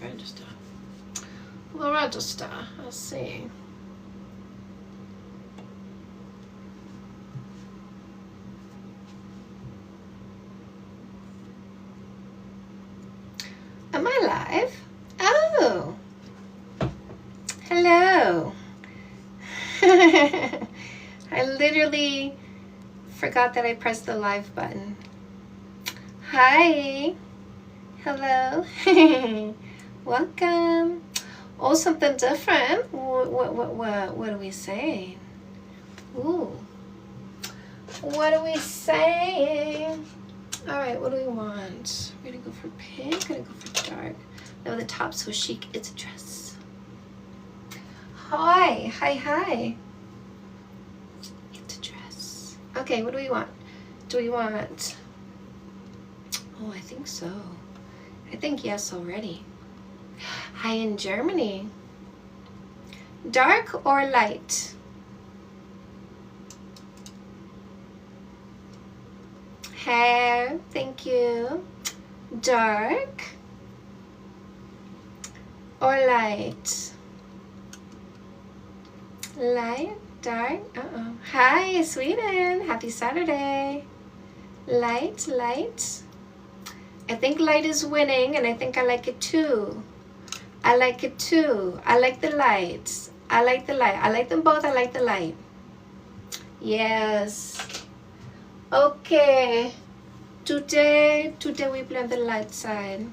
Register. The register. Let's see. Am I live? Oh. Hello. I literally forgot that I pressed the live button. Hi. Hello. Welcome. Oh, something different. What are we saying? Ooh. What are we saying? All right, what do we want? We're gonna go for pink, gonna go for dark. No, the top's so chic, it's a dress. Hi. It's a dress. Okay, what do we want? Do we want, oh, I think so. I think yes already. Hi in Germany. Dark or light? Hair, thank you. Dark or light? Light, dark, Hi, Sweden, happy Saturday. Light. I think light is winning, and I think I like it too. I like it too. I like the lights. I like the light. I like them both. I like the light. Yes. Okay. Today we play on the light side.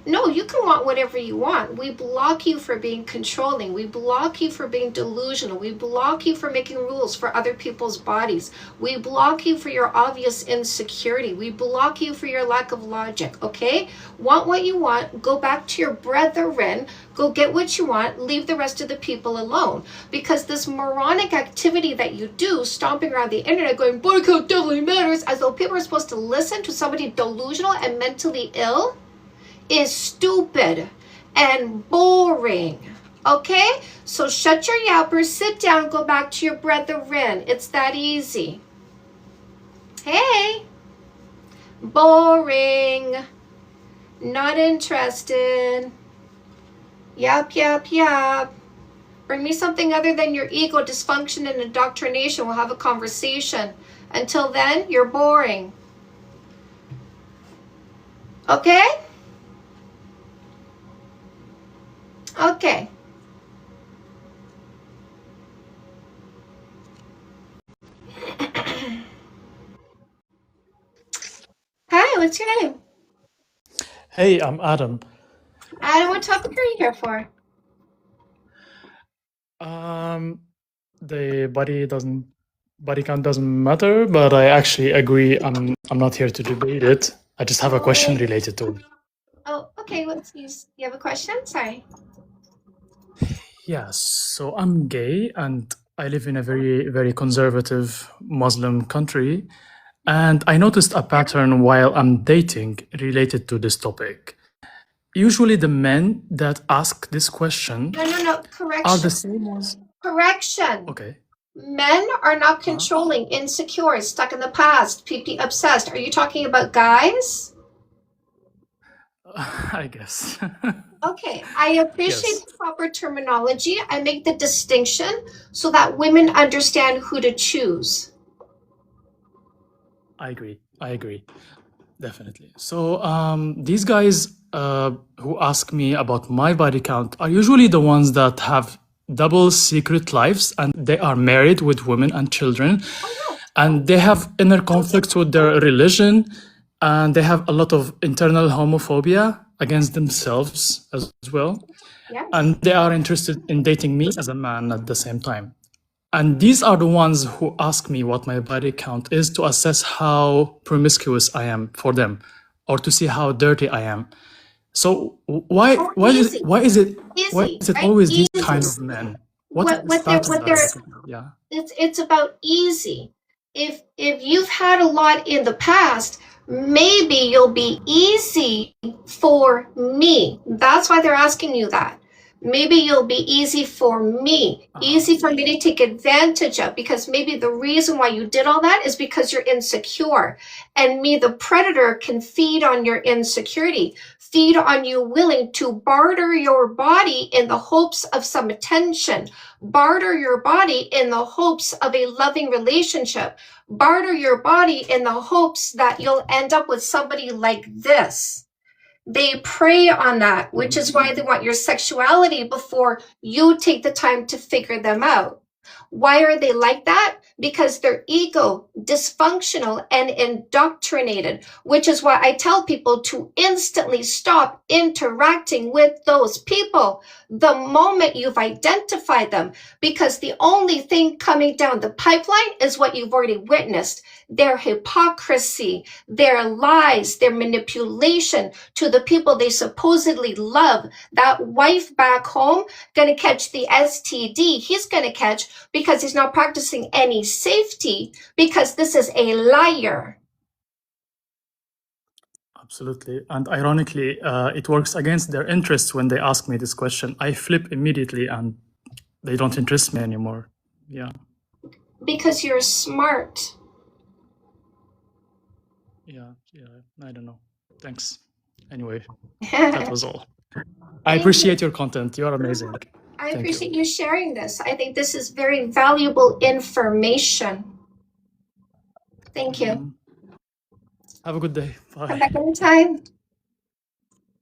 No, you can want whatever you want. We block you for being controlling. We block you for being delusional. We block you for making rules for other people's bodies. We block you for your obvious insecurity. We block you for your lack of logic, okay? Want what you want, go back to your brethren, go get what you want, leave the rest of the people alone. Because this moronic activity that you do, stomping around the internet going, body count definitely matters, as though people are supposed to listen to somebody delusional and mentally ill, is stupid and boring, okay? So shut your yappers, sit down, go back to your brethren. It's that easy. Hey, boring, not interested. Yap. Bring me something other than your ego, dysfunction, and indoctrination. We'll have a conversation. Until then, you're boring. Okay? Okay. Hi, what's your name? Hey, I'm Adam. Adam, what topic are you here for? The body count doesn't matter, but I actually agree. I'm not here to debate it. I just have a question related to it. Oh, okay. You have a question? Sorry. Yes, so I'm gay and I live in a very, very conservative Muslim country. And I noticed a pattern while I'm dating related to this topic. Usually the men that ask this question No. are the Correction. same ones. Correction. Okay. Men are not controlling, insecure, stuck in the past, PP obsessed. Are you talking about guys? I guess. Okay, I appreciate Yes. the proper terminology. I make the distinction so that women understand who to choose. I agree. Definitely. So these guys who ask me about my body count are usually the ones that have double secret lives and they are married with women and children. And they have inner conflicts with their religion and they have a lot of internal homophobia against themselves as well. Yes. And they are interested in dating me as a man at the same time. And these are the ones who ask me what my body count is to assess how promiscuous I am for them, or to see how dirty I am. So why is it right? always these Easy. kind of men? Yeah. It's about easy. If you've had a lot in the past, maybe you'll be easy for me. That's why they're asking you that. Maybe you'll be easy for me, easy for me to take advantage of, because maybe the reason why you did all that is because you're insecure. And me, the predator, can feed on your insecurity, feed on you, willing to barter your body in the hopes of some attention, barter your body in the hopes of a loving relationship, barter your body in the hopes that you'll end up with somebody like this. They prey on that, which is why they want your sexuality before you take the time to figure them out. Why are they like that? Because they're ego, dysfunctional, and indoctrinated, which is why I tell people to instantly stop interacting with those people the moment you've identified them, because the only thing coming down the pipeline is what you've already witnessed. Their hypocrisy, their lies, their manipulation to the people they supposedly love. That wife back home gonna catch the STD he's gonna catch because he's not practicing any safety, because this is a liar. Absolutely. And ironically, it works against their interests when they ask me this question. I flip immediately and they don't interest me anymore. Yeah. Because you're smart. Yeah. I don't know. Thanks. Anyway, that was all. I appreciate your content. You are amazing. I appreciate you sharing this. I think this is very valuable information. Thank you. Have a good day. Bye. Come back anytime.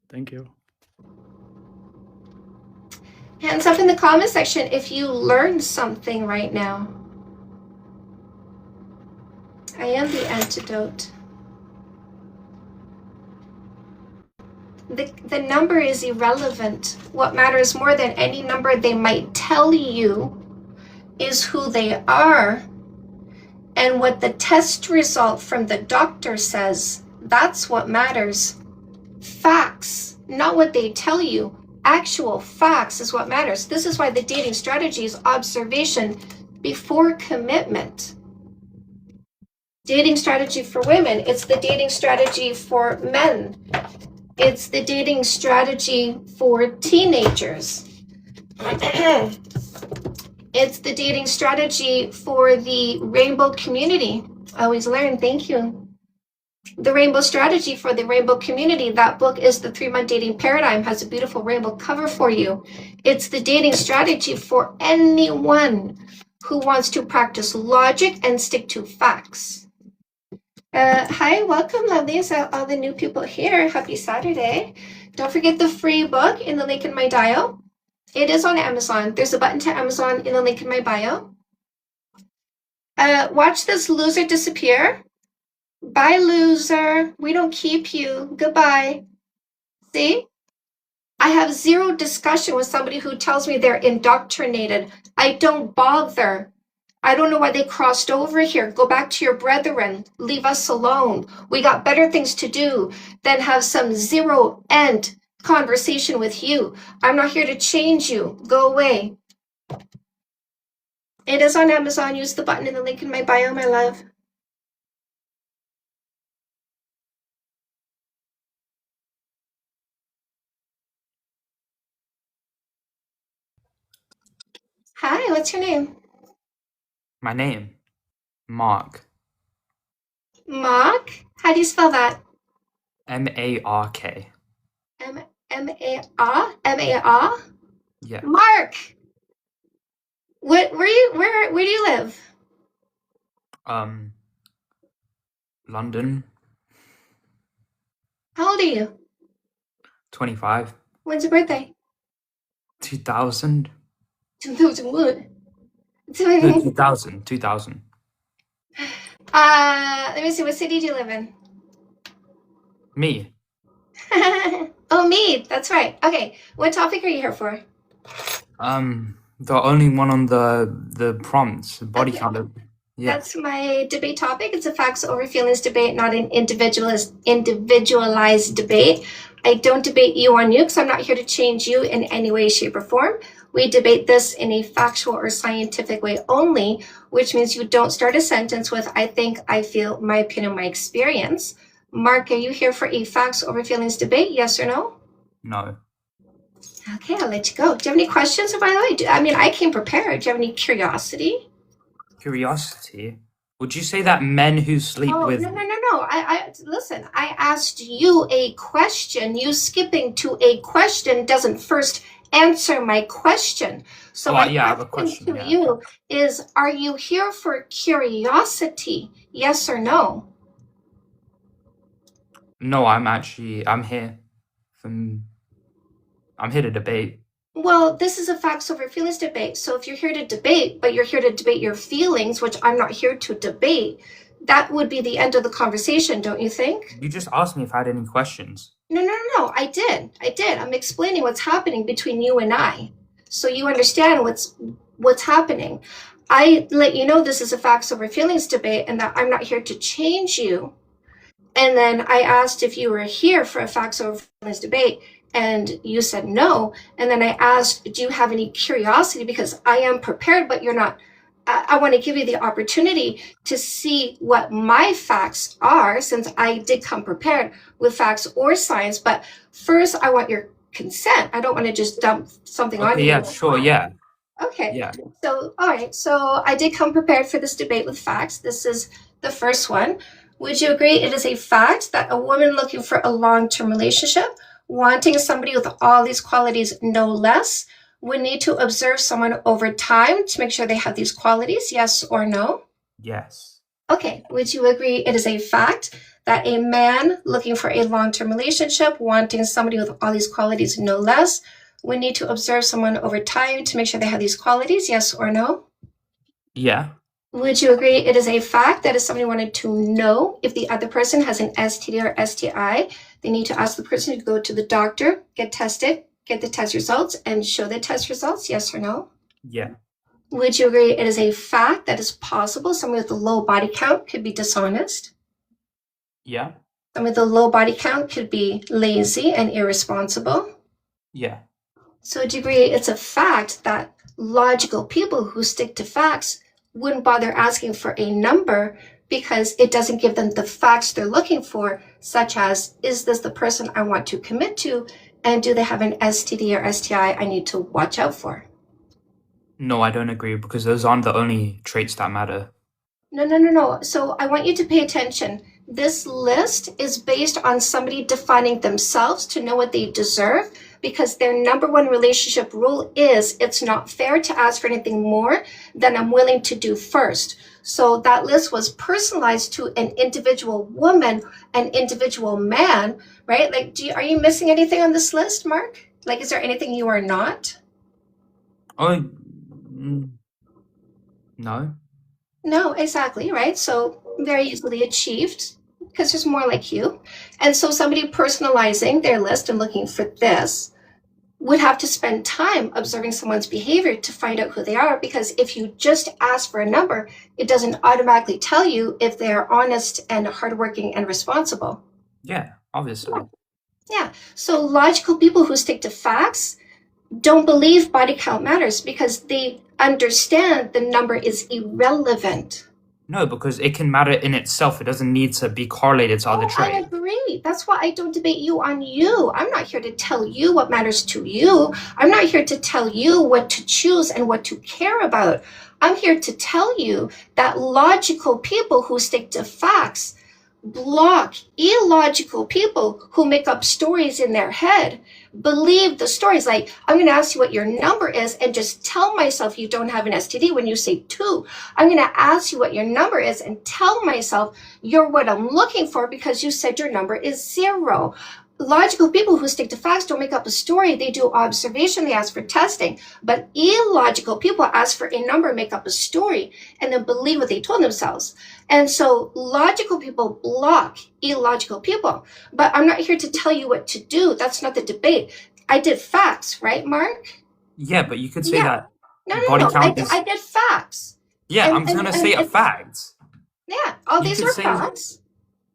Thank you. Hands up in the comment section if you learned something right now. I am the antidote. The number is irrelevant. What matters more than any number they might tell you is who they are, and what the test result from the doctor says. That's what matters. Facts, not what they tell you. Actual facts is what matters. This is why the dating strategy is observation before commitment. Dating strategy for women, it's the dating strategy for men. It's the dating strategy for teenagers. It's the dating strategy for the rainbow community. I always learn, thank you. The rainbow strategy for the rainbow community. That book is The 3-Month Dating Paradigm, has a beautiful rainbow cover for you. It's the dating strategy for anyone who wants to practice logic and stick to facts. Hi, welcome, lovelies, all the new people here. Happy Saturday. Don't forget the free book in the link in my bio. It is on Amazon. There's a button to Amazon in the link in my bio. Watch this loser disappear. Bye, loser. We don't keep you. Goodbye. See? I have zero discussion with somebody who tells me they're indoctrinated. I don't bother. I don't know why they crossed over here. Go back to your brethren. Leave us alone. We got better things to do than have some zero-end conversation with you. I'm not here to change you. Go away. It is on Amazon. Use the button in the link in my bio, my love. Hi, what's your name? My name, Mark. Mark? How do you spell that? M-A-R-K. M-A-R? M-A-R? Yeah. Mark! Where do you live? London. How old are you? 25. When's your birthday? 2000. 2000 what? No, 2000. Let me see, what city do you live in? Me. Oh, me, that's right. Okay, what topic are you here for? The only one on the prompts, body Okay. count. Yeah. That's my debate topic. It's a facts over feelings debate, not an individualized debate. I don't debate you on you because I'm not here to change you in any way, shape, or form. We debate this in a factual or scientific way only, which means you don't start a sentence with I think, I feel, my opinion, my experience. Mark, are you here for a facts over feelings debate? Yes or no? No. Okay, I'll let you go. Do you have any questions, by the way? I came prepared. Do you have any curiosity? Curiosity. Would you say that men who sleep Oh, with... no. I listen. I asked you a question. You skipping to a question doesn't first answer my question. So Oh, my yeah, I have a question, to yeah. you is: are you here for curiosity? Yes or no? No, I'm here. I'm here to debate. Well, this is a facts over feelings debate. So if you're here to debate, but you're here to debate your feelings, which I'm not here to debate, that would be the end of the conversation, don't you think? You just asked me if I had any questions. No. I did. I'm explaining what's happening between you and I, so you understand what's happening. I let you know this is a facts over feelings debate, and that I'm not here to change you. And then I asked if you were here for a facts over feelings debate, and you said no. And then I asked, do you have any curiosity? Because I am prepared, but you're not. I want to give you the opportunity to see what my facts are, since I did come prepared with facts or science. But first, I want your consent. I don't want to just dump something on Okay, you. yeah, sure, yeah. Okay. Yeah. So, all right. So I did come prepared for this debate with facts. This is the first one. Would you agree it is a fact that a woman looking for a long-term relationship, wanting somebody with all these qualities, no less, would need to observe someone over time to make sure they have these qualities? Yes or no? Yes. Okay. Would you agree it is a fact that a man looking for a long-term relationship, wanting somebody with all these qualities, no less, would need to observe someone over time to make sure they have these qualities? Yes or no? Yeah. Would you agree it is a fact that if somebody wanted to know if the other person has an STD or STI, they need to ask the person to go to the doctor, get tested, get the test results, and show the test results? Yes or no? Yeah. Would you agree it is a fact that it's possible someone with a low body count could be dishonest? Yeah. Someone with a low body count could be lazy and irresponsible? Yeah. So would you agree it's a fact that logical people who stick to facts wouldn't bother asking for a number because it doesn't give them the facts they're looking for, such as, is this the person I want to commit to? And do they have an STD or STI I need to watch out for? No, I don't agree, because those aren't the only traits that matter. No. So I want you to pay attention. This list is based on somebody defining themselves to know what they deserve, because their number one relationship rule is it's not fair to ask for anything more than I'm willing to do first. So that list was personalized to an individual woman, an individual man, right? Like, are you missing anything on this list, Mark? Like, is there anything you are not? Oh, no. No, exactly, right? So very easily achieved because there's more like you. And so somebody personalizing their list and looking for this would have to spend time observing someone's behavior to find out who they are, because if you just ask for a number, it doesn't automatically tell you if they're honest and hardworking and responsible. Yeah, obviously. Yeah. So logical people who stick to facts don't believe body count matters because they understand the number is irrelevant. No, because it can matter in itself. It doesn't need to be correlated to other I traits. agree. That's why I don't debate you on you. I'm not here to tell you what matters to you. I'm not here to tell you what to choose and what to care about. I'm here to tell you that logical people who stick to facts block illogical people who make up stories in their head, believe the stories. Like, I'm going to ask you what your number is and just tell myself you don't have an STD when you say 2. I'm going to ask you what your number is and tell myself you're what I'm looking for because you said your number is 0. Logical people who stick to facts don't make up a story. They do observation. They ask for testing. But illogical people ask for a number, make up a story, and then believe what they told themselves. And so logical people block illogical people. But I'm not here to tell you what to do. That's not the debate. I did facts, right, Mark? Yeah, but you could say that No. body count is... I did facts. Yeah, And- I'm going to and- say a and- fact. Yeah, all You these could are say- facts.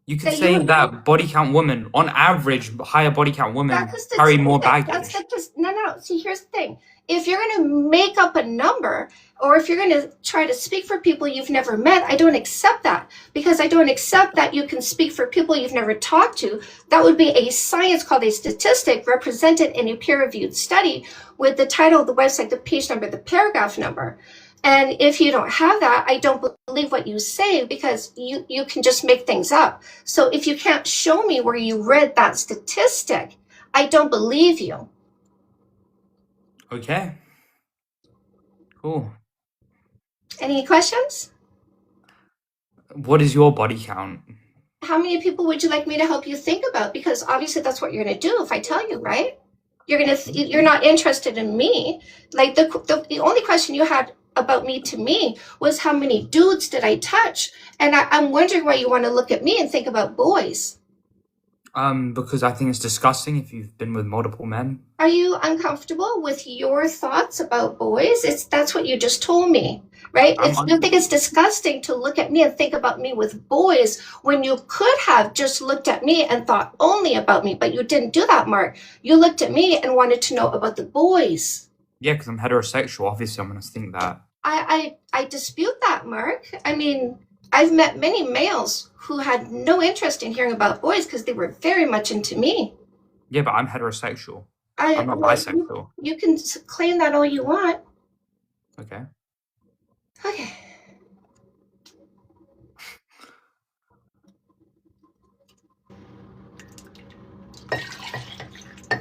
You could That say you- that body count women, on average, higher body count women That's the carry more statistic. baggage. No. See, here's the thing. If you're going to make up a number, or if you're going to try to speak for people you've never met, I don't accept that, because I don't accept that you can speak for people you've never talked to. That would be a science called a statistic represented in a peer-reviewed study with the title of the website, the page number, the paragraph number. And if you don't have that, I don't believe what you say, because you can just make things up. So if you can't show me where you read that statistic, I don't believe you. Okay. Cool. Any questions? What is your body count? How many people would you like me to help you think about? Because obviously that's what you're going to do if I tell you, right? You're not interested in me. Like the only question you had about me to me was how many dudes did I touch? And I'm wondering why you want to look at me and think about boys. Because I think it's disgusting if you've been with multiple men. Are you uncomfortable with your thoughts about boys? That's what you just told me, right? You think it's disgusting to look at me and think about me with boys when you could have just looked at me and thought only about me, but you didn't do that, Mark. You looked at me and wanted to know about the boys. Yeah, because I'm heterosexual. Obviously, I'm going to think that. I dispute that, Mark. I mean, I've met many males who had no interest in hearing about boys because they were very much into me. Yeah, but I'm heterosexual. I'm not bisexual. You can claim that all you want. Okay. Okay.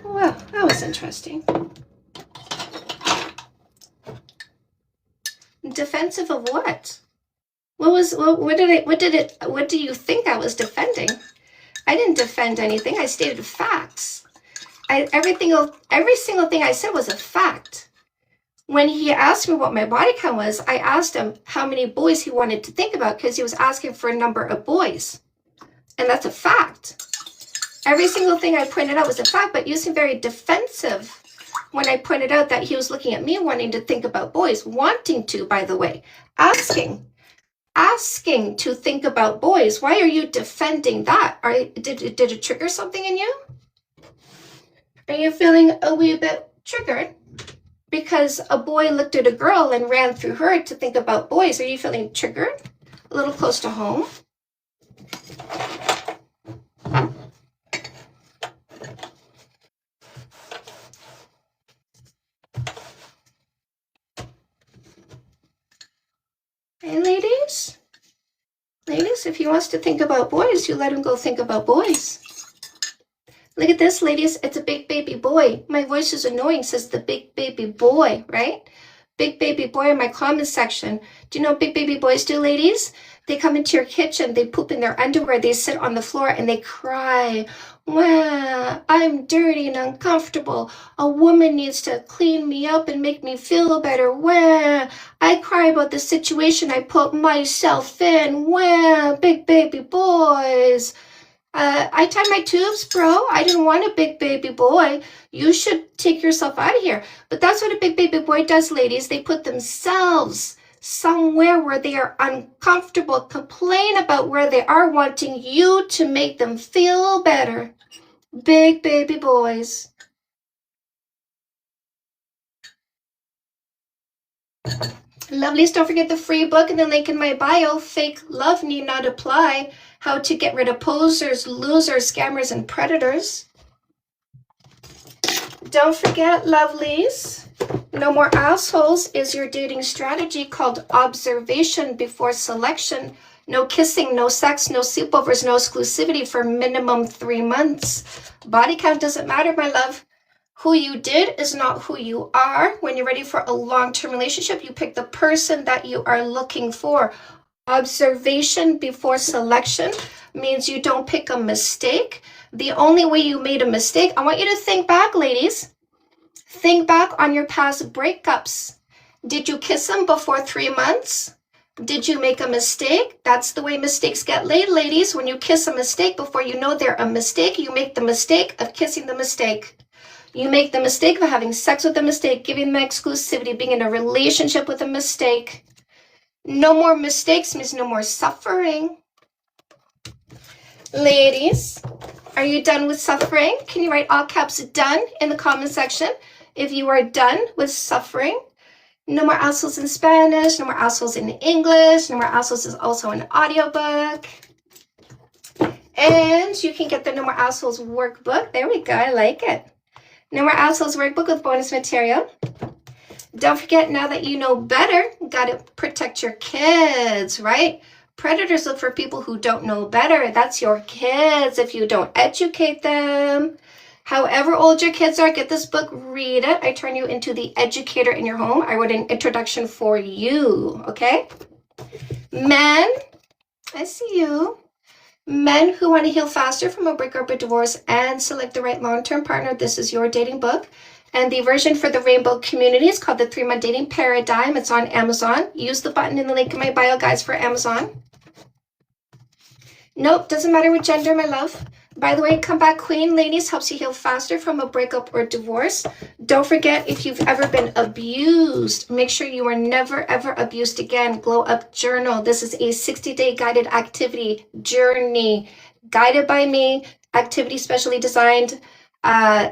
Well, that was interesting. Defensive of what? What do you think I was defending? I didn't defend anything. I stated facts. Every single thing I said was a fact. When he asked me what my body count was, I asked him how many boys he wanted to think about, because he was asking for a number of boys. And that's a fact. Every single thing I pointed out was a fact, but you seemed very defensive when I pointed out that he was looking at me wanting to think about boys. Wanting to, by the way. Asking to think about boys. Why are you defending that? Did it trigger something in you? Are you feeling a wee bit triggered because a boy looked at a girl and ran through her to think about boys? Are you feeling triggered? A little close to home? Hey, ladies? Ladies, if he wants to think about boys, you let him go think about boys. Look at this, ladies. It's a big baby boy. My voice is annoying, says the big baby boy, right? Big baby boy in my comments section. Do you know what big baby boys do, ladies? They come into your kitchen, they poop in their underwear, they sit on the floor and they cry. Wow, I'm dirty and uncomfortable. A woman needs to clean me up and make me feel better. Wow, I cry about the situation I put myself in. Wow, big baby boys. I tied my tubes, bro. I didn't want a big baby boy. You should take yourself out of here. But that's what a big baby boy does, ladies. They put themselves somewhere where they are uncomfortable, complain about where they are, wanting you to make them feel better. Big baby boys. Lovelies, don't forget the free book and the link in my bio. Fake love need not apply. How to get rid of posers, losers, scammers, and predators. Don't forget, lovelies, No More Assholes is your dating strategy called observation before selection. No kissing, no sex, no sleepovers, no exclusivity for minimum 3 months. Body count doesn't matter, my love. Who you did is not who you are. When you're ready for a long-term relationship, you pick the person that you are looking for. Observation before selection means you don't pick a mistake. The only way you made a mistake, I want you to think back, ladies. Think back on your past breakups. Did you kiss them before 3 months? Did you make a mistake? That's the way mistakes get laid, ladies. When you kiss a mistake before you know they're a mistake, you make the mistake of kissing the mistake. You make the mistake of having sex with a mistake, giving them exclusivity, being in a relationship with a mistake. No more mistakes means no more suffering. Ladies, are you done with suffering? Can you write all caps done in the comment section if you are done with suffering? No More Assholes in Spanish, No More Assholes in English, No More Assholes is also an audiobook. And you can get the No More Assholes workbook. There we go, I like it. No More Assholes workbook with bonus material. Don't forget, now that you know better, gotta protect your kids, right? Predators look for people who don't know better. That's your kids if you don't educate them. However old your kids are, get this book, read it. I turn you into the educator in your home. I wrote an introduction for you, okay? Men, I see you. Men who want to heal faster from a breakup or divorce and select the right long-term partner, this is your dating book. And the version for the Rainbow community is called the 3-Month Dating Paradigm. It's on Amazon. Use the button in the link in my bio, guys, for Amazon. Nope, doesn't matter what gender, my love. By the way, Comeback Queen, ladies, helps you heal faster from a breakup or divorce. Don't forget, if you've ever been abused, make sure you are never, ever abused again. Glow Up Journal. This is a 60-day guided activity journey, guided by me, activity specially designed.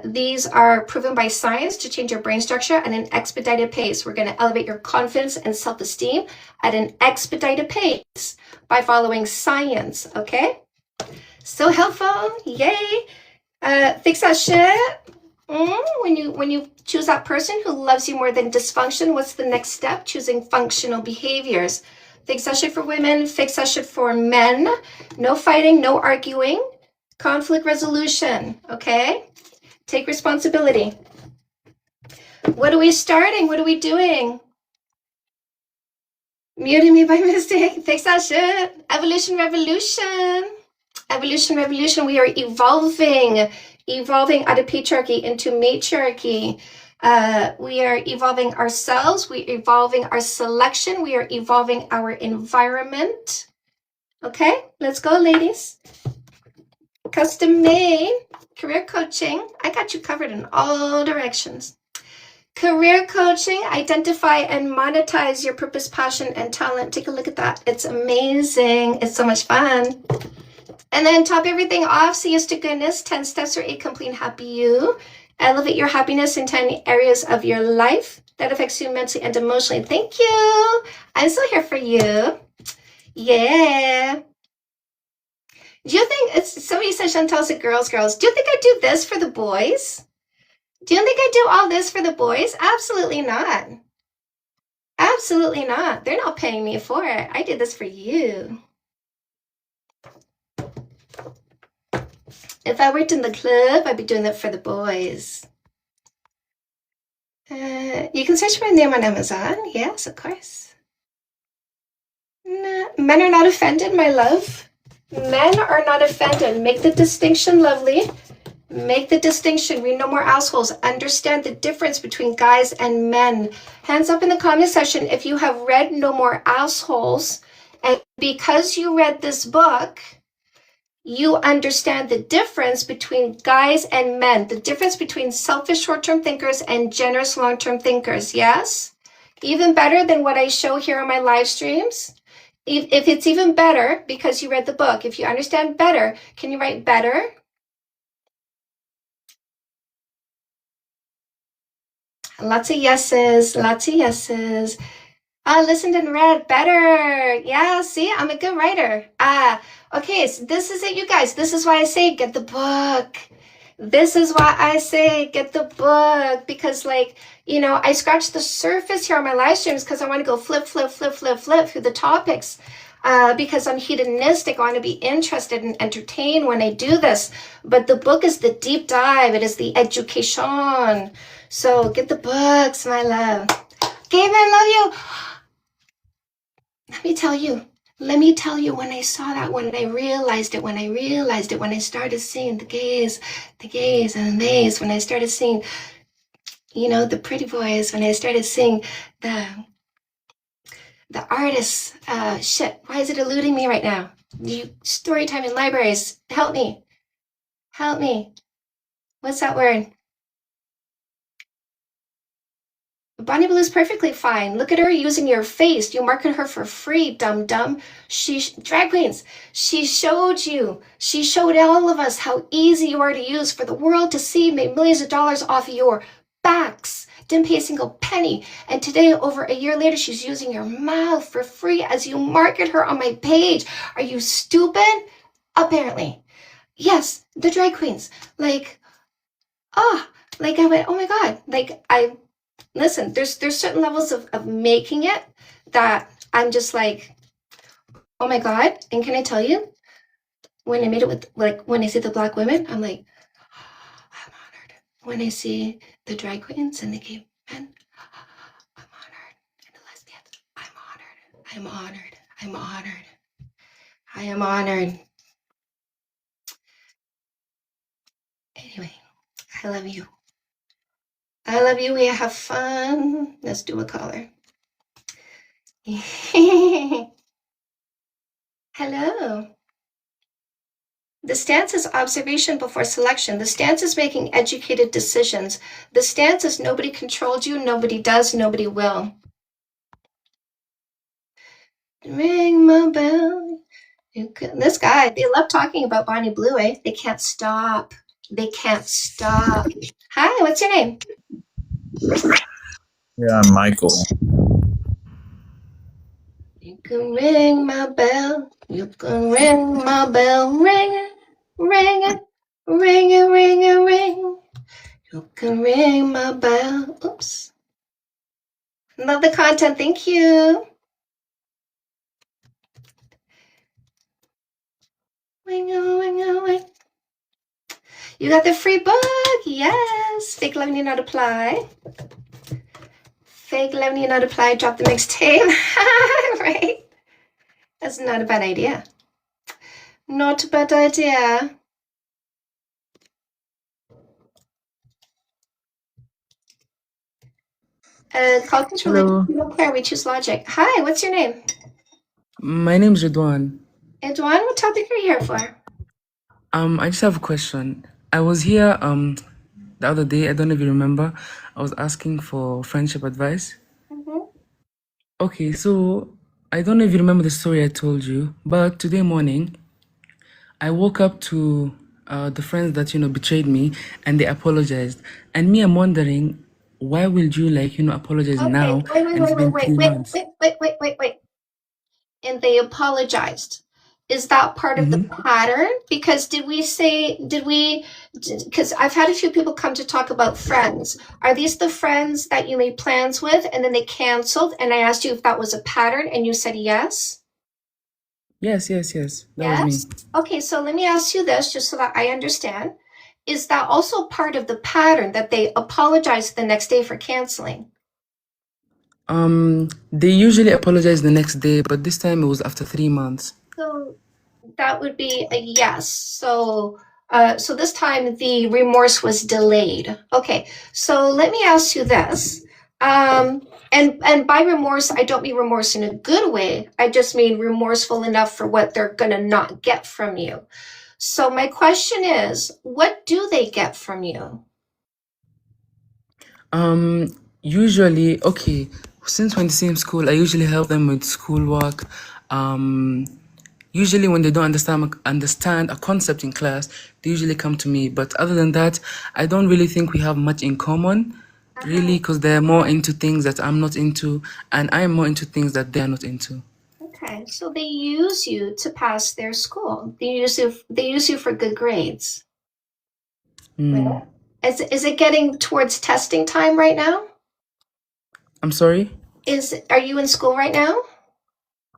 These are proven by science to change your brain structure at an expedited pace. We're going to elevate your confidence and self-esteem at an expedited pace by following science, okay? So helpful, yay! Fix that shit. When you choose that person who loves you more than dysfunction, what's the next step? Choosing functional behaviors. Fix that shit for women, fix that shit for men. No fighting, no arguing. Conflict resolution, okay? Take responsibility. What are we starting? What are we doing? Muting me by mistake. Fix that shit. Evolution revolution. Evolution revolution. We are evolving out of patriarchy into matriarchy. We are evolving ourselves. We are evolving our selection. We are evolving our environment. Okay, let's go, ladies. Custom made career coaching. I got you covered in all directions. Career coaching, identify and monetize your purpose, passion, and talent. Take a look at that. It's amazing. It's so much fun. And then top everything off, see yes to goodness, 10 steps for a complete happy you. Elevate your happiness in 10 areas of your life that affects you mentally and emotionally. Thank you. I'm still here for you. Yeah. Do you think, somebody said Chantel's a girls. Do you think I do this for the boys? Do you think I do all this for the boys? Absolutely not. Absolutely not. They're not paying me for it. I did this for you. If I worked in the club, I'd be doing that for the boys. You can search my name on Amazon. Yes, of course. No, men are not offended, my love. Men are not offended. Make the distinction, lovely. Make the distinction. Read No More Assholes. Understand the difference between guys and men. Hands up in the comment section if you have read No More Assholes. And because you read this book, you understand the difference between guys and men. The difference between selfish short-term thinkers and generous long-term thinkers. Yes? Even better than what I show here on my live streams. If it's even better because you read the book, if you understand better, can you write better? Lots of yeses, lots of yeses. Listened and read better. Yeah, see, I'm a good writer. Okay, so this is it, you guys. This is why I say get the book. This is why I say get the book. Because, like, you know, I scratch the surface here on my live streams because I want to go flip through the topics. Because I'm hedonistic. I want to be interested and entertained when I do this. But the book is the deep dive. It is the education. So get the books, my love. Gabe, I love you. Let me tell you when I saw that, when I realized it, when I started seeing the gays and theys, when I started seeing, you know, the pretty boys, when I started seeing the artists, shit, why is it eluding me right now? Story time in libraries, help me. What's that word? Bonnie Blue is perfectly fine. Look at her using your face. You market her for free, dum-dum. Drag queens, she showed all of us how easy you are to use for the world to see, made millions of dollars off of your backs. Didn't pay a single penny. And today, over a year later, she's using your mouth for free as you market her on my page. Are you stupid? Apparently. Yes, the drag queens. I went, oh my God. Listen, there's certain levels of making it that I'm just like, oh my God. And can I tell you, when I made it with, like, when I see the Black women, I'm like, I'm honored. When I see the drag queens and the gay men, I'm honored. And the lesbians, I'm honored. I'm honored. I'm honored. I am honored. Anyway, I love you. I love you. We have fun. Let's do a color. Hello. The stance is observation before selection. The stance is making educated decisions. The stance is nobody controlled you, nobody does, nobody will. Ring my bell. This guy, they love talking about Bonnie Blue, eh? They can't stop. They can't stop. Hi, what's your name? Yeah, I'm Michael. You can ring my bell. You can ring my bell. Ring it, ring it, ring it, ring it, ring. You can ring my bell. Oops. Love the content. Thank you. Ring, ring, ring. You got the free book. Yes. Fake love need not apply. Fake love need not apply. Drop the mixtape. Right? That's not a bad idea. Not a bad idea. Cultures religion. Hello, We don't care. We choose logic. Hi, what's your name? my name's Ridwan. Edwan, what topic are you here for? I just have a question. I was here the other day. I don't know if you remember. I was asking for friendship advice. Okay, so I don't know if you remember the story I told you, but today morning I woke up to the friends that betrayed me, and they apologized. And me, I'm wondering, why will you apologize Okay, now? And it's been 3 months. wait. And they apologized. Is that part of the pattern? Because because I've had a few people come to talk about friends. Are these the friends that you made plans with and then they canceled? And I asked you if that was a pattern and you said yes? Yes. That was Yes? me. Okay, so let me ask you this just so that I understand. Is that also part of the pattern that they apologized the next day for canceling? They usually apologize the next day, but this time it was after 3 months. So that would be a yes. So this time the remorse was delayed. Okay, so let me ask you this. And by remorse, I don't mean remorse in a good way. I just mean remorseful enough for what they're gonna not get from you. So my question is, what do they get from you? Usually, okay, since we're in the same school, I usually help them with schoolwork. Usually when they don't understand a concept in class, they usually come to me. But other than that, I don't really think we have much in common, really, because they're more into things that I'm not into, and I'm more into things that they're not into. Okay, so they use you to pass their school. They use you for good grades. Mm. Is it getting towards testing time right now? I'm sorry? Are you in school right now?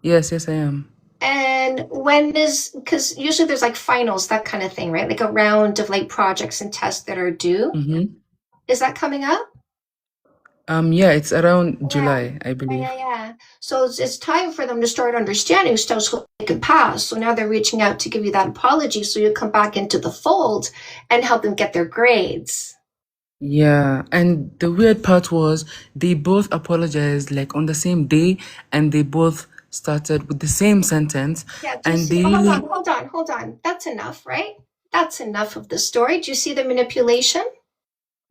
Yes, I am. And because usually there's like finals, that kind of thing, right? Like a round of like projects and tests that are due. Mm-hmm. Is that coming up? Yeah, it's around July, I believe. Yeah. So it's time for them to start understanding stuff so they can pass. So now they're reaching out to give you that apology so you come back into the fold and help them get their grades. Yeah, and the weird part was they both apologized like on the same day, and they both started with the same sentence. Yeah, And they hold really, on. That's enough, right? That's enough of the story. Do you see the manipulation?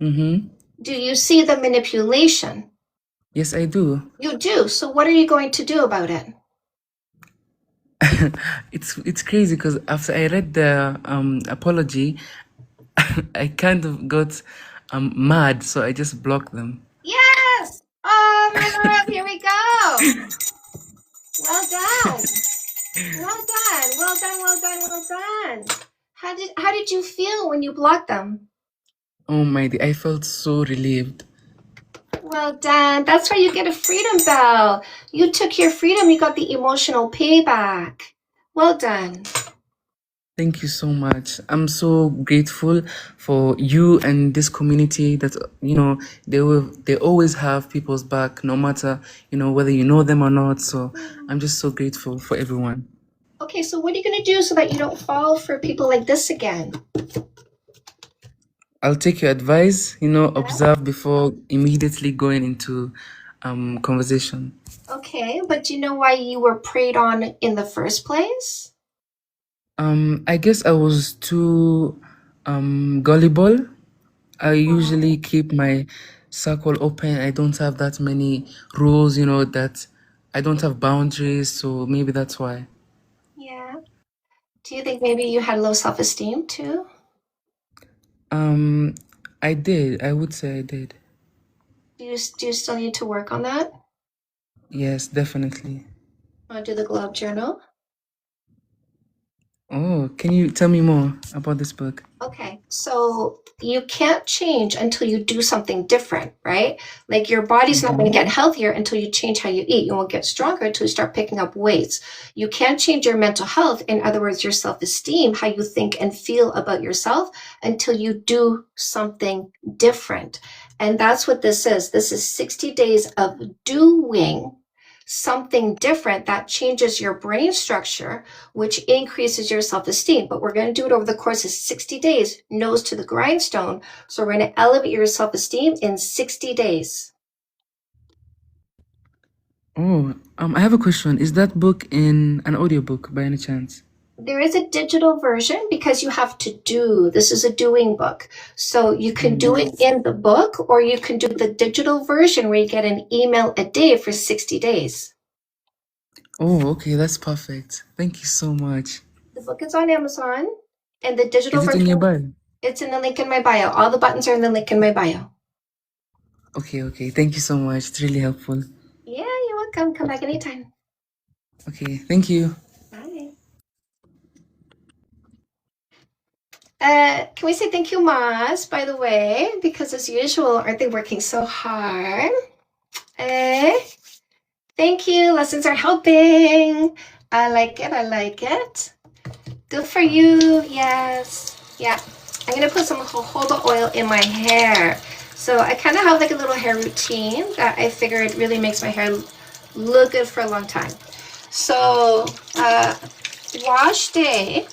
mm-hmm. Do you see the manipulation? Yes, I do. You do. So what are you going to do about it? It's crazy because after I read the apology, I kind of got mad, so I just blocked them. Yes! Oh my love, here we go. Well done. Well done. How did you feel when you blocked them? Oh my, I felt so relieved. Well done. That's why you get a freedom bell. You took your freedom, you got the emotional payback. Well done. Thank you so much. I'm so grateful for you and this community that they always have people's back no matter whether you know them or not. So I'm just so grateful for everyone. Okay, so what are you going to do so that you don't fall for people like this again? I'll take your advice, observe before immediately going into conversation. Okay, but do you know why you were preyed on in the first place? I guess I was too gullible. I usually keep my circle open. I don't have that many rules, that I don't have boundaries, so maybe that's why. Yeah. Do you think maybe you had low self-esteem too? I did. I would say I did. Do you still need to work on that? Yes, definitely. Want to do the Globe Journal? Oh, can you tell me more about this book? Okay, so you can't change until you do something different, right? Like your body's not going to get healthier until you change how you eat. You won't get stronger until you start picking up weights. You can't change your mental health, in other words, your self-esteem, how you think and feel about yourself, until you do something different. And that's what this is. This is 60 days of doing something different that changes your brain structure, which increases your self-esteem. But we're going to do it over the course of 60 days, nose to the grindstone. So we're going to elevate your self-esteem in 60 days. Oh, I have a question. Is that book in an audiobook by any chance? There is a digital version because you have to do. This is a doing book. So you can do it in the book, or you can do the digital version where you get an email a day for 60 days. Oh, okay, that's perfect. Thank you so much. The book is on Amazon, and the digital Is it version, in your bio? it's in the link in my bio. All the buttons are in the link in my bio. Okay. Thank you so much. It's really helpful. Yeah, you're welcome. Come back anytime. Okay, thank you. Bye. Can we say thank you, Maz, by the way? Because as usual, aren't they working so hard? Thank you. Lessons are helping. I like it. Good for you. Yes. Yeah. I'm going to put some jojoba oil in my hair. So I kind of have like a little hair routine that I figured really makes my hair look good for a long time. So wash day,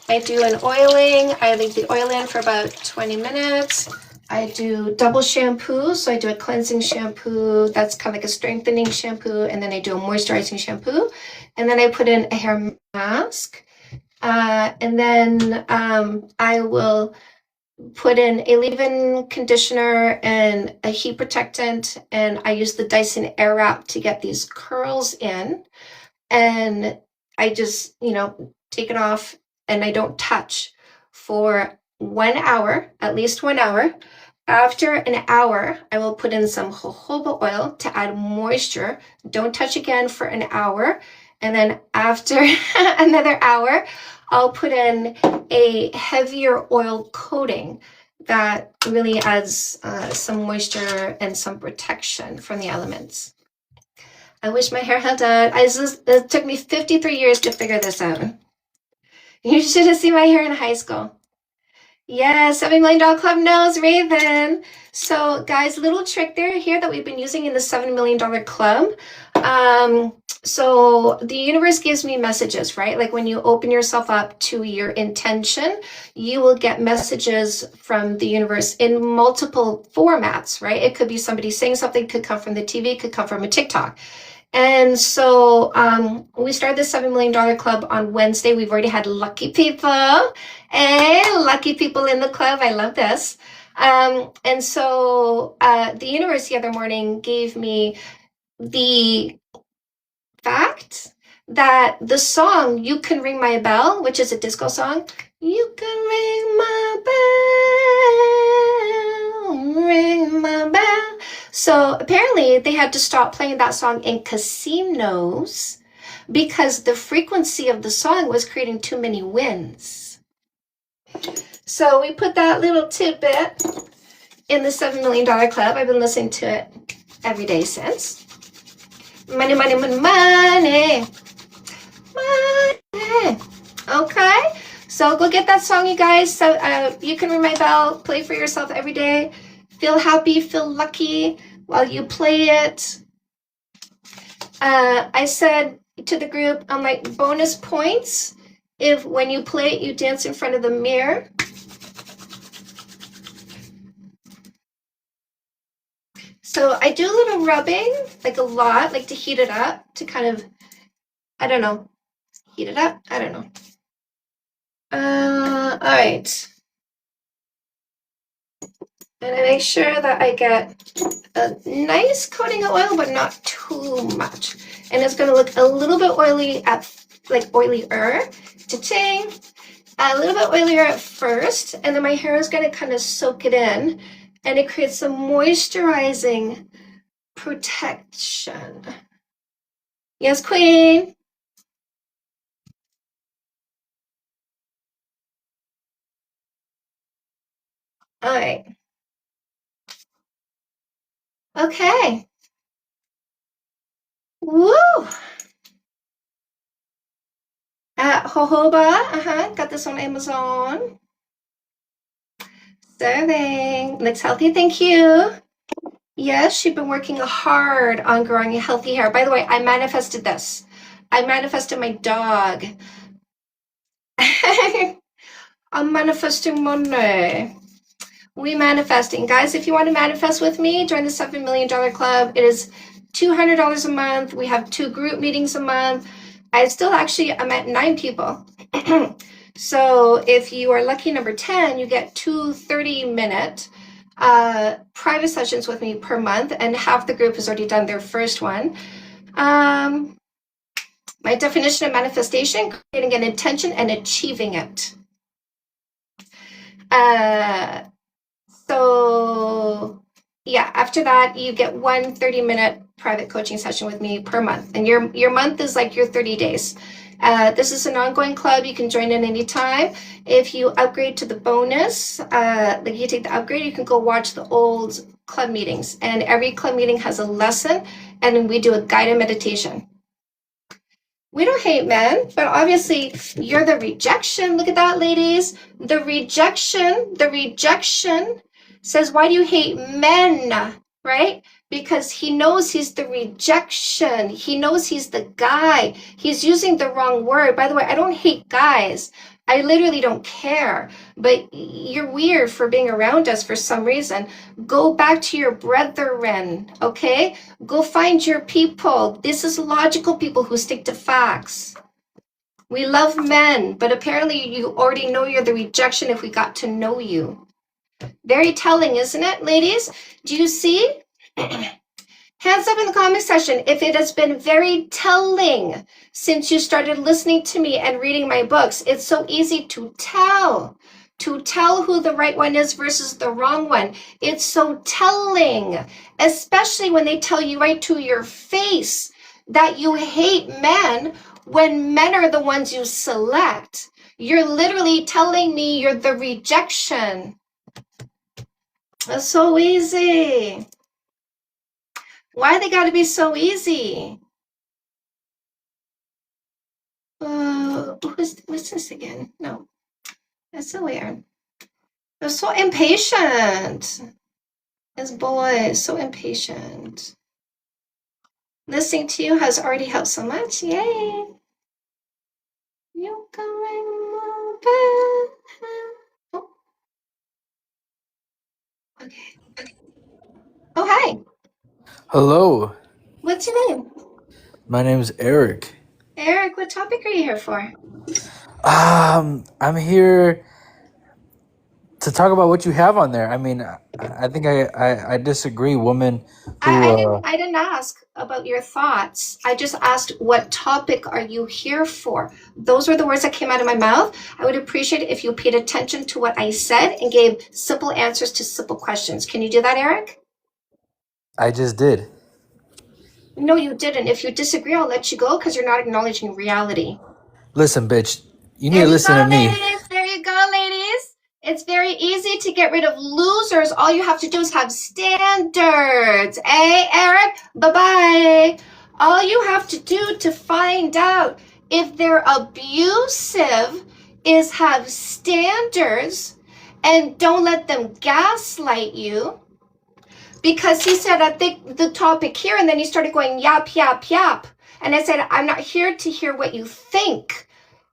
I do an oiling. I leave the oil in for about 20 minutes. I do double shampoo. So I do a cleansing shampoo. That's kind of like a strengthening shampoo. And then I do a moisturizing shampoo. And then I put in a hair mask. And then I will put in a leave-in conditioner and a heat protectant. And I use the Dyson Airwrap to get these curls in. And I just, take it off and I don't touch for 1 hour, at least 1 hour. After an hour, I will put in some jojoba oil to add moisture. Don't touch again for an hour. And then after another hour, I'll put in a heavier oil coating that really adds some moisture and some protection from the elements. I wish my hair held done. It took me 53 years to figure this out. You should have seen my hair in high school. Yes, $7 Million Club knows, Raven. So guys, little trick there here that we've been using in the $7 Million Club. So the universe gives me messages, right? Like when you open yourself up to your intention, you will get messages from the universe in multiple formats, right? It could be somebody saying something, could come from the TV, could come from a TikTok. And so we started the $7 Million Club on Wednesday. We've already had lucky people. Hey, lucky people in the club. I love this. And so the universe the other morning gave me the fact that the song You Can Ring My Bell, which is a disco song, you can ring my bell. So apparently they had to stop playing that song in casinos because the frequency of the song was creating too many wins. So we put that little tidbit in the $7 million club. I've been listening to it every day since. Money, money, money, money. Money. Okay? So go get that song, you guys. So you can ring my bell, play for yourself every day. Feel happy, feel lucky while you play it. I said to the group, I'm like, bonus points if when you play it, you dance in front of the mirror. So I do a little rubbing, like a lot, like to heat it up, to kind of, I don't know, heat it up? I don't know. All right. And I make sure that I get a nice coating of oil, but not too much. And it's gonna look a little bit oily like oilier. Cha-ching. A little bit oilier at first, and then my hair is gonna kind of soak it in, and it creates some moisturizing protection. Yes, Queen. All right. Okay. Woo! Jojoba, got this on Amazon. Serving. Looks healthy, thank you. Yes, she's been working hard on growing healthy hair. By the way, I manifested this. I manifested my dog. I'm manifesting money. We manifesting. Guys, if you want to manifest with me, join the $7 million club. It is $200 a month. We have 2 group meetings a month. I'm at 9 people. So if you are lucky number 10, you get 2 30-minute private sessions with me per month, and half the group has already done their first one. My definition of manifestation: creating an intention and achieving it. So yeah, after that, you get 1 30-minute private coaching session with me per month, and your month is like your 30 days. This is an ongoing club. You can join in anytime. If you upgrade to the bonus, like you take the upgrade, you can go watch the old club meetings, and every club meeting has a lesson, and we do a guided meditation. We don't hate men, but obviously you're the rejection. Look at that, ladies. The rejection says, why do you hate men, right? Because he knows he's the rejection. He knows he's the guy. He's using the wrong word. By the way, I don't hate guys. I literally don't care. But you're weird for being around us for some reason. Go back to your brethren, okay? Go find your people. This is logical people who stick to facts. We love men, but apparently you already know you're the rejection if we got to know you. Very telling, isn't it, ladies? Do you see? Hands up in the comment section if it has been very telling since you started listening to me and reading my books. It's so easy to tell who the right one is versus the wrong one. It's so telling, especially when they tell you right to your face that you hate men when men are the ones you select. You're literally telling me you're the rejection. That's so easy. Why they gotta be so easy? What's this again? No, that's so weird. They're so impatient. This boy is so impatient. Listening to you has already helped so much. Yay! You're going over. Oh. Okay. Oh, hi. Hello, What's your name? my name's Eric. Eric, what topic are you here for? I'm here to talk about what you have on there. I mean, I think I disagree. Women who I didn't ask about your thoughts. I just asked what topic are you here for? Those were the words that came out of my mouth. I would appreciate it if you paid attention to what I said and gave simple answers to simple questions. Can you do that, Eric? I just did. No, you didn't. If you disagree, I'll let you go because you're not acknowledging reality. Listen, bitch, you need There to you listen go, to me. ladies. There you go, ladies. It's very easy to get rid of losers. All you have to do is have standards. Hey, Eric, bye-bye. All you have to do to find out if they're abusive is have standards and don't let them gaslight you. Because he said, I think the topic here, and then he started going yap, yap, yap. And I said, I'm not here to hear what you think.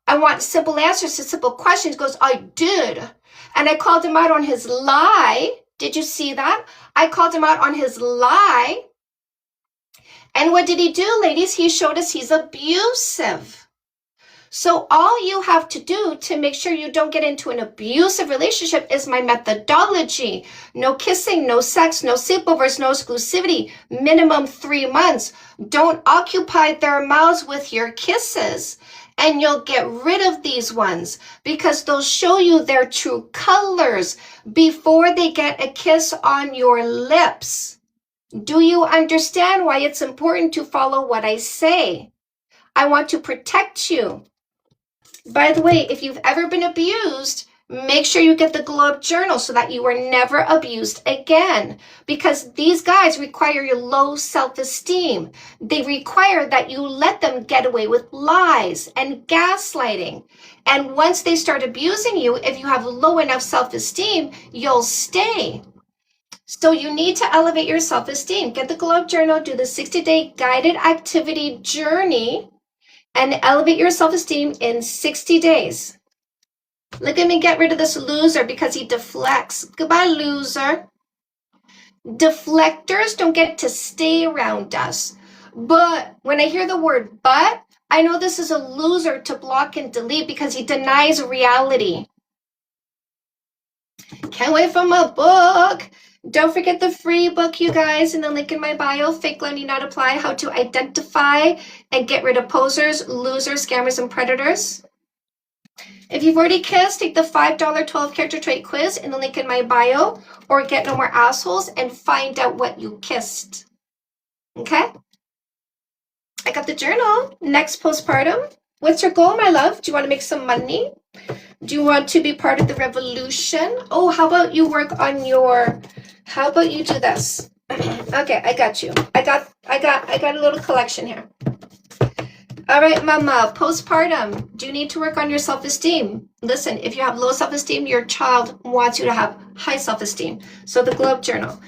I want simple answers to simple questions. He goes, I did. And I called him out on his lie. Did you see that? I called him out on his lie. And what did he do, ladies? He showed us he's abusive. So all you have to do to make sure you don't get into an abusive relationship is my methodology. No kissing, no sex, no sleepovers, no exclusivity, minimum 3 months. Don't occupy their mouths with your kisses, and you'll get rid of these ones because they'll show you their true colors before they get a kiss on your lips. Do you understand why it's important to follow what I say? I want to protect you. By the way, if you've ever been abused, make sure you get the Glow Up Journal so that you are never abused again. Because these guys require your low self-esteem. They require that you let them get away with lies and gaslighting. And once they start abusing you, if you have low enough self-esteem, you'll stay. So you need to elevate your self-esteem. Get the Glow Up Journal, do the 60-day guided activity journey, and elevate your self-esteem in 60 days. Look at me get rid of this loser because he deflects. Goodbye, loser. Deflectors don't get to stay around us. But when I hear the word but, I know this is a loser to block and delete because he denies reality. Can't wait for my book. Don't forget the free book, you guys, in the link in my bio, Fake Love Need Not Apply, How to Identify and Get Rid of Posers, Losers, Scammers, and Predators. If you've already kissed, take the $5 12-character trait quiz in the link in my bio, or Get No More Assholes and find out what you kissed. Okay? I got the journal. Next postpartum. What's your goal, my love? Do you want to make some money? Do you want to be part of the revolution? Oh, how about you work on your, how about you do this? Okay, I got you. I got a little collection here. All right, mama, postpartum. Do you need to work on your self-esteem? Listen, if you have low self-esteem, your child wants you to have high self-esteem. So the Glow Up Journal.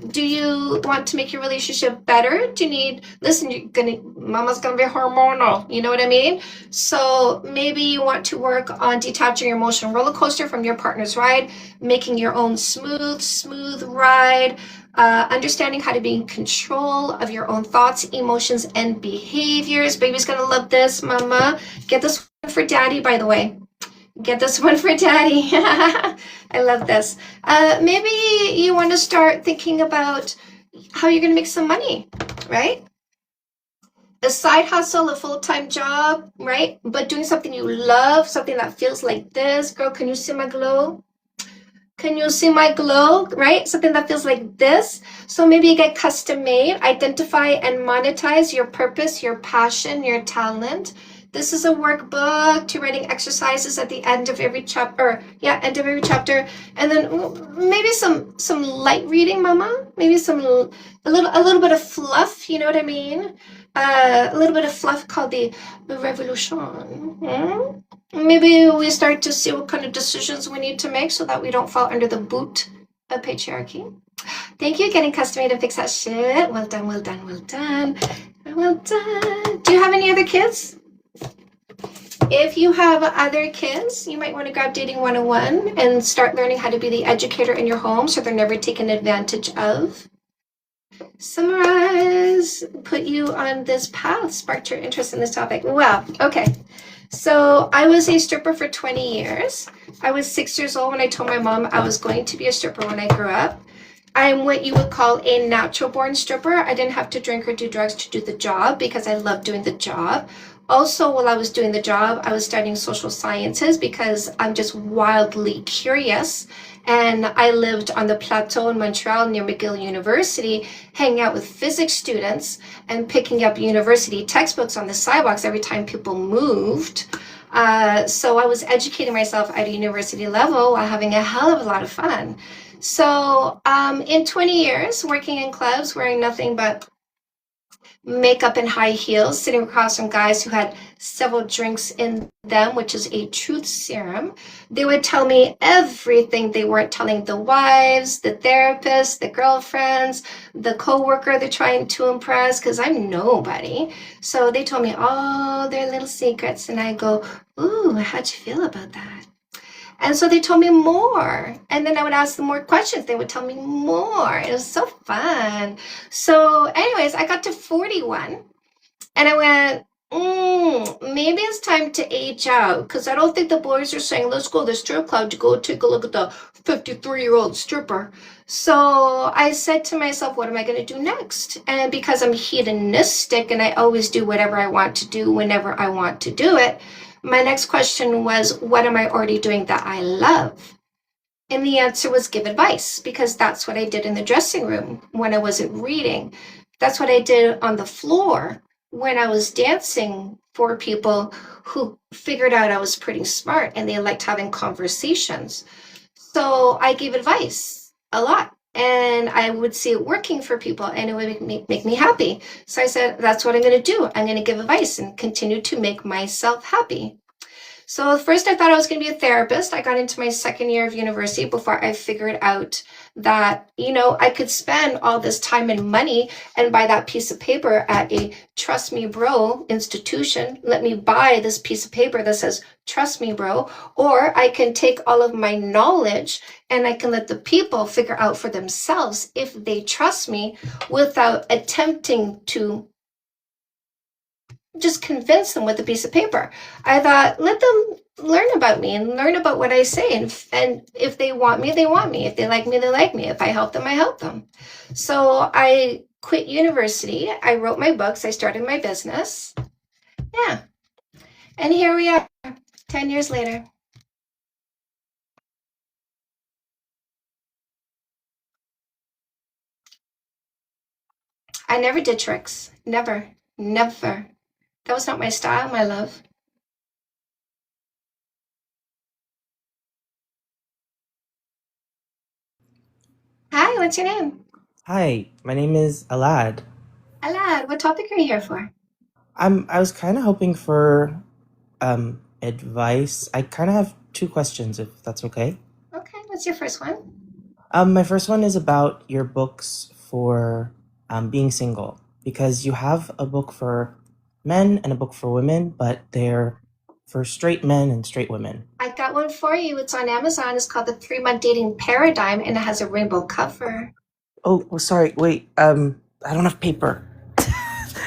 Do you want to make your relationship better? Do you need, listen, mama's gonna be hormonal, you know what I mean? So maybe you want to work on detaching your emotional roller coaster from your partner's ride, making your own smooth ride, understanding how to be in control of your own thoughts, emotions, and behaviors. Baby's gonna love this, mama. Get this one for daddy, by the way. Get this one for daddy. I love this. Maybe you want to start thinking about how you're going to make some money, right? A side hustle, a full-time job, right? But doing something you love, something that feels like this. Girl, can you see my glow? Can you see my glow, right? Something that feels like this. So maybe you get custom made, identify and monetize your purpose, your passion, your talent. This is a workbook to writing exercises at the end of every chapter, end of every chapter. And then maybe some light reading, mama. Maybe a little bit of fluff, you know what I mean? A little bit of fluff called the revolution. Maybe we start to see what kind of decisions we need to make so that we don't fall under the boot of patriarchy. Thank you, getting custom made and fix that shit. Well done, well done, well done. Well done. Do you have any other kids? If you have other kids, you might want to grab Dating 101 and start learning how to be the educator in your home so they're never taken advantage of. Summarize, put you on this path, sparked your interest in this topic. Well, okay. So I was a stripper for 20 years. I was 6 years old when I told my mom I was going to be a stripper when I grew up. I'm what you would call a natural born stripper. I didn't have to drink or do drugs to do the job because I love doing the job. Also, while I was doing the job, I was studying social sciences because I'm just wildly curious. And I lived on the plateau in Montreal near McGill University, hanging out with physics students and picking up university textbooks on the sidewalks every time people moved. So I was educating myself at a university level while having a hell of a lot of fun. So in 20 years, working in clubs, wearing nothing but makeup and high heels, sitting across from guys who had several drinks in them, which is a truth serum. They would tell me everything they weren't telling the wives, the therapists, the girlfriends, the coworker they're trying to impress, because I'm nobody. So they told me all their little secrets, and I go, ooh, how'd you feel about that? And so they told me more. And then I would ask them more questions. They would tell me more. It was so fun. So, anyways, I got to 41 and I went, maybe it's time to age out because I don't think the boys are saying, let's go to the strip club to go take a look at the 53-year-old stripper. So I said to myself, what am I going to do next? And because I'm hedonistic and I always do whatever I want to do whenever I want to do it, my next question was, what am I already doing that I love? And the answer was give advice, because that's what I did in the dressing room when I wasn't reading. That's what I did on the floor when I was dancing for people who figured out I was pretty smart and they liked having conversations. So I gave advice a lot. And I would see it working for people and it would make me happy. So I said, that's what I'm going to do. I'm going to give advice and continue to make myself happy. So first I thought I was going to be a therapist. I got into my second year of university before I figured out that, I could spend all this time and money and buy that piece of paper at a Trust Me Bro institution. Let me buy this piece of paper that says, Trust Me Bro. Or I can take all of my knowledge and I can let the people figure out for themselves if they trust me without attempting to just convince them with a piece of paper. I thought, let them learn about me and learn about what I say. And if they want me, they want me. If they like me, they like me. If I help them, I help them. So I quit university. I wrote my books. I started my business. Yeah. And here we are, 10 years later. I never did tricks. Never. Never. That was not my style, my love. Hi, what's your name? Hi, my name is Alad. Alad, what topic are you here for? I was kind of hoping for advice. I kind of have two questions, if that's okay. Okay, what's your first one? My first one is about your books for being single, because you have a book for men and a book for women, but they're for straight men and straight women. I got one for you. It's on Amazon. It's called The 3-Month Dating Paradigm, and it has a rainbow cover. Oh, sorry. Wait. I don't have paper.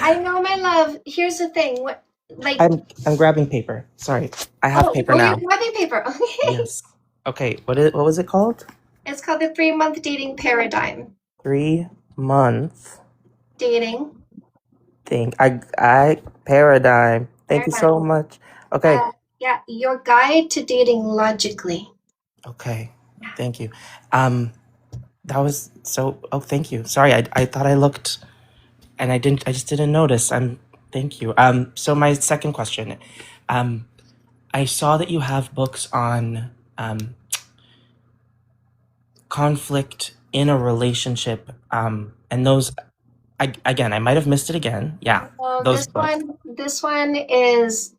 I know, my love. Here's the thing. I'm grabbing paper. Sorry, I have paper now. You're grabbing paper. Okay. Yes. Okay. What was it called? It's called The 3-Month Dating Paradigm. 3-month Dating. I paradigm. Thank you so Paradigm. much. Okay. Yeah, your guide to dating logically. Okay. Thank you. That was so. Oh, thank you. Sorry, I thought I looked, and I didn't. I just didn't notice. Thank you. So my second question, I saw that you have books on conflict in a relationship, and those. I might have missed it again. Yeah, Well, those books. this one is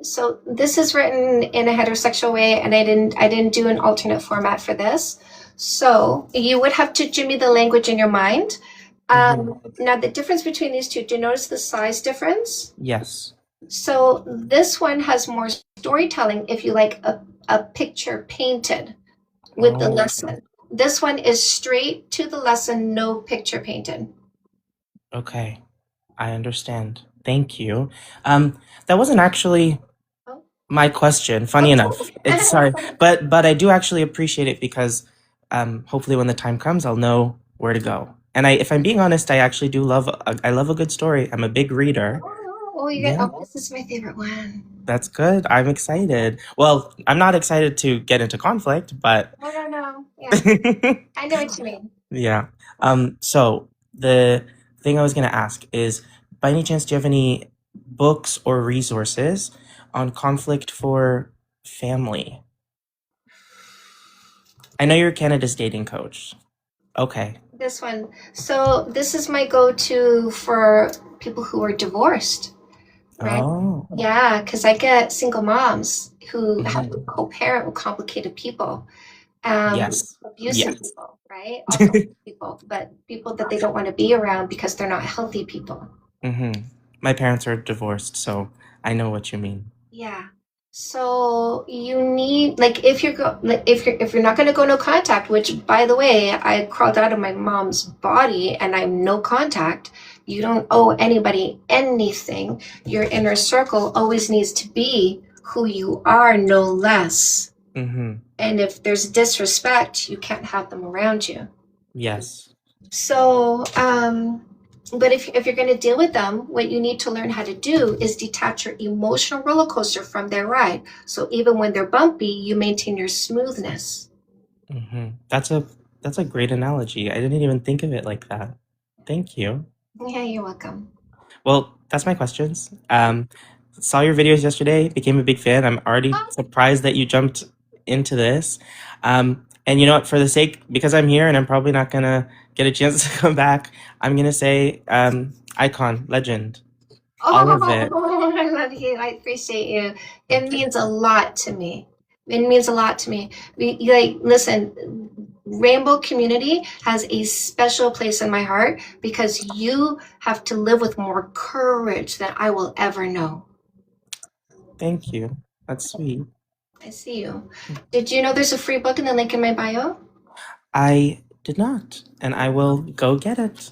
so this is written in a heterosexual way, and I didn't do an alternate format for this. So you would have to jimmy the language in your mind. Now the difference between these two, do you notice the size difference? Yes. So this one has more storytelling if you like a picture painted with the Oh, lesson. This one is straight to the lesson, no picture painted. okay. I understand. Thank you. That wasn't actually Oh. my question. Funny enough, it's sorry, but I do actually appreciate it because hopefully when the time comes, I'll know where to go. And if I'm being honest, I actually do I love a good story. I'm a big reader. Oh, Yeah, this is my favorite one. that's good. I'm excited. Well, I'm not excited to get into conflict, but No. Yeah, I know what you mean. yeah. So the thing I was gonna ask is, by any chance, do you have any books or resources on conflict for family. I know you're Canada's dating coach. Okay. This one. So this is my go-to for people who are divorced, right? Oh. Yeah, because I get single moms who have to Mhm. co-parent with complicated people, Yes. abusive Yes. people, right? Also people, but people that they don't want to be around because they're not healthy people. My parents are divorced, so I know what you mean. Yeah. So you need like if you're not gonna go no contact, which by the way, I crawled out of my mom's body and I'm no contact. You don't owe anybody anything. Your inner circle always needs to be who you are, no less. Mm-hmm. And if there's disrespect, you can't have them around you. Yes. So, but if you're going to deal with them, what you need to learn how to do is detach your emotional roller coaster from their ride. So even when they're bumpy, you maintain your smoothness. Mm-hmm. That's a great analogy. I didn't even think of it like that. Thank you. Yeah, you're welcome. Well, that's my questions. Saw your videos yesterday, became a big fan. I'm already surprised that you jumped into this. And you know what, for the sake, because I'm here and I'm probably not gonna get a chance to come back, I'm gonna say icon, legend. All of it. Oh, I love you. I appreciate you. It means a lot to me. It means a lot to me. Listen, Rainbow community has a special place in my heart because you have to live with more courage than I will ever know. Thank you. That's sweet. I see you. Did you know there's a free book in the link in my bio? I did not, and I will go get it.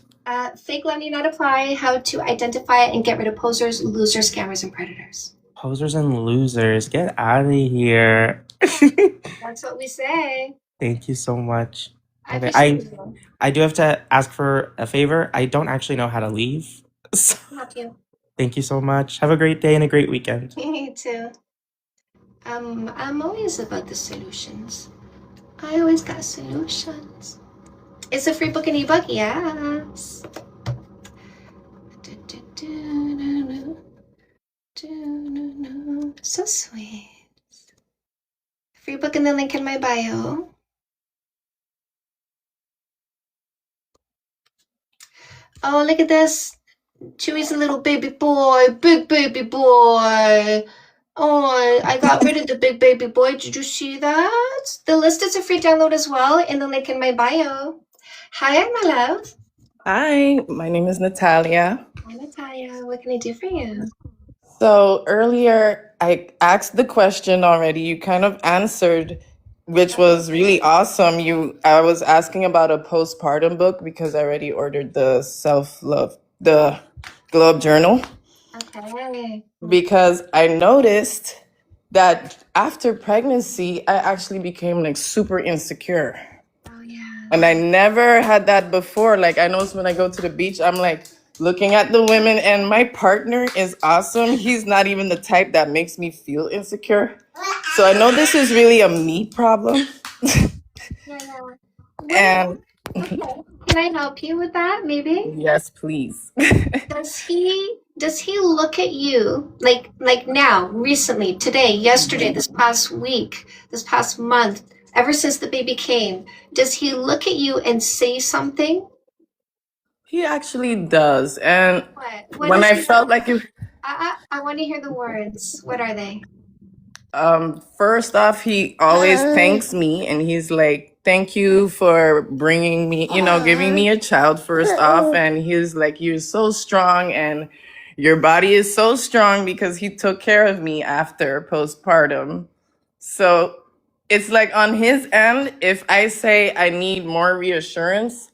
Fake Love Need Not Apply, How to Identify and Get Rid of Posers, Losers, Scammers, and Predators. Posers and losers, get out of here. That's what we say. Thank you so much. I Okay, appreciate you. I do have to ask for a favor. I don't actually know how to leave. So, Love you. thank you so much. Have a great day and a great weekend. You too. I'm always about the solutions. I always got solutions. It's a free book and ebook, yes. So sweet. Free book in the link in my bio. Oh, look at this. Chewy's a little baby boy, big baby boy. Oh, I got rid of the big baby boy. Did you see that? The list is a free download as well in the link in my bio. Hi, my love. Hi, my name is Natalia. Hi, Natalia. What can I do for you? So earlier I asked the question already. You kind of answered, which was really awesome. I was asking about a postpartum book because I already ordered the the Globe Journal, Okay. because I noticed that after pregnancy, I actually became like super insecure. Oh, yeah. And I never had that before. Like, I notice when I go to the beach, I'm like looking at the women, and my partner is awesome. He's not even the type that makes me feel insecure. So I know this is really a me problem. Yeah. And Okay. Can I help you with that, maybe? yes, please. Does he look at you like now, recently, today, yesterday, this past week, this past month, ever since the baby came? Does he look at you and say something? He actually does. And What when does I he felt like it, I want to hear the words. What are they? first off, he always thanks me, and he's like, "Thank you for bringing me, giving me a child," first off. And he's like, "You're so strong, and your body is so strong because he took care of me after postpartum." So it's like on his end, if I say I need more reassurance,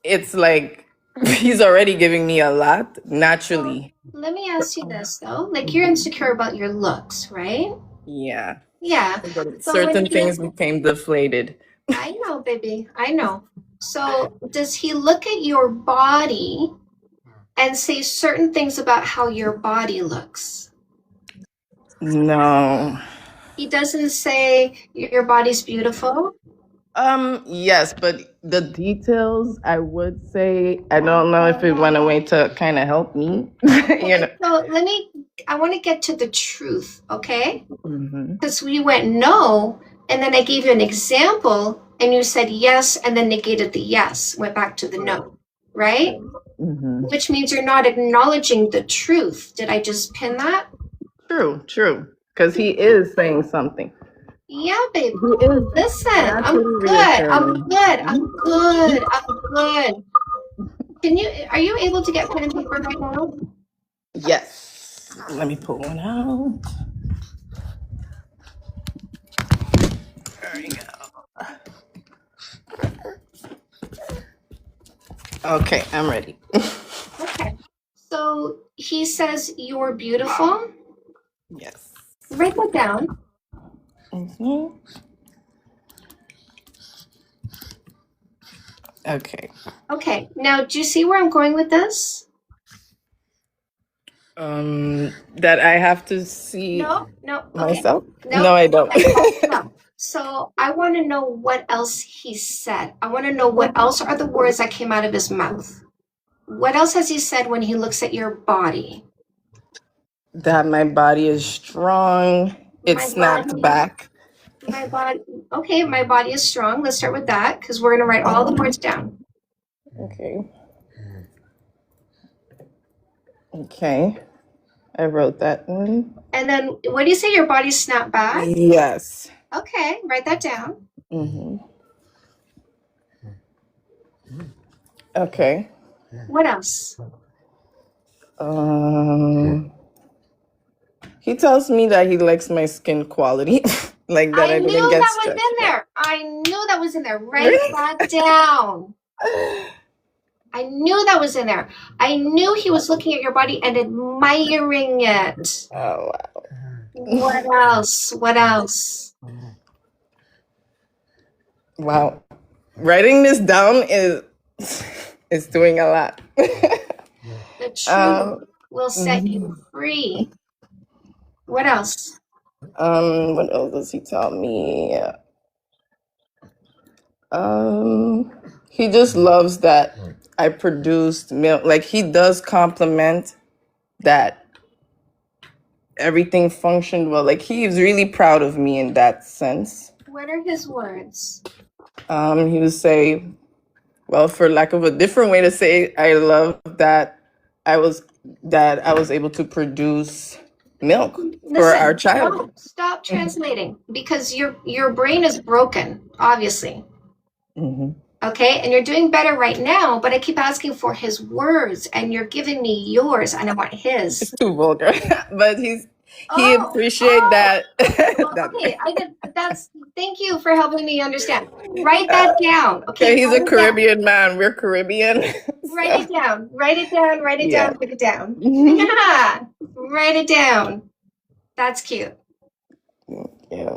it's like he's already giving me a lot naturally. Let me ask you this though. Like you're insecure about your looks, right? Yeah. Yeah. But So certain when things became deflated. I know, baby. I know. So does he look at your body and say certain things about how your body looks? No. He doesn't say your body's beautiful. Yes, but the details, I would say, I don't know if it went away to kind of help me. You know. So I want to get to the truth, okay? Hmm. Because we went no, and then I gave you an example, and you said yes, and then negated the yes, went back to the no, right? Hmm. Which means you're not acknowledging the truth. Did I just pin that? True. Because he is saying something. Yeah, babe. He is Listen, I'm naturally good. I'm reassuring. good. I'm good. I'm good. Are you able to get pen and paper right now? Yes. Let me pull one out. There you go. Okay, I'm ready. Okay. So he says you're beautiful. Yes. Write that down. Hmm. Okay. Okay. Now, do you see where I'm going with this? That I have to see No. Okay. myself? No. No, I don't. No. So I want to know what else he said. I want to know what else are the words that came out of his mouth. What else has he said when he looks at your body? That my body is strong. It My snapped body. back. My body. Okay, my body is strong. Let's start with that because we're going to write all the words down. Okay. I wrote that one. And then what do you say? Your body snapped back? Yes. Okay, write that down. Hmm. Okay. What else? He tells me that he likes my skin quality, like that I I knew didn't get that was stretched. in there. I knew that was in there. Write Really? that down. I knew that was in there. I knew he was looking at your body and admiring it. Oh wow. What else? What else? Wow. Writing this down is doing a lot. The truth will set Mhm. you free. What else? What else does he tell me? He just loves that I produced milk. Like he does compliment that everything functioned well. Like he is really proud of me in that sense. What are his words? He would say, well, for lack of a different way to say it, I love that I was able to produce milk for our child. Stop translating because your brain is broken, obviously. Hmm. Okay, and you're doing better right now, but I keep asking for his words and you're giving me yours and I want his. It's too vulgar, but he Oh, appreciate that. Okay, thank you for helping me understand. Write that down. Okay, He's write a it down. Caribbean man. We're Caribbean. Write it down. Write it down. Write it Yeah. down. Write it down. Mhm. Yeah. Write it down. That's cute. Yeah.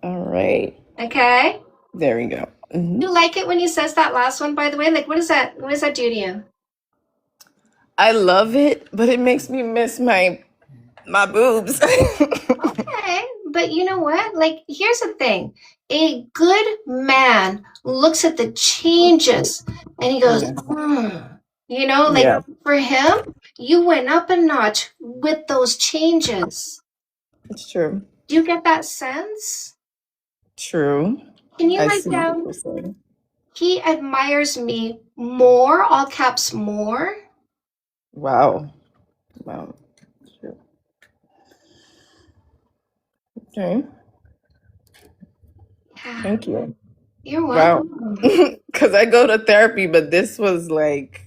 All right. Okay. There we go. Mhm. You like it when he says that last one, by the way? Like, what does that do to you? I love it, but it makes me miss my boobs. Okay, but you know what? Like, here's the thing. A good man looks at the changes and he goes, you know, like Yeah. for him, you went up a notch with those changes. It's true. Do you get that sense? True. Can you I write see what down, you're saying. he admires me more, all caps more? Wow. True. Okay. Yeah, Thank you. you're Wow. welcome. Because I go to therapy, but this was like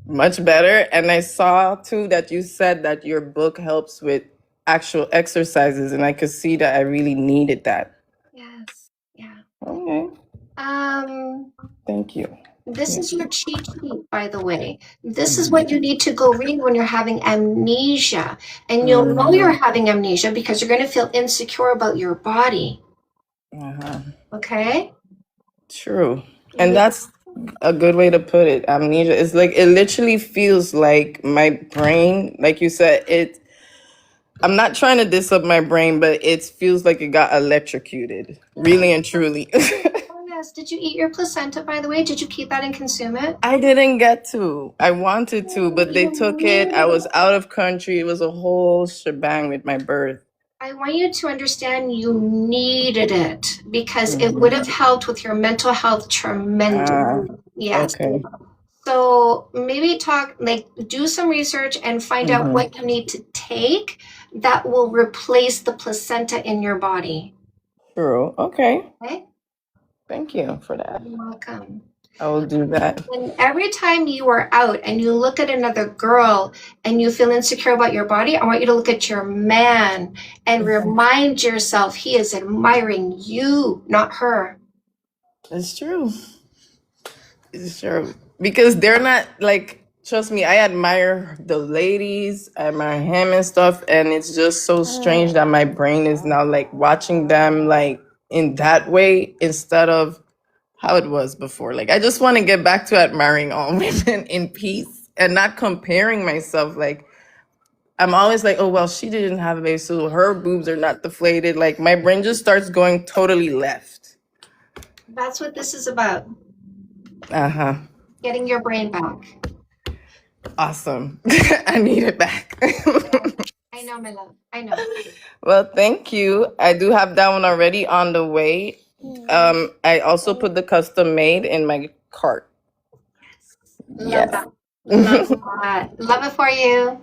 much better. And I saw too that you said that your book helps with actual exercises, and I could see that I really needed that. Yes, yeah. Okay. Thank you. This is your cheat sheet, by the way. This is what you need to go read when you're having amnesia. And you'll know you're having amnesia because you're going to feel insecure about your body. Uh-huh. Okay? True. And that's a good way to put it. Amnesia is like, it literally feels like my brain, like you said, I'm not trying to diss up my brain, but it feels like it got electrocuted, really and truly. Oh, yes. Did you eat your placenta, by the way? Did you keep that and consume it? I didn't get to. I wanted to, but they You took it. I was need. out of country. It was a whole shebang with my birth. I want you to understand you needed it because it would Mhm. have helped with your mental health tremendously. Yes. Okay. So maybe do some research and find out Mhm. what you need to take that will replace the placenta in your body. True. Okay. Okay? Thank you for that. You're welcome. I will do that. And every time you are out and you look at another girl and you feel insecure about your body, I want you to look at your man and remind yourself he is admiring you, not her. It's true. It's true. Because they're not like, trust me, I admire the ladies, I admire him and stuff, and it's just so strange that my brain is now like watching them like in that way instead of how it was before. Like I just want to get back to admiring all women in peace and not comparing myself. Like I'm always like, oh well, she didn't have a baby, so her boobs are not deflated. Like my brain just starts going totally left. That's what this is about, Uh-huh. getting your brain back. Awesome. I need it back. I know, my love. I know. Well, thank you. I do have that one already on the way. I also put the custom made in my cart. Love Yes. that. Love that. Love it for you.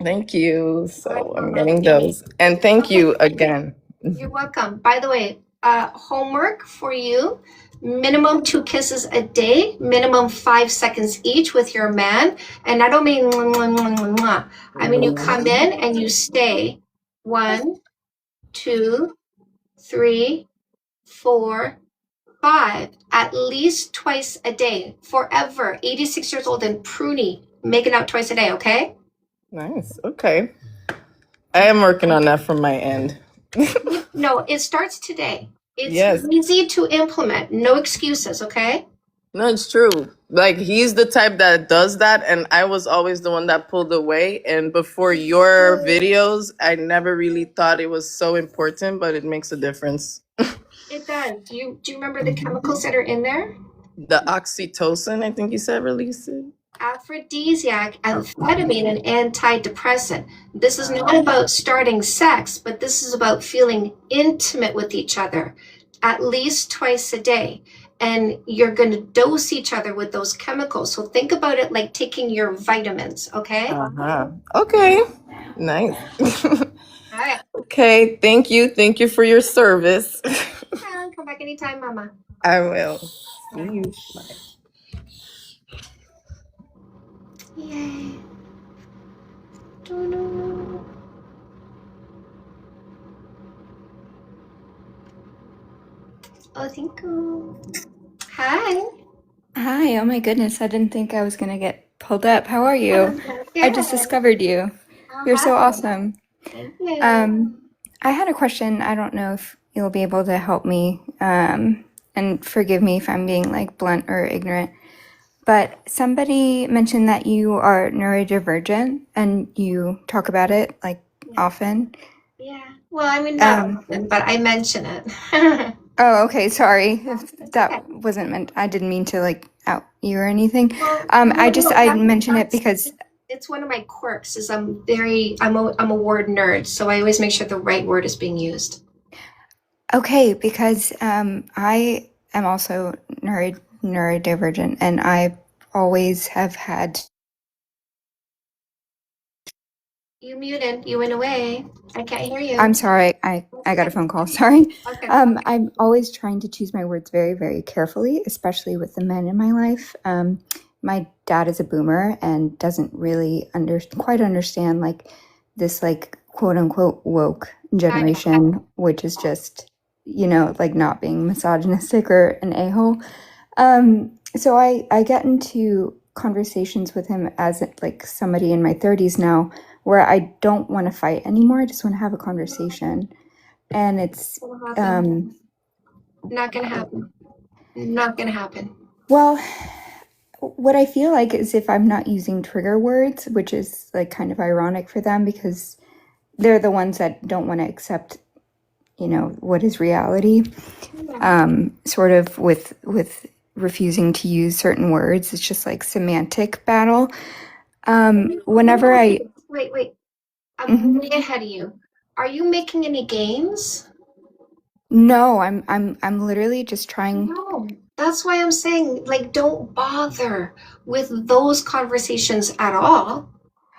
Thank you. So I'm Welcome. getting those. And thank you again. You're welcome. By the way, homework for you. Minimum 2 kisses a day, minimum 5 seconds each with your man. And I don't mean mwah, mwah, mwah, mwah, mwah. I mean you come in and you stay 1, 2, 3, 4, 5, at least twice a day, forever. 86 years old and pruny, making out twice a day, okay? Nice. Okay. I am working on that from my end. No, it starts today. It's Yes. easy to implement. No excuses, okay? No, it's true. Like he's the type that does that, and I was always the one that pulled away. And before your videos, I never really thought it was so important, but it makes a difference. It does. Do you remember the chemicals that are in there? The oxytocin, I think you said, release it. Aphrodisiac, amphetamine, and antidepressant. This is not about starting sex, but this is about feeling intimate with each other at least twice a day. And you're going to dose each other with those chemicals. So think about it like taking your vitamins, okay? Uh-huh. Okay. Nice. All right. Okay. Thank you. Thank you for your service. Come back anytime, Mama. I will. See you. Bye. Yay. Doo-doo. Oh, thank you. Hi. Hi, oh my goodness, I didn't think I was gonna get pulled up. How are you? I just discovered you. You're so awesome. Thank you. I had a question. I don't know if you'll be able to help me, and forgive me if I'm being like blunt or ignorant. But somebody mentioned that you are neurodivergent and you talk about it like often. Yeah. Well, I mean, not often, but I mention it. Oh, okay. Sorry if that wasn't meant. I didn't mean to like out you or anything. I mentioned it because it's one of my quirks. Is I'm a word nerd, so I always make sure the right word is being used. okay, because I am also neurodivergent, and I always have had. You muted. You went away. I can't hear you. I'm sorry. I got a phone call. Sorry. Okay. I'm always trying to choose my words very, very carefully, especially with the men in my life. My dad is a boomer and doesn't really quite understand like this like quote unquote woke generation, which is just, like not being misogynistic or an a-hole. So I get into conversations with him as like somebody in my 30s now, where I don't want to fight anymore. I just want to have a conversation. And it's, Not gonna happen. Not gonna happen. well, what I feel like is if I'm not using trigger words, which is like kind of ironic for them because they're the ones that don't want to accept, what is reality. Sort of with refusing to use certain words. It's just like semantic battle. Whenever I Wait. I'm Mhm. way ahead of you. Are you making any games? No, I'm literally just trying. No. That's why I'm saying, like, don't bother with those conversations at all.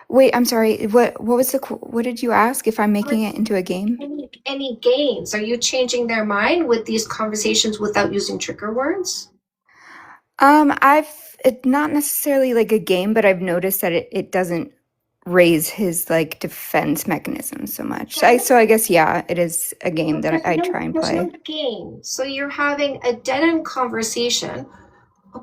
Wait, I'm sorry. What did you ask? If I'm making Like, it into a game? any games? Are you changing their mind with these conversations without using trigger words? It's not necessarily like a game, but I've noticed that it doesn't raise his like defense mechanism so much. So I guess, yeah, it is a game that I try and There's no play. game. So you're having a dead-end conversation,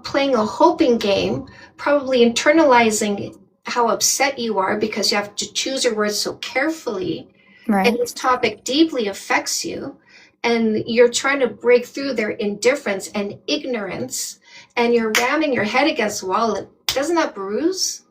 playing a hoping game, probably internalizing how upset you are because you have to choose your words so carefully, and Right. this topic deeply affects you, and you're trying to break through their indifference and ignorance, and you're ramming your head against the wall. Doesn't that bruise?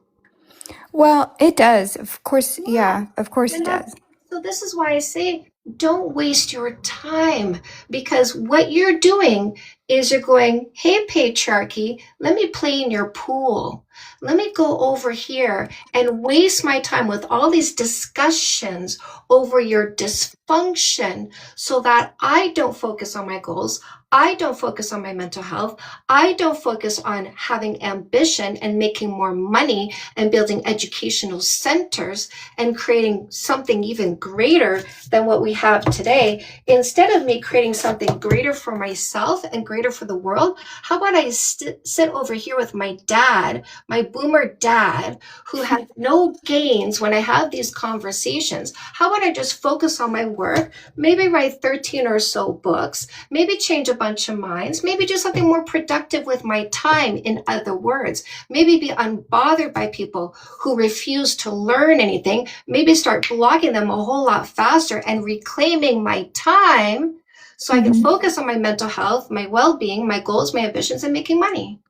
Well, it does. Of course, Yeah. yeah, of course it And does. so this is why I say don't waste your time, because what you're doing is you're going, hey, patriarchy, let me play in your pool. Let me go over here and waste my time with all these discussions over your dysfunction so that I don't focus on my goals. I don't focus on my mental health. I don't focus on having ambition and making more money and building educational centers and creating something even greater than what we have today. Instead of me creating something greater for myself and greater for the world, how about I sit over here with my dad, my boomer dad, who has no gains when I have these conversations? How about I just focus on my work, maybe write 13 or so books, maybe change a bunch of minds, maybe do something more productive with my time, in other words, maybe be unbothered by people who refuse to learn anything, maybe start blocking them a whole lot faster and reclaiming my time so I can focus on my mental health, my well-being, my goals, my ambitions, and making money.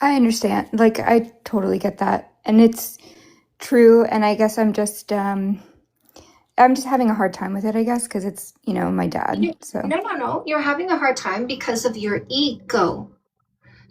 I understand. Like, I totally get that. And it's true. And I guess I'm just having a hard time with it, I guess, because it's, my dad. So No. You're having a hard time because of your ego.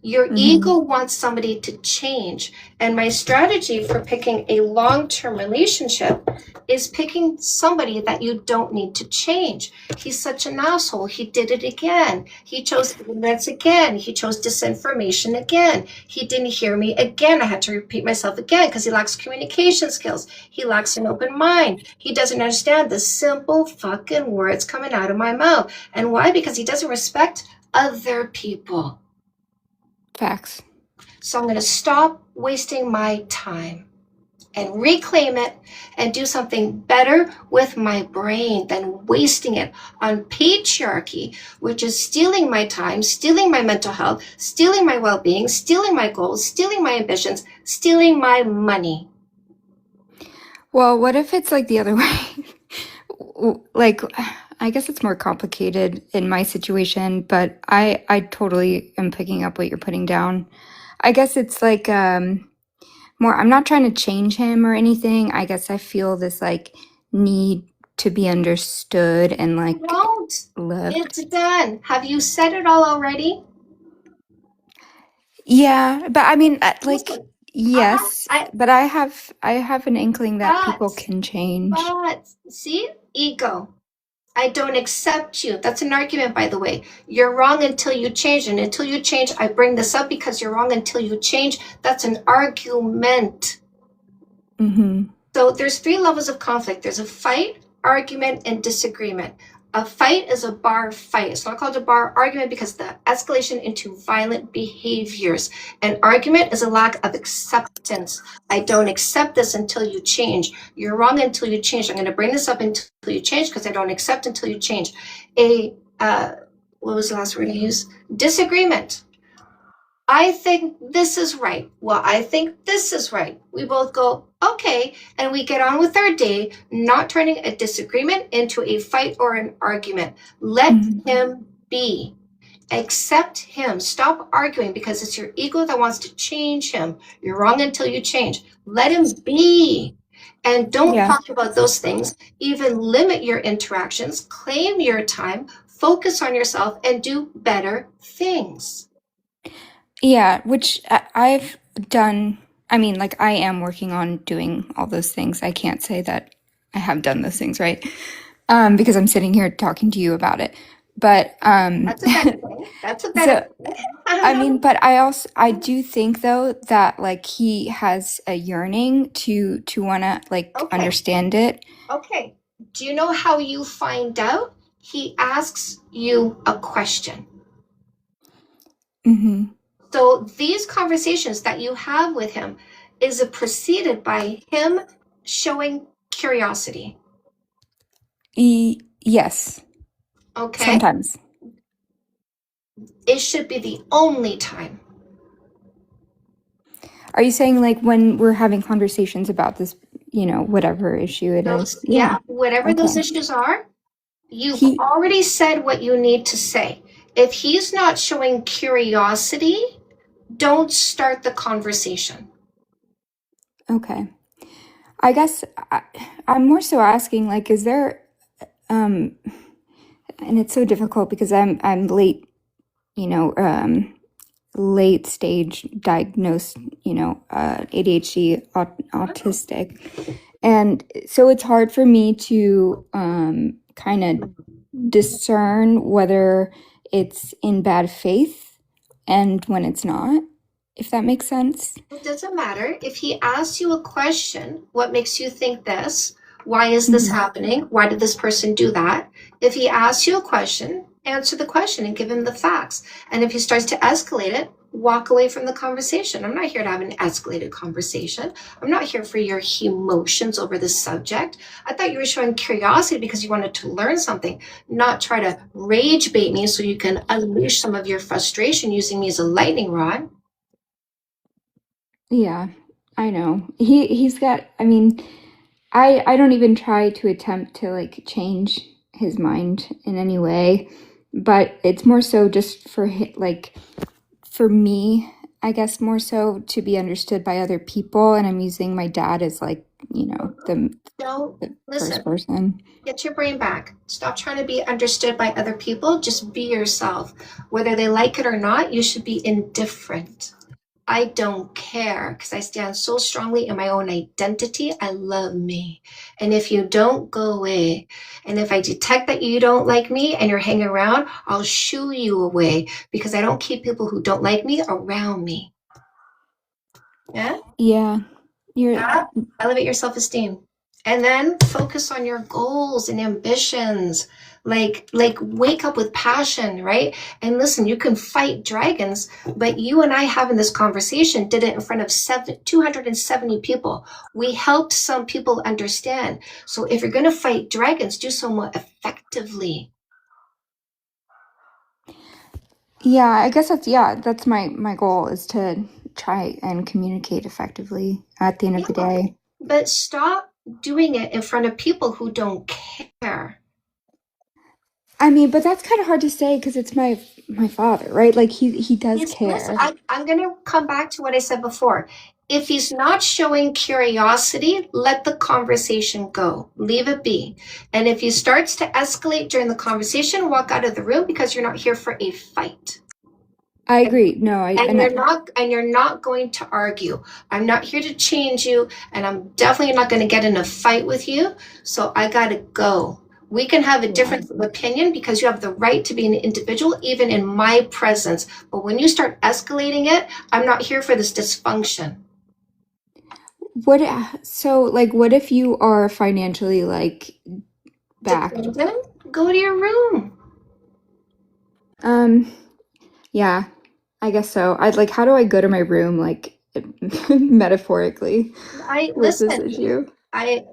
Your Mhm. ego wants somebody to change. And my strategy for picking a long-term relationship is picking somebody that you don't need to change. He's such an asshole. He did it again. He chose ignorance again. He chose disinformation again. He didn't hear me again. I had to repeat myself again because he lacks communication skills. He lacks an open mind. He doesn't understand the simple fucking words coming out of my mouth. And why? Because he doesn't respect other people. Facts. So I'm going to stop wasting my time and reclaim it and do something better with my brain than wasting it on patriarchy, which is stealing my time, stealing my mental health, stealing my well-being, stealing my goals, stealing my ambitions, stealing my money. Well, what if it's like the other way? Like, I guess it's more complicated in my situation, but I totally am picking up what you're putting down. I guess it's like more, I'm not trying to change him or anything. I guess I feel this like need to be understood and like Don't. loved. It's done. Have you said it all already? Yeah, but I mean, like, Listen, yes, I- but I have an inkling that people But- can change. But see, ego. I don't accept you. That's an argument, by the way. You're wrong until you change. And until you change, I bring this up because you're wrong until you change. That's an argument. Mm-hmm. So there's 3 levels of conflict. There's a fight, argument, and disagreement. A fight is a bar fight. It's not called a bar argument because the escalation into violent behaviors. An argument is a lack of acceptance. I don't accept this until you change. You're wrong until you change. I'm going to bring this up until you change because I don't accept until you change. What was the last word I used? Disagreement. I think this is right. Well, I think this is right. We both go, okay, and we get on with our day, not turning a disagreement into a fight or an argument. Let him be. Accept him. Stop arguing because it's your ego that wants to change him. You're wrong until you change. Let him be. And don't Yeah. talk about those things. Even limit your interactions, claim your time, focus on yourself, and do better things. Yeah, which I've done. I mean, like, I am working on doing all those things. I can't say that I have done those things, right? Because I'm sitting here talking to you about it. But That's a better thing. That's a better so thing. I mean, but I do think though that like he has a yearning to wanna like Okay. understand it. Okay. Do you know how you find out? He asks you a question. Mm-hmm. So these conversations that you have with him is preceded by him showing curiosity. Yes, Okay. sometimes. It should be the only time. Are you saying like when we're having conversations about this, whatever issue it is? Those, yeah, whatever those Okay. issues are, you've He, already said what you need to say. If he's not showing curiosity, don't start the conversation. okay. I guess I'm more so asking like, is there, and it's so difficult because I'm late, late stage diagnosed, ADHD, autistic. And so it's hard for me to kind of discern whether it's in bad faith and when it's not, if that makes sense. It doesn't matter. If he asks you a question, what makes you think this? Why is this happening? Why did this person do that? If he asks you a question, answer the question and give him the facts. And if he starts to escalate it, walk away from the conversation. I'm not here to have an escalated conversation. I'm not here for your emotions over the subject. I thought you were showing curiosity because you wanted to learn something, not try to rage bait me so you can unleash some of your frustration using me as a lightning rod. Yeah, I know. He's got, I mean, I don't even try to attempt to like change his mind in any way, but it's more so just for like for me, I guess more so to be understood by other people, and I'm using my dad as like, the Don't first listen. person. Get your brain back. Stop trying to be understood by other people. Just be yourself. Whether they like it or not, you should be indifferent. I don't care because I stand so strongly in my own identity. I love me. And if you don't, go away. And if I detect that you don't like me and you're hanging around, I'll shoo you away because I don't keep people who don't like me around me. Yeah? Yeah, you're Elevate your self-esteem. And then focus on your goals and ambitions. Like wake up with passion, right? And listen, you can fight dragons, but you and I having this conversation did it in front of 270 people. We helped some people understand. So if you're going to fight dragons, do so more effectively. Yeah, I guess that's my goal is to try and communicate effectively at the end of the Yeah. day. But stop doing it in front of people who don't care. I mean, but that's kind of hard to say because it's my father, right? Like he does Listen, care. I'm going to come back to what I said before. If he's not showing curiosity, let the conversation go. Leave it be. And if he starts to escalate during the conversation, walk out of the room because you're not here for a fight. I agree. No, And you're not going to argue. I'm not here to change you, and I'm definitely not going to get in a fight with you. So I got to go. We can have a difference of opinion because you have the right to be an individual, even in my presence. But when you start escalating it, I'm not here for this dysfunction. what if you are financially like backed? Dependent, go to your room. Yeah, I guess so. How do I go to my room like metaphorically with this issue?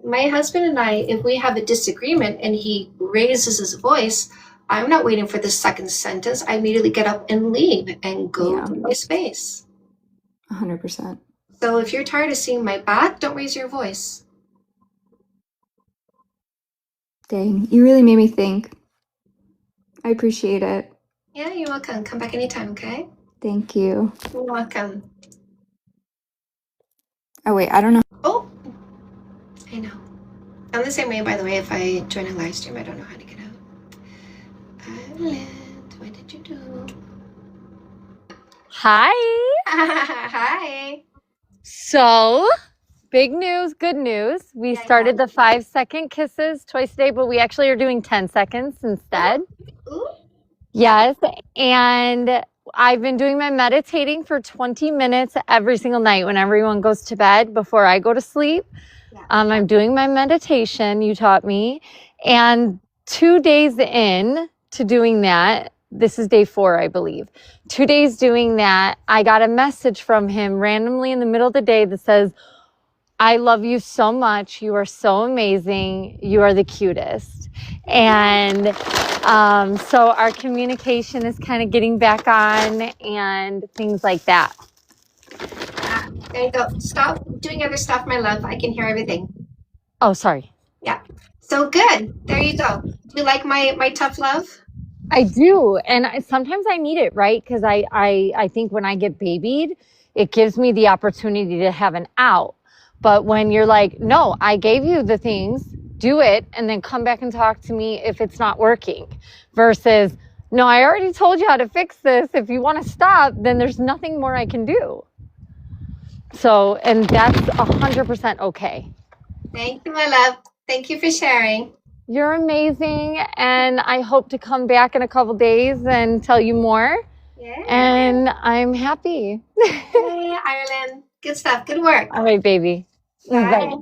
My husband and I, if we have a disagreement and he raises his voice, I'm not waiting for the second sentence. I immediately get up and leave and go to my space. 100%. So if you're tired of seeing my back, don't raise your voice. Dang, you really made me think. I appreciate it. Yeah, you're welcome. Come back anytime, okay? Thank you. You're welcome. Oh wait, I don't know. Oh, I know. I'm the same way, by the way. If I join a live stream, I don't know how to get out. Ireland, what did you do? Hi. Hi. So, big news, good news. We started the 5-second kisses twice a day, but we actually are doing 10 seconds instead. Ooh. Yes. And I've been doing my meditating for 20 minutes every single night when everyone goes to bed before I go to sleep. I'm doing my meditation, you taught me. And 2 days in to doing that, this is day 4, I believe. 2 days doing that, I got a message from him randomly in the middle of the day that says, I love you so much. You are so amazing. You are the cutest. And so our communication is kind of getting back on and things like that. There you go. Stop doing other stuff, my love. I can hear everything. Oh, sorry. Yeah. So good. There you go. Do you like my tough love? I do. And sometimes I need it, right? Because I think when I get babied, it gives me the opportunity to have an out. But when you're like, no, I gave you the things, do it, and then come back and talk to me if it's not working. Versus, no, I already told you how to fix this. If you want to stop, then there's nothing more I can do. So, and that's 100% okay. Thank you, my love. Thank you for sharing. You're amazing. And I hope to come back in a couple days and tell you more. Yeah. And I'm happy. Hey, Ireland. Good stuff. Good work. All right, baby. Bye.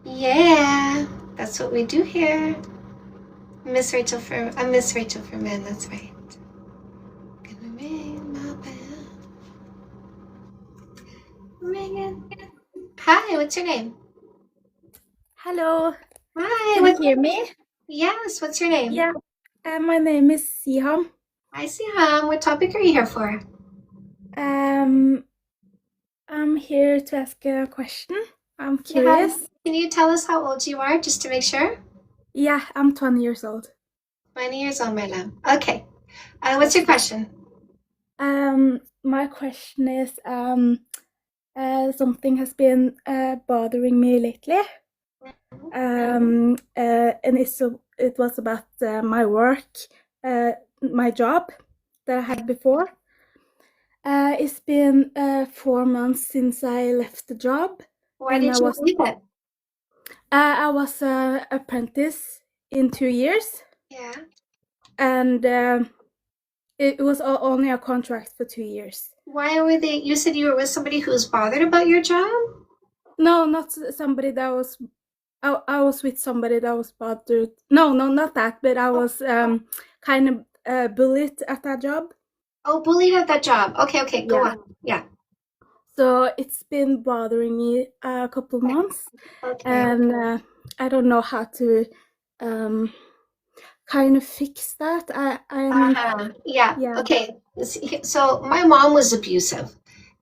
Yeah, that's what we do here. Miss Rachel for men. That's right. Gonna ring my bell. Ring it. Hi, what's your name? Hello, Hi. can you hear me? Yes. What's your name? Yeah, my name is Siham. Hi, Siham. What topic are you here for? I'm here to ask a question. I'm curious. Can you tell us how old you are, just to make sure? Yeah, I'm 20 years old. 20 years old, my love. Okay. What's your question? My question is, something has been bothering me lately. And it was about my work, my job that I had before. It's been 4 months since I left the job. Why did you leave it? I was an apprentice in 2 years. Yeah. And it was only a contract for 2 years. Why were they? You said you were with somebody who was bothered about your job? No, not somebody that was. I was with somebody that was bothered. No, not that. But I was kind of bullied at that job. Oh, bullied at that job. Okay, go on. Yeah. So it's been bothering me a couple of months, and I don't know how to kind of fix that. Yeah. Okay. So my mom was abusive.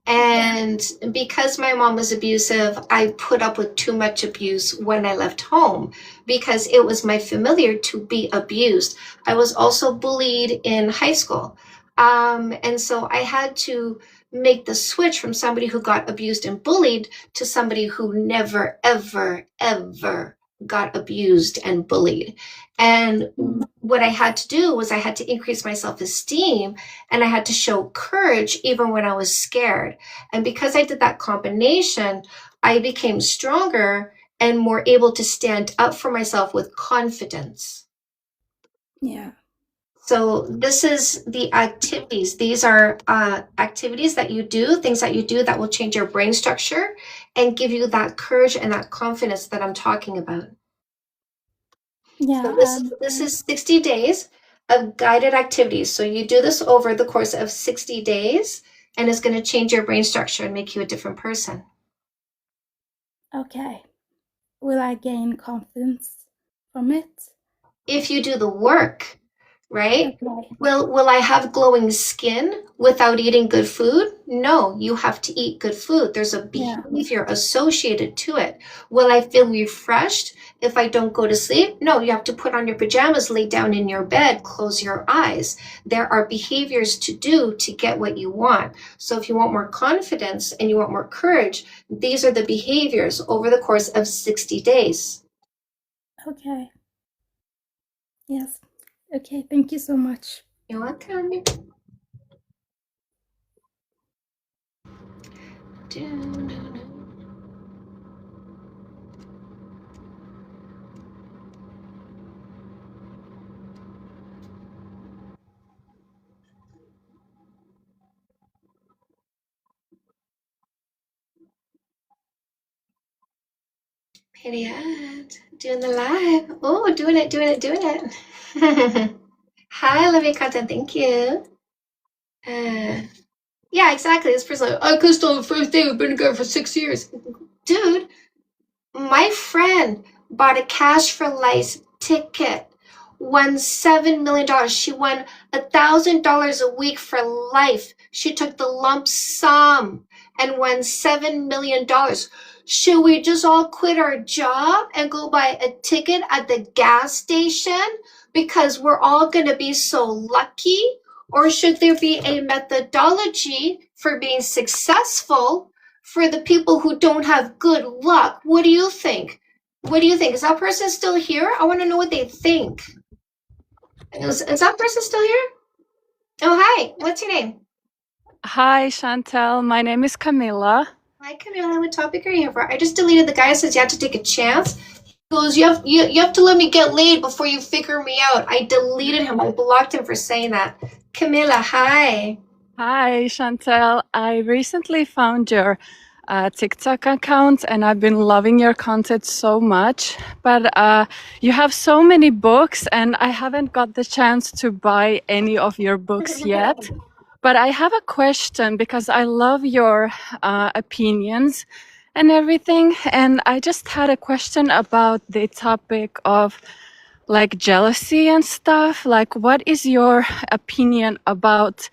And because my mom was abusive, I put up with too much abuse when I left home because it was my familiar to be abused. I was also bullied in high school. And so I had to make the switch from somebody who got abused and bullied to somebody who never, ever, ever got abused and bullied. And what I had to do was I had to increase my self-esteem and I had to show courage even when I was scared. And because I did that combination, I became stronger and more able to stand up for myself with confidence. Yeah. So this is the activities. These are activities that you do, things that you do that will change your brain structure and give you that courage and that confidence that I'm talking about. Yeah. So this is 60 days of guided activities. So you do this over the course of 60 days and it's going to change your brain structure and make you a different person. Okay. Will I gain confidence from it? If you do the work, right? Okay. Will I have glowing skin without eating good food? No, you have to eat good food. There's a behavior associated to it. Will I feel refreshed if I don't go to sleep? No, you have to put on your pajamas, lay down in your bed, close your eyes. There are behaviors to do to get what you want. So if you want more confidence and you want more courage, these are the behaviors over the course of 60 days. Okay. Yes. Okay. Thank you so much. You're welcome. Period. Doing the live. Oh, doing it. Hi, Olivia Content. Thank you. Yeah, exactly. This person's like, I kissed on the first day. We've been together for 6 years. Dude, my friend bought a Cash for Life ticket, won $7 million. She won $1,000 a week for life. She took the lump sum and won $7 million. Should we just all quit our job and go buy a ticket at the gas station because we're all going to be so lucky? Or should there be a methodology for being successful for the people who don't have good luck? What do you think? What do you think? Is that person still here? I want to know what they think. Is that person still here? Oh, hi. What's your name? Hi, Chantel. My name is Camilla. Hi, Camilla. What topic are you here for? I just deleted the guy who says you have to take a chance. He goes, you have to let me get laid before you figure me out. I deleted him. I blocked him for saying that. Camilla, hi. Hi, Chantel. I recently found your TikTok account and I've been loving your content so much. But you have so many books and I haven't got the chance to buy any of your books yet. But I have a question because I love your opinions and everything. And I just had a question about the topic of like jealousy and stuff. Like, what is your opinion about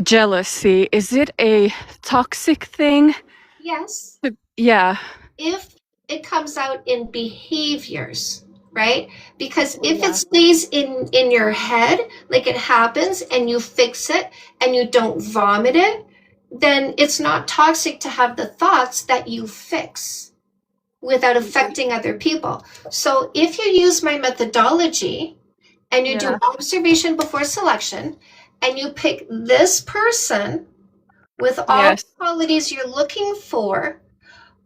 jealousy? Is it a toxic thing? Yes. Yeah. If it comes out in behaviors, right? Because if it stays in your head, like it happens and you fix it and you don't vomit it, then it's not toxic to have the thoughts that you fix without affecting other people. So if you use my methodology and you do observation before selection and you pick this person with all the qualities you're looking for,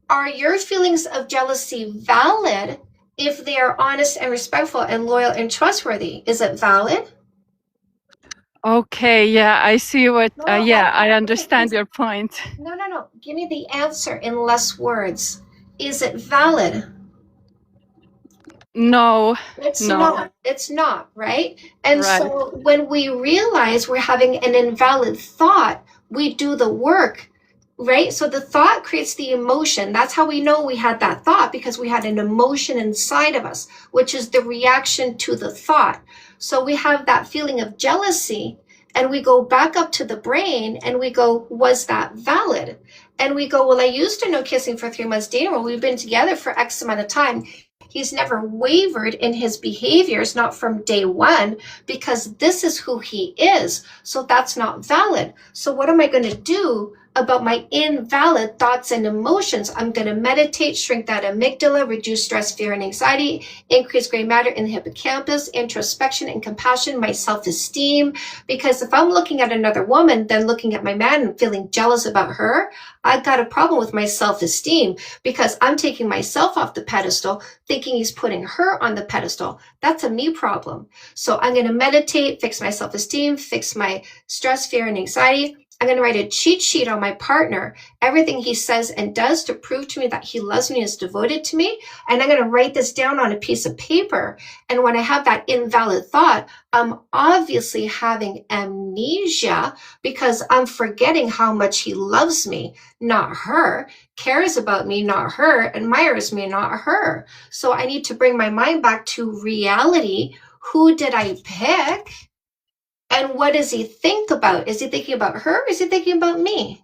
are your feelings of jealousy valid if they are honest and respectful and loyal and trustworthy? Is it valid? Okay, yeah, I see what, I understand your point. No. Give me the answer in less words. Is it valid? No. It's not, right? And so when we realize we're having an invalid thought, we do the work, right? So the thought creates the emotion. That's how we know we had that thought, because we had an emotion inside of us, which is the reaction to the thought. So we have that feeling of jealousy and we go back up to the brain and we go, was that valid? And we go, well, I used to know kissing for 3 months dating. Well, we've been together for X amount of time. He's never wavered in his behaviors, not from day one, because this is who he is. So that's not valid. So what am I going to do about my invalid thoughts and emotions? I'm going to meditate, shrink that amygdala, reduce stress, fear, and anxiety, increase gray matter in the hippocampus, introspection and compassion, my self-esteem. Because if I'm looking at another woman, then looking at my man and feeling jealous about her, I've got a problem with my self-esteem, because I'm taking myself off the pedestal, thinking he's putting her on the pedestal. That's a me problem. So I'm going to meditate, fix my self-esteem, fix my stress, fear, and anxiety. I'm going to write a cheat sheet on my partner, everything he says and does to prove to me that he loves me and is devoted to me. And I'm going to write this down on a piece of paper. And when I have that invalid thought, I'm obviously having amnesia, because I'm forgetting how much he loves me, not her, cares about me, not her, admires me, not her. So I need to bring my mind back to reality. Who did I pick? And what does he think about? Is he thinking about her or is he thinking about me?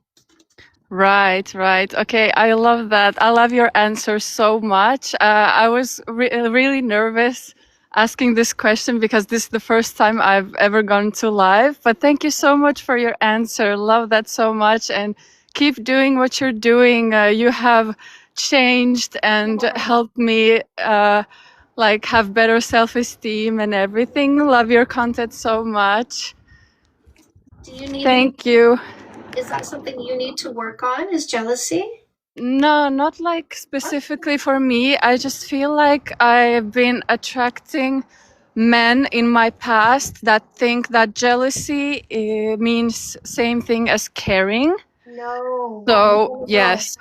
Right, right. Okay, I love that. I love your answer so much. I was really nervous asking this question because this is the first time I've ever gone to live. But thank you so much for your answer. Love that so much, and keep doing what you're doing. You have changed and helped me like have better self-esteem and everything. Love your content so much. Do you need? Thank you. Is that something you need to work on? Is jealousy? No, not like specifically for me. I just feel like I've been attracting men in my past that think that jealousy means same thing as caring. No. So, yes.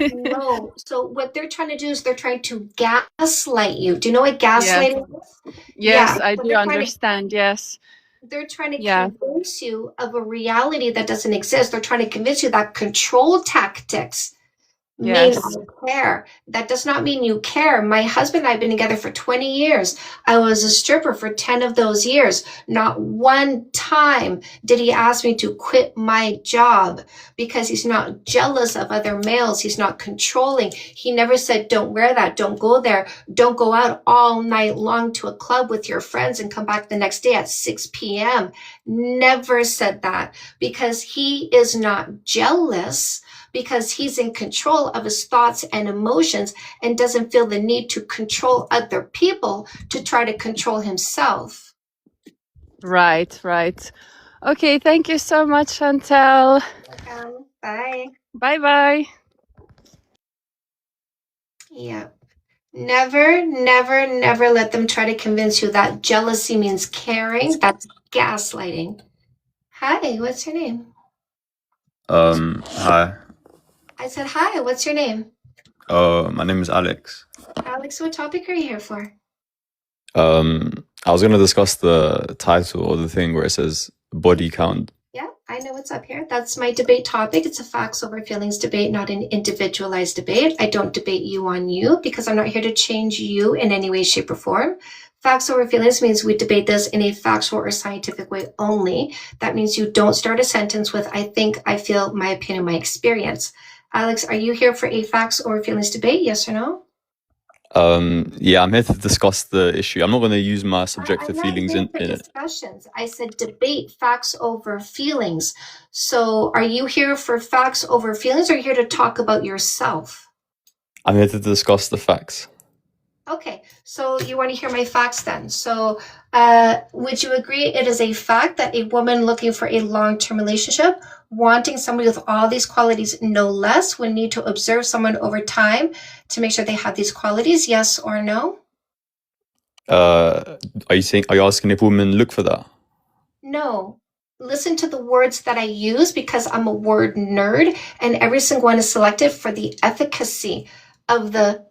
No. So what they're trying to do is they're trying to gaslight you. Do you know what Yes. gaslighting is? Yes, Yeah. I So do they're trying to understand. Yes. they're trying to Yeah. convince you of a reality that doesn't exist. They're trying to convince you that control tactics mean Yes. you care. That does not mean you care. My husband and I have been together for 20 years. I was a stripper for 10 of those years. Not one time did he ask me to quit my job because he's not jealous of other males. He's not controlling. He never said, don't wear that. Don't go there. Don't go out all night long to a club with your friends and come back the next day at 6 p.m. Never said that because he is not jealous, because he's in control of his thoughts and emotions and doesn't feel the need to control other people to try to control himself. Right, right. Okay, thank you so much, Chantel. Bye. Bye-bye. Yeah. Never, never, never let them try to convince you that jealousy means caring. That's gaslighting. Hi, what's your name? Hi. I said, hi, what's your name? My name is Alex. Alex, what topic are you here for? I was going to discuss the title or the thing where it says body count. Yeah, I know what's up here. That's my debate topic. It's a facts over feelings debate, not an individualized debate. I don't debate you on you because I'm not here to change you in any way, shape, or form. Facts over feelings means we debate this in a factual or scientific way only. That means you don't start a sentence with, I think, I feel, my opinion, my experience. Alex, are you here for a facts over feelings debate? Yes or no? Yeah, I'm here to discuss the issue. I'm not going to use my I'm subjective not feelings here in for it. discussions. I said debate facts over feelings. So are you here for facts over feelings or are you here to talk about yourself? I'm here to discuss the facts. Okay, so you want to hear my facts then. So would you agree it is a fact that a woman looking for a long-term relationship, wanting somebody with all these qualities, no less, would need to observe someone over time to make sure they have these qualities, yes or no? Are you asking if women look for that? No. Listen to the words that I use because I'm a word nerd and every single one is selected for the efficacy of the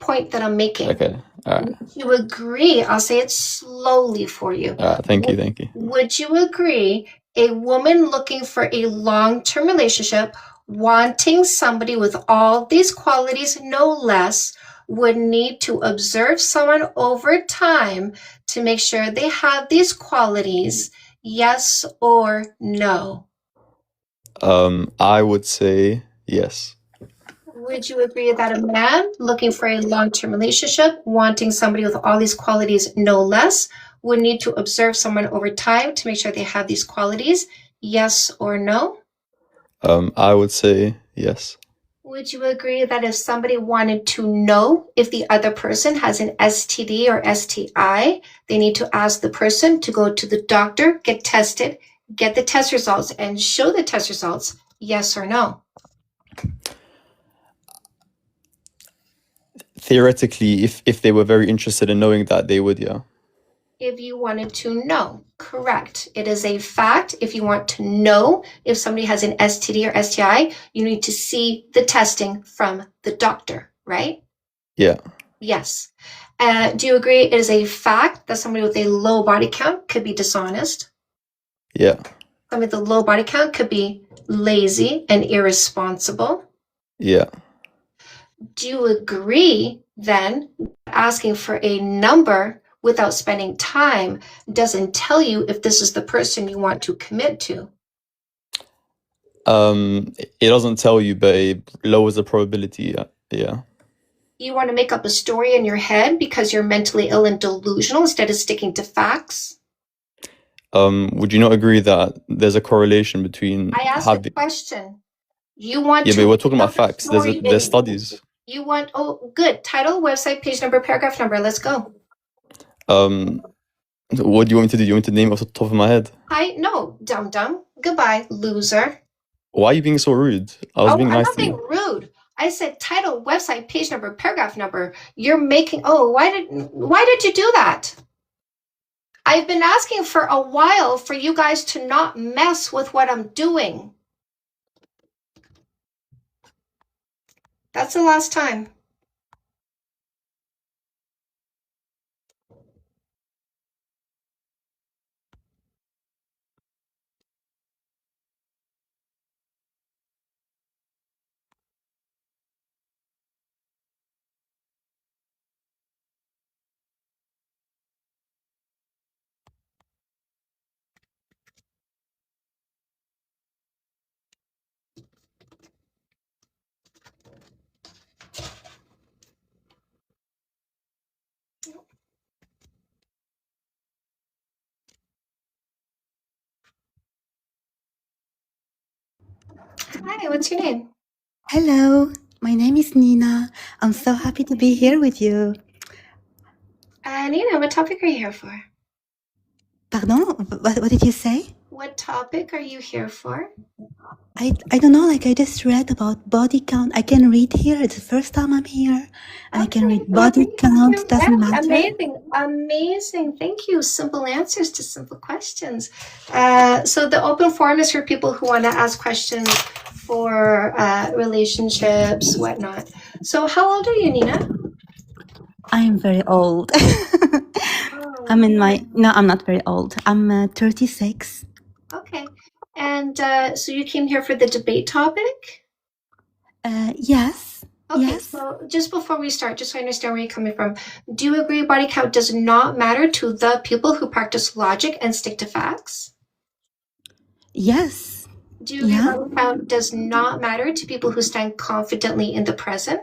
point that I'm making. Okay. All right. Would you agree? I'll say it slowly for you. Thank you. Thank you. Would you agree a woman looking for a long-term relationship, wanting somebody with all these qualities, no less, would need to observe someone over time to make sure they have these qualities, yes or no? I would say yes. Would you agree that a man looking for a long-term relationship, wanting somebody with all these qualities, no less, would need to observe someone over time to make sure they have these qualities, yes or no? I would say yes. Would you agree that if somebody wanted to know if the other person has an STD or STI, they need to ask the person to go to the doctor, get tested, get the test results, and show the test results, yes or no? Theoretically, if they were very interested in knowing that, they would, yeah. If you wanted to know, correct. It is a fact. If you want to know if somebody has an STD or STI, you need to see the testing from the doctor, right? Yeah. Yes. Do you agree it is a fact that somebody with a low body count could be dishonest? Yeah. Somebody with a low body count could be lazy and irresponsible? Yeah. Do you agree then asking for a number without spending time doesn't tell you if this is the person you want to commit to? It doesn't tell you, but it lowers the probability. Yeah. You want to make up a story in your head because you're mentally ill and delusional instead of sticking to facts? Would you not agree that there's a correlation between I asked a having? question. You want Yeah, to but we're talking make about up a facts. There's story there's in studies. you want good. Title, website, page number, paragraph number. Let's go. What do you want me to do? You want me to name it off the top of my head? No, dum dum. Goodbye, loser. Why are you being so rude? I was being I'm nice not to being you. rude. I said title, website, page number, paragraph number. You're making why did you do that? I've been asking for a while for you guys to not mess with what I'm doing. That's the last time. Hi, what's your name? Hello, my name is Nina. I'm so happy to be here with you. Nina, what topic are you here for? Pardon? What did you say? What topic are you here for? I don't know, like I just read about body count. I can read here. It's the first time I'm here. And I can read body count, doesn't matter. Amazing. Thank you. Simple answers to simple questions. So the open forum is for people who want to ask questions for relationships, whatnot. So how old are you, Nina? I am very old. I'm not very old. I'm 36. Okay. And so you came here for the debate topic? Yes. Okay, Yes. so just before we start, just so I understand where you're coming from, do you agree body count does not matter to the people who practice logic and stick to facts? Yes. Do you agree body count does not matter to people who stand confidently in the present?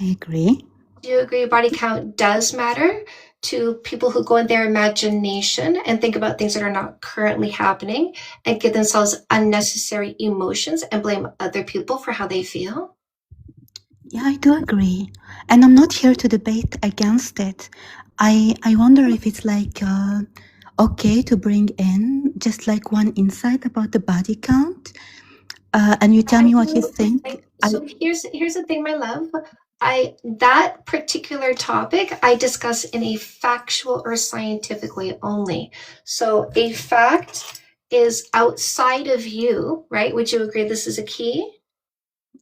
I agree. Do you agree body count does matter to people who go in their imagination and think about things that are not currently happening and give themselves unnecessary emotions and blame other people for how they feel? Yeah, I do agree. And I'm not here to debate against it. I wonder if it's like okay to bring in just like one insight about the body count. And you tell me what you think. So here's the thing, my love. That particular topic I discuss in a factual or scientific way only. So a fact is outside of you, right? Would you agree this is a key?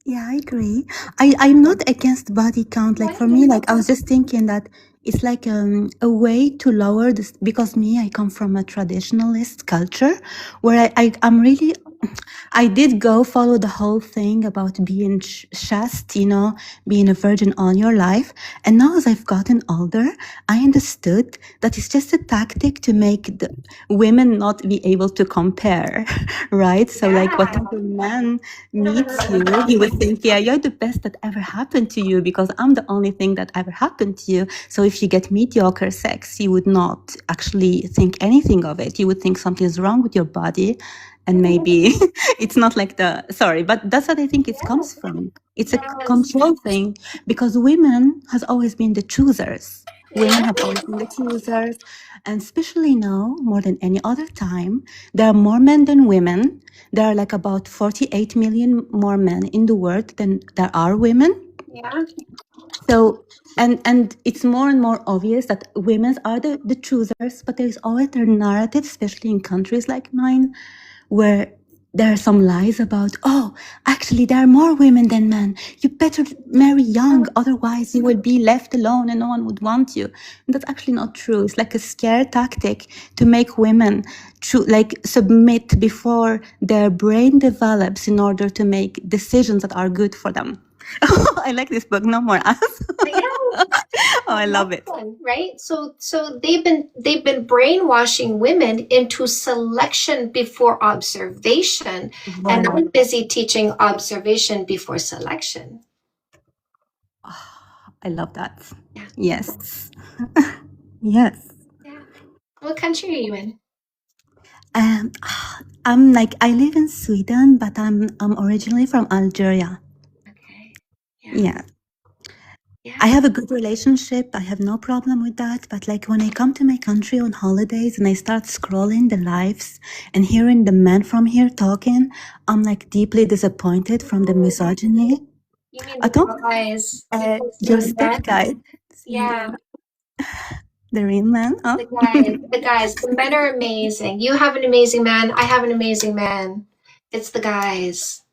Yeah, I agree. I'm not against body count. Like for me, like I was just thinking that it's like a way to lower this, because I come from a traditionalist culture where I'm really, I did go follow the whole thing about being chaste, being a virgin all your life. And now as I've gotten older, I understood that it's just a tactic to make the women not be able to compare, right? So like whatever man meets you, he would think, yeah, you're the best that ever happened to you because I'm the only thing that ever happened to you. So if you get mediocre sex, you would not actually think anything of it. You would think something's wrong with your body. And maybe it's not like sorry, but that's what I think it comes from. It's a control thing because women has always been the choosers. Women have always been the choosers. And especially now, more than any other time, there are more men than women. There are like about 48 million more men in the world than there are women. Yeah. So, and it's more and more obvious that women are the choosers, but there's always a narrative, especially in countries like mine, where there are some lies about, actually there are more women than men. You better marry young, otherwise you will be left alone and no one would want you. And that's actually not true. It's like a scare tactic to make women submit before their brain develops in order to make decisions that are good for them. I like this book. No more ass. Oh, I love it. Right? So they've been brainwashing women into selection before observation, and Wow. I'm busy teaching observation before selection. I love that. Yeah. Yes. Yes. Yeah. What country are you in? Um, I'm like I live in Sweden, but I'm originally from Algeria. Okay. Yeah. I have a good relationship. I have no problem with that. But like when I come to my country on holidays and I start scrolling the lives and hearing the men from here talking, I'm like deeply disappointed from the misogyny. You mean I the don't. guys? Your step guide, Yeah. the real man. Oh. The guys. The men are amazing. You have an amazing man. I have an amazing man. It's the guys.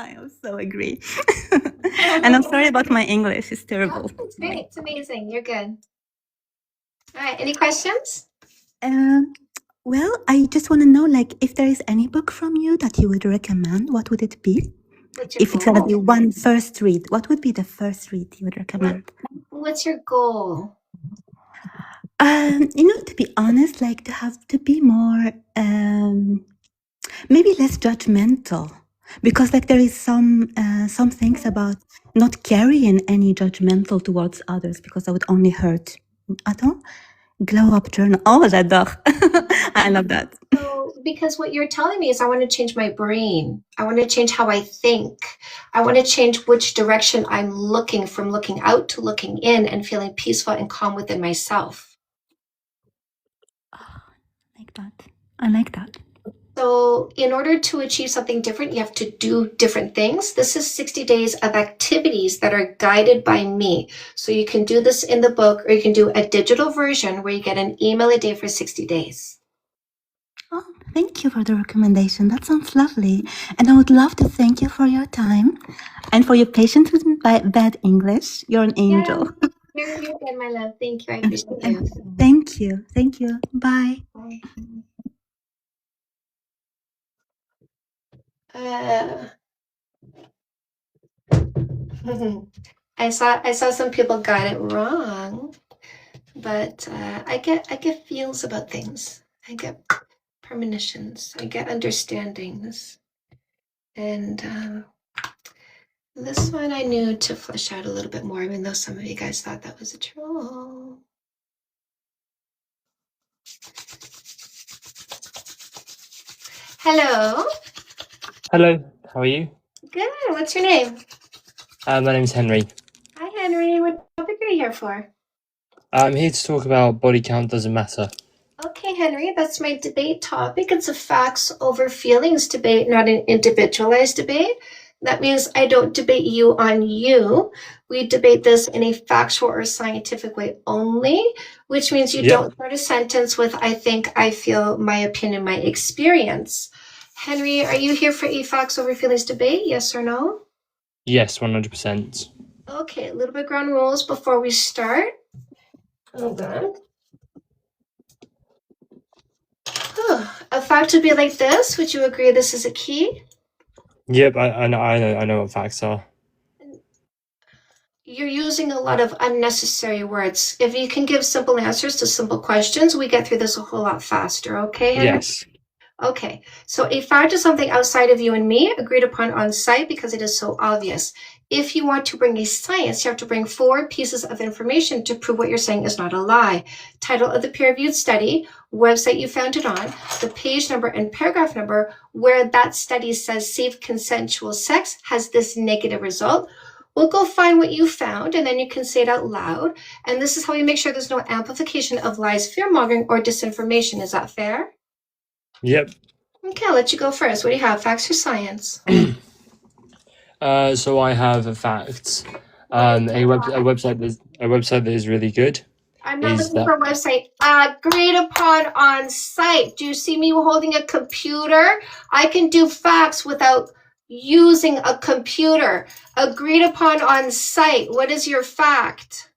I also agree. And I'm sorry about my English. It's terrible. It's great. It's amazing. You're good. All right. Any questions? Well, I just want to know, like, if there is any book from you that you would recommend, what would it be? What's your If it's gonna goal? be one first read, what would be the first read you would recommend? What's your goal? To be honest, like to be more, maybe less judgmental, because like there is some things about not carrying any judgmental towards others, because that would only hurt. Attends, glow up journal. Oh, j'adore. I love that. So, because what you're telling me is I want to change my brain. I want to change how I think. I want to change which direction I'm looking, from looking out to looking in and feeling peaceful and calm within myself. I like that. So in order to achieve something different, you have to do different things. This is 60 days of activities that are guided by me. So you can do this in the book, or you can do a digital version where you get an email a day for 60 days. Oh, thank you for the recommendation. That sounds lovely. And I would love to thank you for your time and for your patience with my bad English. You're an angel. You're good, my love. Thank you. I appreciate you. Thank you. Thank you. Bye. Bye. I saw some people got it wrong, but I get feels about things. I get premonitions. I get understandings, and this one I knew to flesh out a little bit more, even though some of you guys thought that was a troll. Hello. Hello, how are you? Good. What's your name? My name's Henry. Hi, Henry. What topic are you here for? I'm here to talk about body count doesn't matter. Okay, Henry, that's my debate topic. It's a facts over feelings debate, not an individualized debate. That means I don't debate you on you. We debate this in a factual or scientific way only, which means you don't start a sentence with I think, I feel, my opinion, my experience. Henry, are you here for a facts over feelings debate? Yes or no? Yes, 100%. Okay, a little bit ground rules before we start. Hold on. A fact would be like this. Would you agree this is a key? Yep, I know what facts are. You're using a lot of unnecessary words. If you can give simple answers to simple questions, we get through this a whole lot faster, okay, Henry? Yes. Okay, so a fact is something outside of you and me, agreed upon on site because it is so obvious. If you want to bring a science, you have to bring 4 pieces of information to prove what you're saying is not a lie. Title of the peer-reviewed study, website you found it on, the page number and paragraph number where that study says safe consensual sex has this negative result. We'll go find what you found, and then you can say it out loud. And this is how we make sure there's no amplification of lies, fear-mongering, or disinformation. Is that fair? Yep. Okay, I'll let you go first. What do you have, facts or science? So I have facts. A website that is really good. I'm not looking for a website. Agreed upon on site. Do you see me holding a computer? I can do facts without using a computer. Agreed upon on site. What is your fact?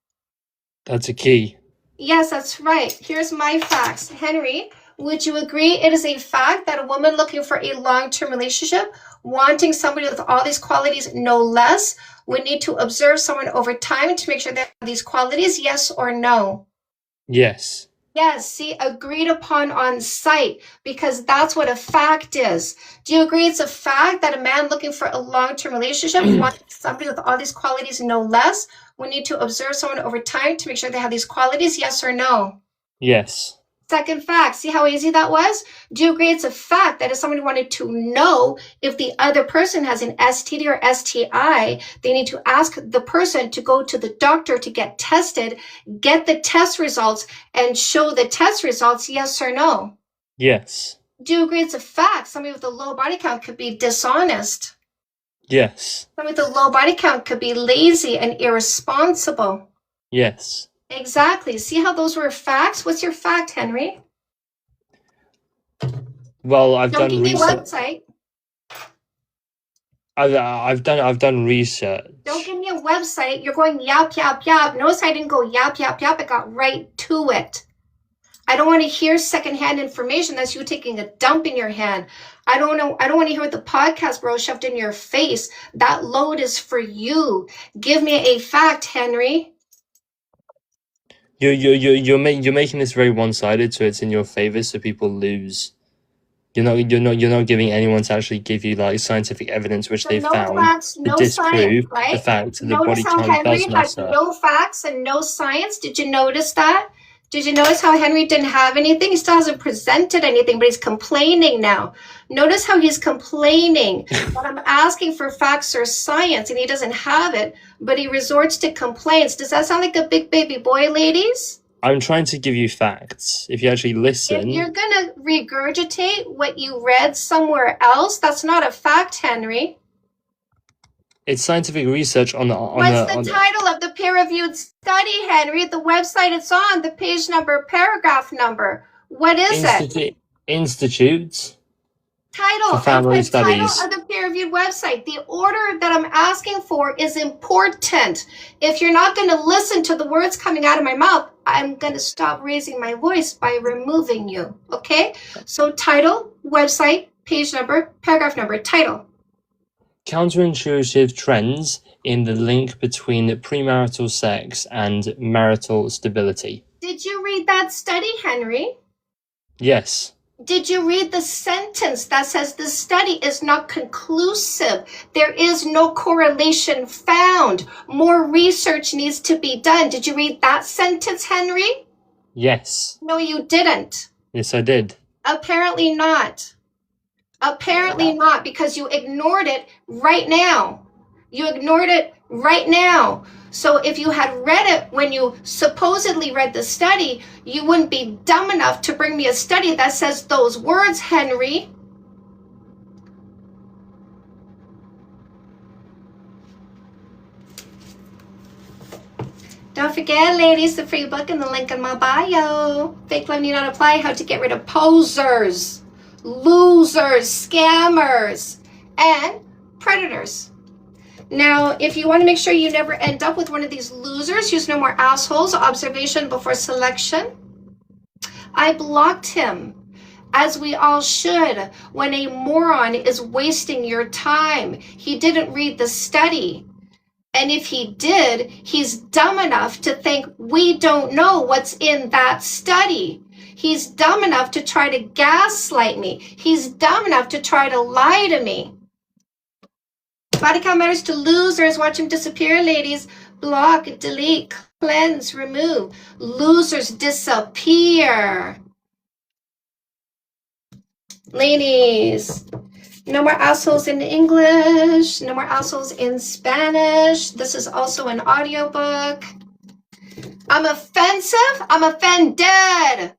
That's a key. Yes, that's right. Here's my facts. Henry, Would you agree it is a fact that a woman looking for a long-term relationship, wanting somebody with all these qualities, no less, would need to observe someone over time to make sure they have these qualities? Yes or no? Yes. Yes, see, agreed upon on site, because that's what a fact is. Do you agree it's a fact that a man looking for a long-term relationship, wanting somebody with all these qualities, no less, would need to observe someone over time to make sure they have these qualities? Yes or no? Yes. Second fact, see how easy that was? Do you agree it's a fact that if somebody wanted to know if the other person has an STD or STI, they need to ask the person to go to the doctor to get tested, get the test results, and show the test results, yes or no? Yes. Do you agree it's a fact somebody with a low body count could be dishonest? Yes. Somebody with a low body count could be lazy and irresponsible? Yes. Exactly. See how those were facts? What's your fact, Henry? Well, I've Don't done give me a research. website. I've done research. Don't give me a website. You're going yap, yap, yap. Notice I didn't go yap, yap, yap. I got right to it. I don't want to hear secondhand information. That's you taking a dump in your hand. I don't want to hear what the podcast bro shoved in your face. That load is for you. Give me a fact, Henry. You're making this very one-sided, so it's in your favor, so people lose. You're not giving anyone to actually give you like scientific evidence which So they've no found facts, to no disprove science, the right? fact that the Notice body how count Henry does had matter. no facts and no science. Did you notice that? Did you notice how Henry didn't have anything? He still hasn't presented anything, but he's complaining now. Notice how he's complaining that I'm asking for facts or science and he doesn't have it, but he resorts to complaints. Does that sound like a big baby boy, ladies? I'm trying to give you facts. If you actually If listen, you're gonna regurgitate what you read somewhere else, that's not a fact, Henry. it's scientific research on the What's the title of the peer-reviewed study, Henry? The website it's on, the page number, paragraph number. What is it? Institute Title. for Family It's the title Studies. of the peer-reviewed website. The order that I'm asking for is important. If you're not going to listen to the words coming out of my mouth, I'm going to stop raising my voice by removing you. Okay? So title, website, page number, paragraph number, title. Counterintuitive trends in the link between premarital sex and marital stability. Did you read that study, Henry? Yes. Did you read the sentence that says the study is not conclusive? There is no correlation found. More research needs to be done. Did you read that sentence, Henry? Yes. No, you didn't. Yes, I did. Apparently not. Apparently not, because you ignored it right now. You ignored it right now. So if you had read it when you supposedly read the study, you wouldn't be dumb enough to bring me a study that says those words, Henry. Don't forget, ladies, the free book and the link in my bio. Fake love need not apply. How to get rid of posers, losers, scammers, and predators. Now, if you want to make sure you never end up with one of these losers, use no more assholes, observation before selection. I blocked him, as we all should, when a moron is wasting your time. He didn't read the study. And if he did, he's dumb enough to think we don't know what's in that study. He's dumb enough to try to gaslight me. He's dumb enough to try to lie to me. Body count matters to losers. Watch them disappear, ladies. Block, delete, cleanse, remove. Losers disappear. Ladies, no more assholes in English. No more assholes in Spanish. This is also an audiobook. I'm offensive. I'm offended.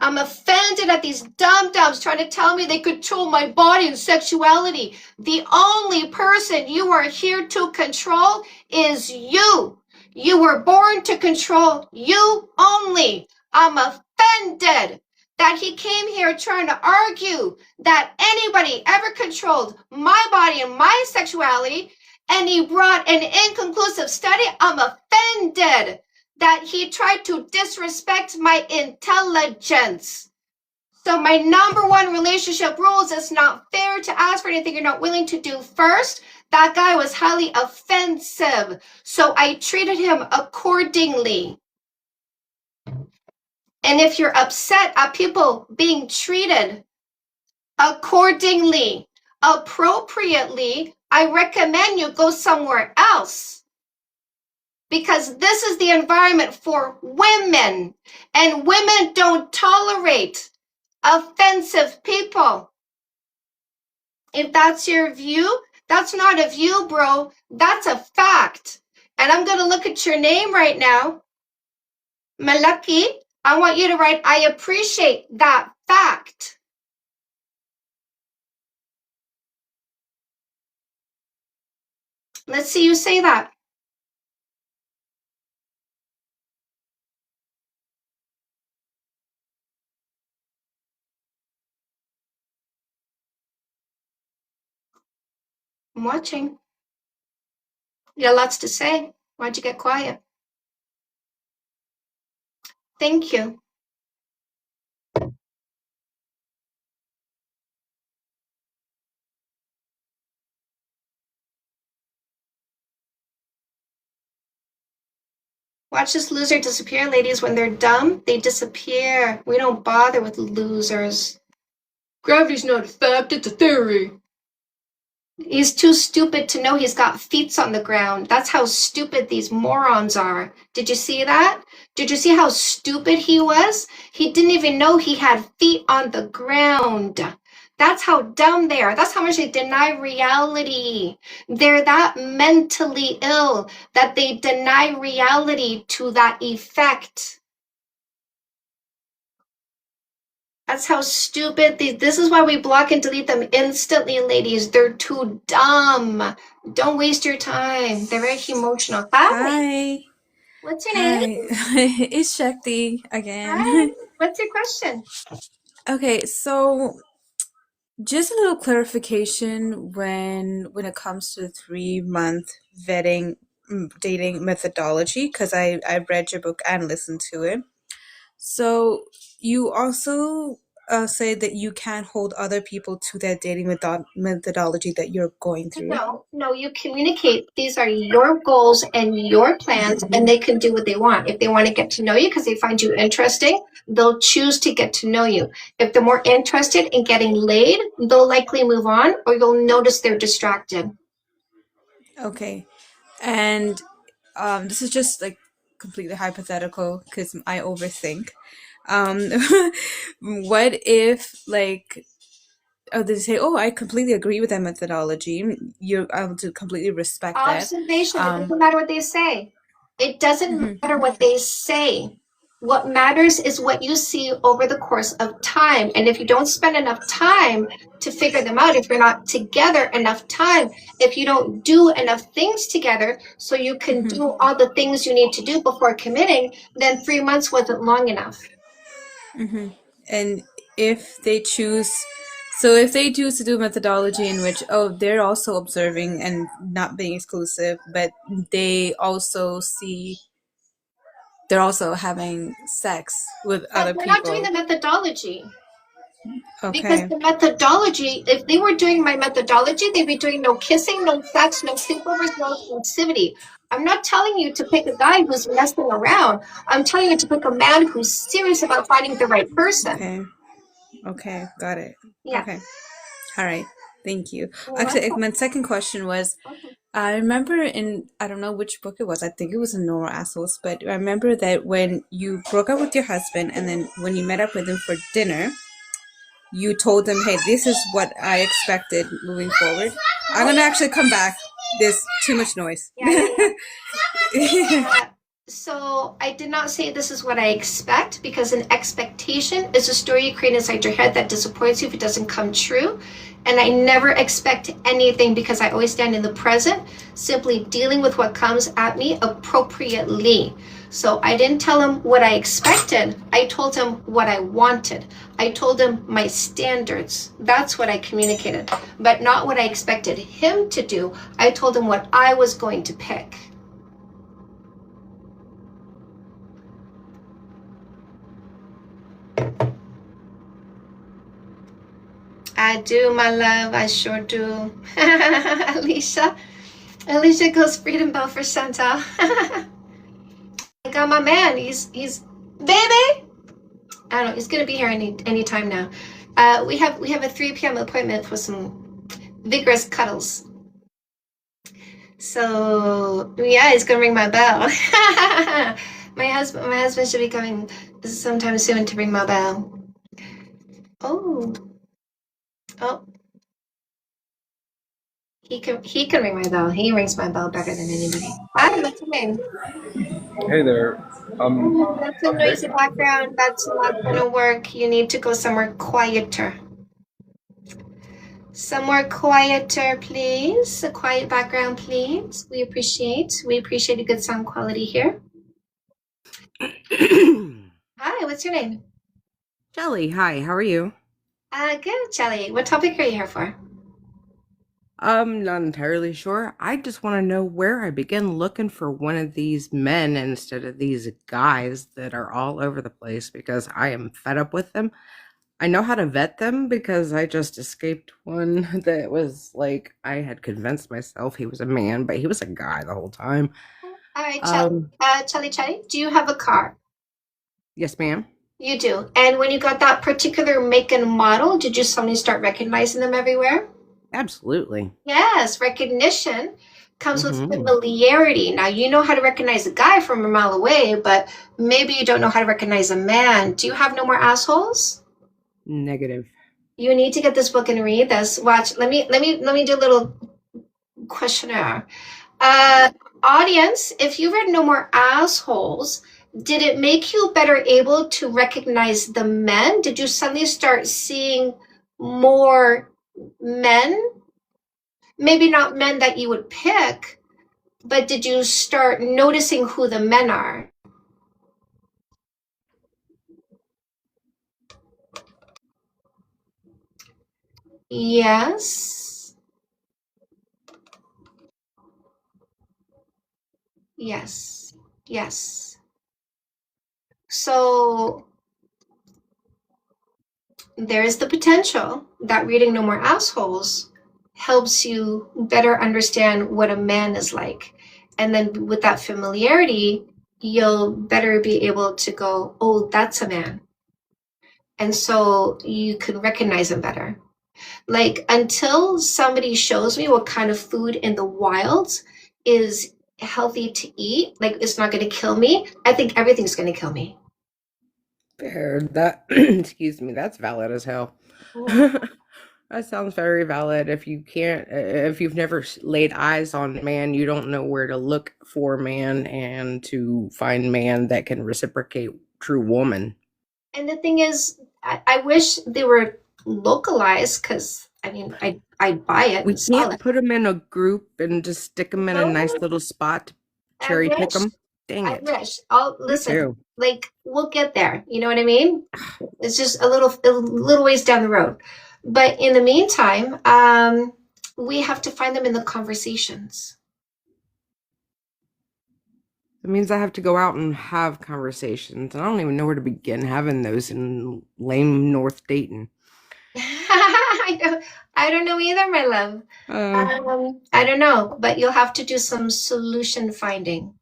I'm offended at these dum-dums trying to tell me they control my body and sexuality. The only person you are here to control is you. You were born to control you only. I'm offended that he came here trying to argue that anybody ever controlled my body and my sexuality, and he brought an inconclusive study. I'm offended that he tried to disrespect my intelligence. So my number one relationship rule is it's not fair to ask for anything you're not willing to do first. That guy was highly offensive, so I treated him accordingly. And if you're upset at people being treated accordingly, appropriately, I recommend you go somewhere else. Because this is the environment for women, and women don't tolerate offensive people. If that's your view, that's not a view, bro. That's a fact. And I'm going to look at your name right now. Malaki, I want you to write, I appreciate that fact. Let's see you say that. I'm watching. You got lots to say. Why'd you get quiet? Thank you. Watch this loser disappear, ladies. When they're dumb, they disappear. We don't bother with losers. Gravity's not a fact, it's a theory. He's too stupid to know he's got feet on the ground. That's how stupid these morons are. Did you see that? Did you see how stupid he was? He didn't even know he had feet on the ground. That's how dumb they are. That's how much they deny reality. They're that mentally ill that they deny reality to that effect. That's how stupid this is why we block and delete them instantly, ladies. They're too dumb. Don't waste your time. They're very emotional. Hi. What's your name? Hi. It's Shakti again. Hi. What's your question? Okay, so just a little clarification when it comes to the 3-month dating methodology, because I read your book and listened to it. So you also say that you can't hold other people to that dating methodology that you're going through. No, you communicate. These are your goals and your plans, and they can do what they want. If they want to get to know you because they find you interesting, they'll choose to get to know you. If they're more interested in getting laid, they'll likely move on, or you'll notice they're distracted. Okay. And this is just like completely hypothetical because I overthink. What if like they say, oh, I completely agree with that methodology. You're able to completely respect that. Observation. It doesn't matter what they say. It doesn't matter what they say. What matters is what you see over the course of time. And if you don't spend enough time to figure them out, if you're not together enough time, if you don't do enough things together so you can do all the things you need to do before committing, then 3 months wasn't long enough. And if they choose to do a methodology in which, they're also observing and not being exclusive, but they're also having sex with other We're people. not doing the methodology. Okay. Because the methodology, if they were doing my methodology, they'd be doing no kissing, no sex, no sleepovers, no exclusivity. I'm not telling you to pick a guy who's messing around. I'm telling you to pick a man who's serious about finding the right person. Okay, got it. Yeah. Okay. All right. Thank you. Actually, my second question was, I remember I don't know which book it was. I think it was in Nora Assels, but I remember that when you broke up with your husband and then when you met up with him for dinner, you told him, hey, this is what I expected moving forward. I'm going to actually come back. There's too much noise. So I did not say this is what I expect, because an expectation is a story you create inside your head that disappoints you if it doesn't come true. And I never expect anything because I always stand in the present, simply dealing with what comes at me appropriately. So I didn't tell him what I expected. I told him what I wanted. I told him my standards. That's what I communicated, but not what I expected him to do. I told him what I was going to pick. I do, my love. I sure do. Alicia. Alicia goes Freedom Bell for Chantal. I got my man. He's baby. I don't know. He's gonna be here any time now. We have a 3 p.m. appointment for some vigorous cuddles. So yeah, he's gonna ring my bell. my husband should be coming sometime soon to ring my bell. Oh. He can ring my bell. He rings my bell better than anybody. Hi, what's your name? Hey there. That's a noisy background. That's not gonna work. You need to go somewhere quieter. Somewhere quieter, please. A quiet background, please. We appreciate a good sound quality here. Hi, what's your name? Shelly, hi, how are you? Good, Shelly. What topic are you here for? Not entirely sure. I just want to know where I begin looking for one of these men instead of these guys that are all over the place because I am fed up with them. I know how to vet them because I just escaped one that was like, I had convinced myself he was a man, but he was a guy the whole time. All right, Shelly, do you have a car? Yes, ma'am. You do. And when you got that particular make and model, did you suddenly start recognizing them everywhere? Absolutely. Yes, recognition comes with familiarity. Now, you know how to recognize a guy from a mile away, but maybe you don't know how to recognize a man. Do you have no more assholes? Negative. You need to get this book and read this. Watch. Let me do a little questionnaire. Audience, if you read No More Assholes, did it make you better able to recognize the men? Did you suddenly start seeing more men? Maybe not men that you would pick, but did you start noticing who the men are? Yes. Yes. Yes. So there is the potential that reading No More Assholes helps you better understand what a man is like. And then with that familiarity, you'll better be able to go, oh, that's a man. And so you can recognize him better. Like, until somebody shows me what kind of food in the wild is healthy to eat, like it's not going to kill me, I think everything's going to kill me. Fair. That, excuse me, that's valid as hell. That sounds very valid. If you've never laid eyes on man, you don't know where to look for man and to find man that can reciprocate true woman. And the thing is, I wish they were localized because, I mean, I'd buy it. We and sell can't it. put them in a group and just stick them in a nice little spot to cherry pick them. Dang I it. wish. I'll listen. too. Like, we'll get there. You know what I mean? It's just a little ways down the road. But in the meantime, we have to find them in the conversations. It means I have to go out and have conversations. And I don't even know where to begin having those in lame North Dayton. I don't know either, my love. I don't know, but you'll have to do some solution finding.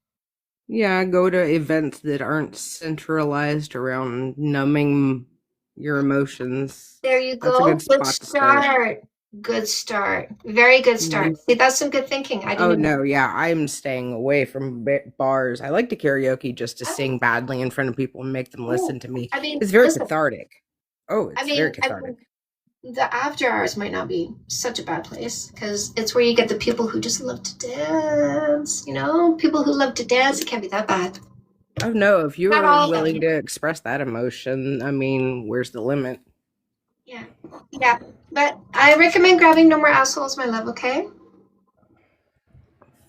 Yeah, go to events that aren't centralized around numbing your emotions. There you That's a go. good Good spot to start. start. Good start. Very good start. See, that's some good thinking. I Oh didn't no, yeah, I'm staying away from bars. I like to karaoke just to sing badly in front of people and make them listen to me. I mean, It's very listen. cathartic. Oh, it's very I cathartic. mean, the after hours might not be such a bad place because it's where you get the people who just love to dance. You know, people who love to dance. It can't be that bad. Oh no, if Not all you're of them. willing to express that emotion, I mean, where's the limit? Yeah, but I recommend grabbing No More Assholes, my love. Okay.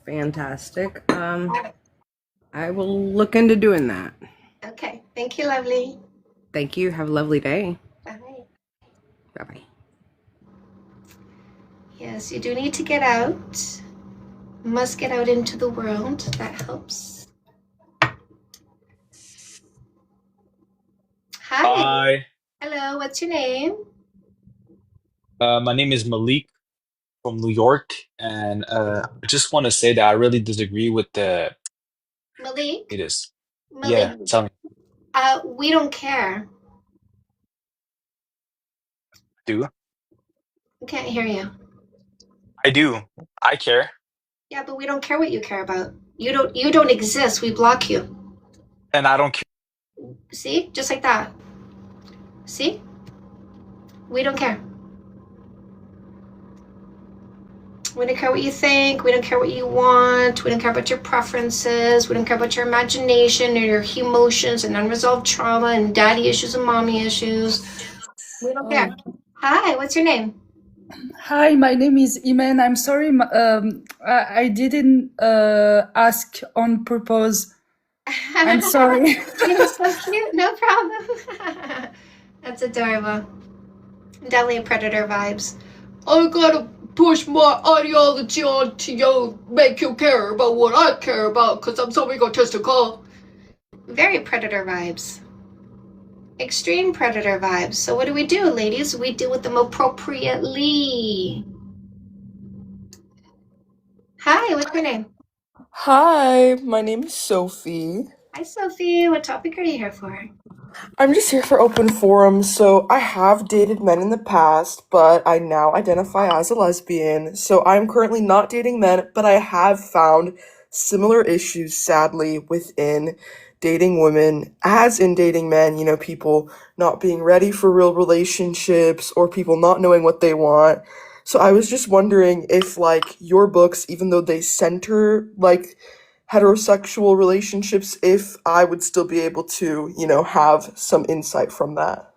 Fantastic. I will look into doing that. Okay. Thank you, lovely. Thank you. Have a lovely day. Bye. Bye-bye. Yes, you do need to get out. Must get out into the world. That helps. Hi. Hi. Hello. What's your name? My name is Malik from New York, and I just want to say that I really disagree with the Malik, it is. Malik, Yeah, tell me. we don't care. Do I can't hear you. I do? I care, Yeah, but we don't care what you care about. You don't exist. We block you. and I don't care. See? Just like that. See? We don't care. We don't care what you think. We don't care what you want. We don't care about your preferences. We don't care about your imagination or your emotions and unresolved trauma and daddy issues and mommy issues. We don't care. Hi, what's your name? Hi, my name is Iman. I'm sorry, I didn't ask on purpose. I'm sorry. You're so cute. No problem. That's adorable. Definitely predator vibes. I gotta push my ideology onto you, make you care about what I care about, because I'm so egotistical. Very predator vibes. Extreme predator vibes. So what do, ladies? We deal with them appropriately. Hi, what's your name? Hi, my name is Sophie. Hi, Sophie. What topic are you here for? I'm just here for open forum. So I have dated men in the past, but I now identify as a lesbian. So I'm currently not dating men, but I have found similar issues, sadly, within dating women as in dating men. You know, people not being ready for real relationships or people not knowing what they want. So I was just wondering if, like, your books, even though they center, like, heterosexual relationships, if I would still be able to, you know, have some insight from that.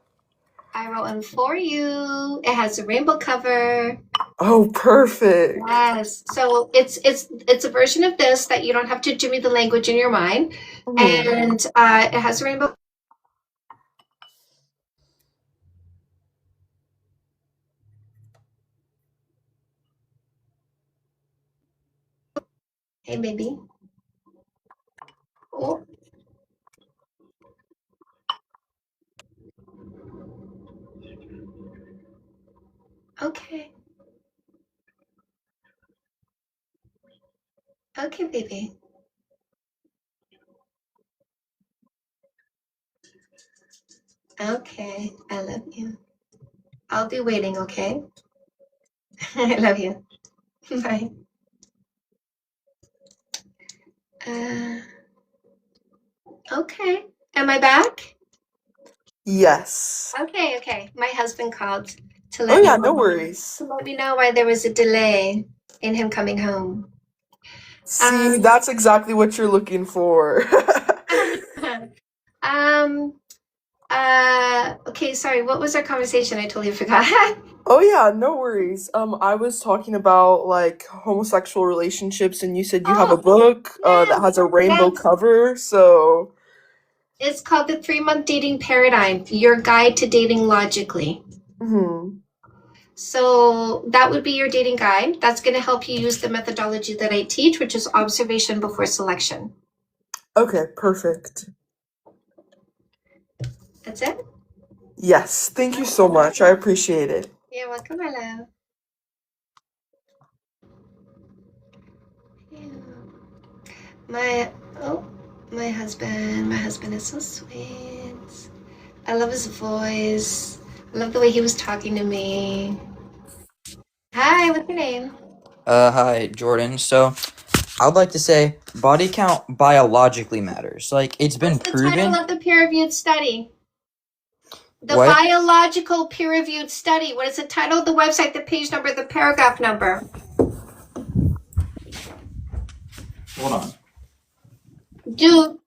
I wrote one for you. It has a rainbow cover. Oh, perfect. Yes. So it's a version of this that you don't have to jimmy the language in your mind, and it has a rainbow. Hey, baby. Oh. Okay. Okay, baby. Okay. I love you. I'll be waiting, okay? I love you. Bye. Okay. Am I back? Yes. Okay. My husband called to Oh let me yeah, no know, worries. why there was a delay in him coming home. See, that's exactly what you're looking for. Okay, sorry, what was our conversation? I totally forgot. Oh yeah, no worries. I was talking about like homosexual relationships, and you said you have a book that has a rainbow cover, so It's called the 3-Month Dating Paradigm, Your Guide to Dating Logically. So that would be your dating guide. That's going to help you use the methodology that I teach, which is observation before selection. okay, perfect. That's it? Yes, thank you so much. I appreciate it. You're welcome, my love. My husband is so sweet. I love his voice. I love the way he was talking to me. Hi, what's your name? Hi, Jordan. So, I would like to say body count biologically matters. Like, it's been What's the title proven. of the peer-reviewed study? The What? biological peer-reviewed study. What is the title of the website, the page number, the paragraph number? Hold on. Dude,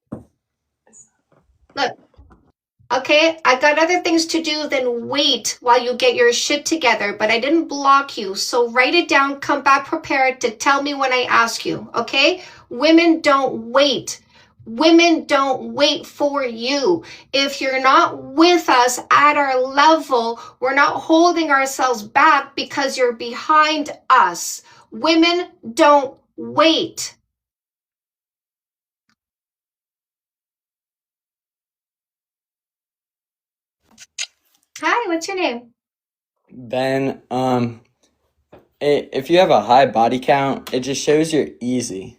look. Okay, I got other things to do than wait while you get your shit together, but I didn't block you. So write it down, come back prepared to tell me when I ask you, okay? Women don't wait. Women don't wait for you. If you're not with us at our level, we're not holding ourselves back because you're behind us. Women don't wait. Hi, what's your name? then if you have a high body count, it just shows you're easy.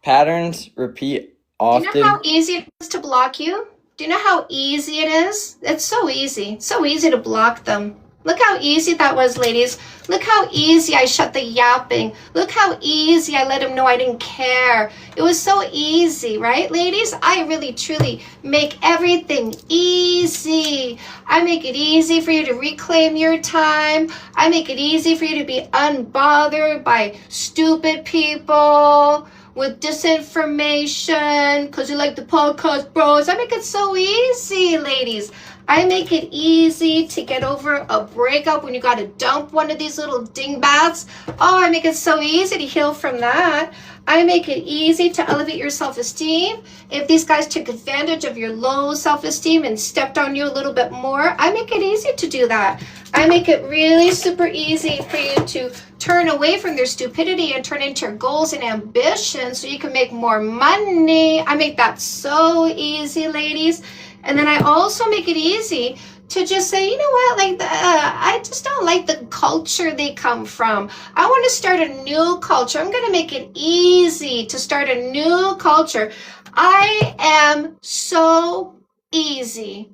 Patterns repeat Do you know how often. easy it is to block you? Do you know how easy it is? It's so easy. So easy to block them. Look how easy that was, ladies. Look how easy I shut the yapping. Look how easy I let him know I didn't care. It was so easy, right, ladies? I really, truly make everything easy. I make it easy for you to reclaim your time. I make it easy for you to be unbothered by stupid people with disinformation because you like the podcast bros. I make it so easy, ladies. I make it easy to get over a breakup when you got to dump one of these little dingbats. Oh, I make it so easy to heal from that. I make it easy to elevate your self-esteem. If these guys took advantage of your low self-esteem and stepped on you a little bit more, I make it easy to do that. I make it really super easy for you to turn away from their stupidity and turn into your goals and ambitions so you can make more money. I make that so easy, ladies. And then I also make it easy to just say, you know what, like, I just don't like the culture they come from. I want to start a new culture. I'm going to make it easy to start a new culture. I am so easy.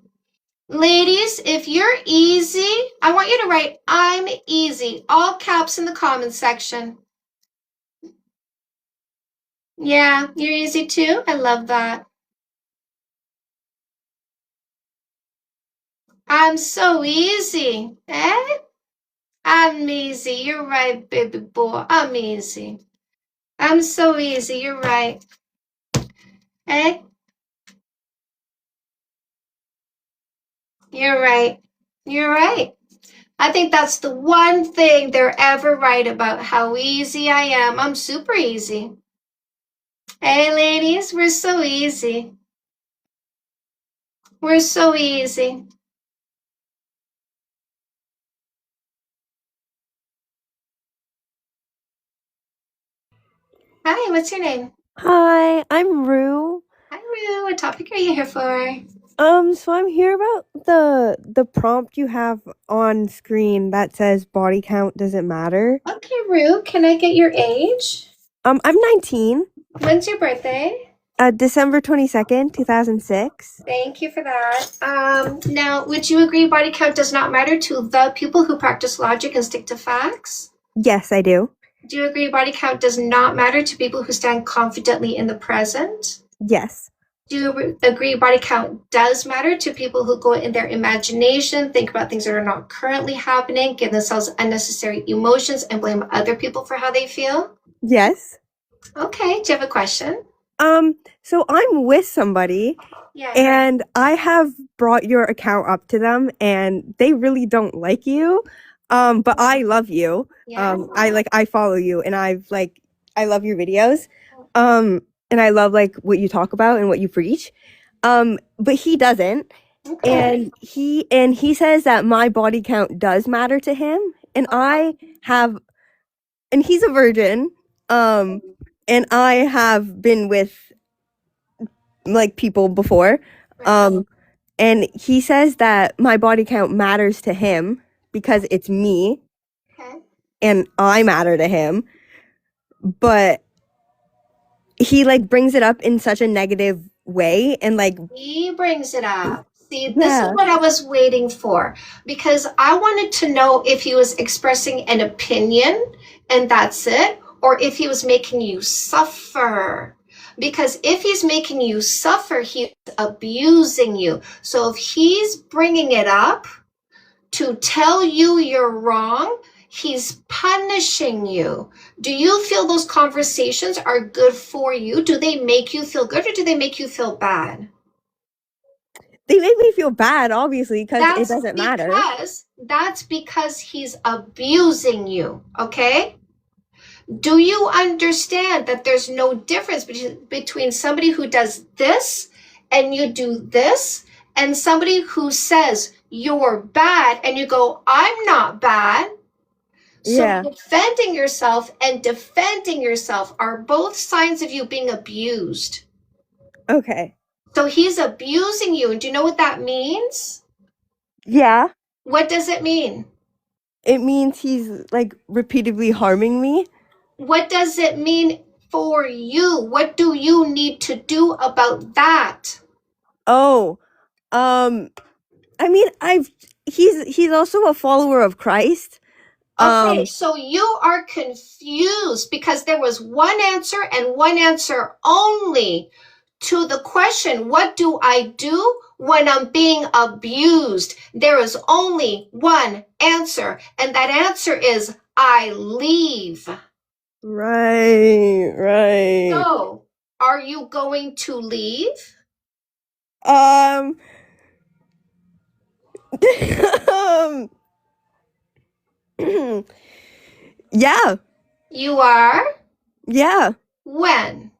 Ladies, if you're easy, I want you to write, I'm easy, all caps in the comments section. Yeah, you're easy too? I love that. I'm so easy, eh? I'm easy. You're right, baby boy. I'm easy. I'm so easy. You're right. Eh? You're right. You're right. I think that's the one thing they're ever right about, how easy I am. I'm super easy. Hey, ladies, we're so easy. We're so easy. Hi, what's your name? Hi, I'm Rue. Hi, Rue. What topic are you here for? So I'm here about the prompt you have on screen that says body count doesn't matter. Okay, Rue, can I get your age? I'm 19. When's your birthday? December 22nd, 2006. Thank you for that. Now, would you agree body count does not matter to the people who practice logic and stick to facts? Yes, I do. Do you agree body count does not matter to people who stand confidently in the present? Yes. Do you agree body count does matter to people who go in their imagination, think about things that are not currently happening, give themselves unnecessary emotions, and blame other people for how they feel? Yes. Okay, do you have a question? So I'm with somebody Yeah. and I have brought your account up to them and they really don't like you. But I love you. I follow you and I love your videos. And I love like what you talk about and what you preach. But he doesn't. Okay. And he says that my body count does matter to him. And and he's a virgin. And I have been with like people before. And he says that my body count matters to him because it's me. Okay. And I matter to him. But he like brings it up in such a negative way and like He brings it up. See, this Yeah. is what I was waiting for because I wanted to know if he was expressing an opinion and that's it, or if he was making you suffer. Because if he's making you suffer, he's abusing you. So if he's bringing it up to tell you you're wrong, he's punishing you. Do you feel those conversations are good for you? Do they make you feel good or do they make you feel bad? they make me feel bad, obviously, because it doesn't matter. That's because he's abusing you, okay? Do you understand that there's no difference between somebody who does this and you do this and somebody who says you're bad and you go, I'm not bad? So Yeah. defending yourself and defending yourself are both signs of you being abused. Okay. So he's abusing you. And do you know what that means? Yeah. What does it mean? It means he's like repeatedly harming me. What does it mean for you? What do you need to do about that? Oh, I mean, he's also a follower of Christ. Okay, so you are confused because there was one answer and one answer only to the question, what do I do when I'm being abused? There is only one answer, and that answer is I leave. Right. So, are you going to leave? Um, yeah. You are? Yeah. When?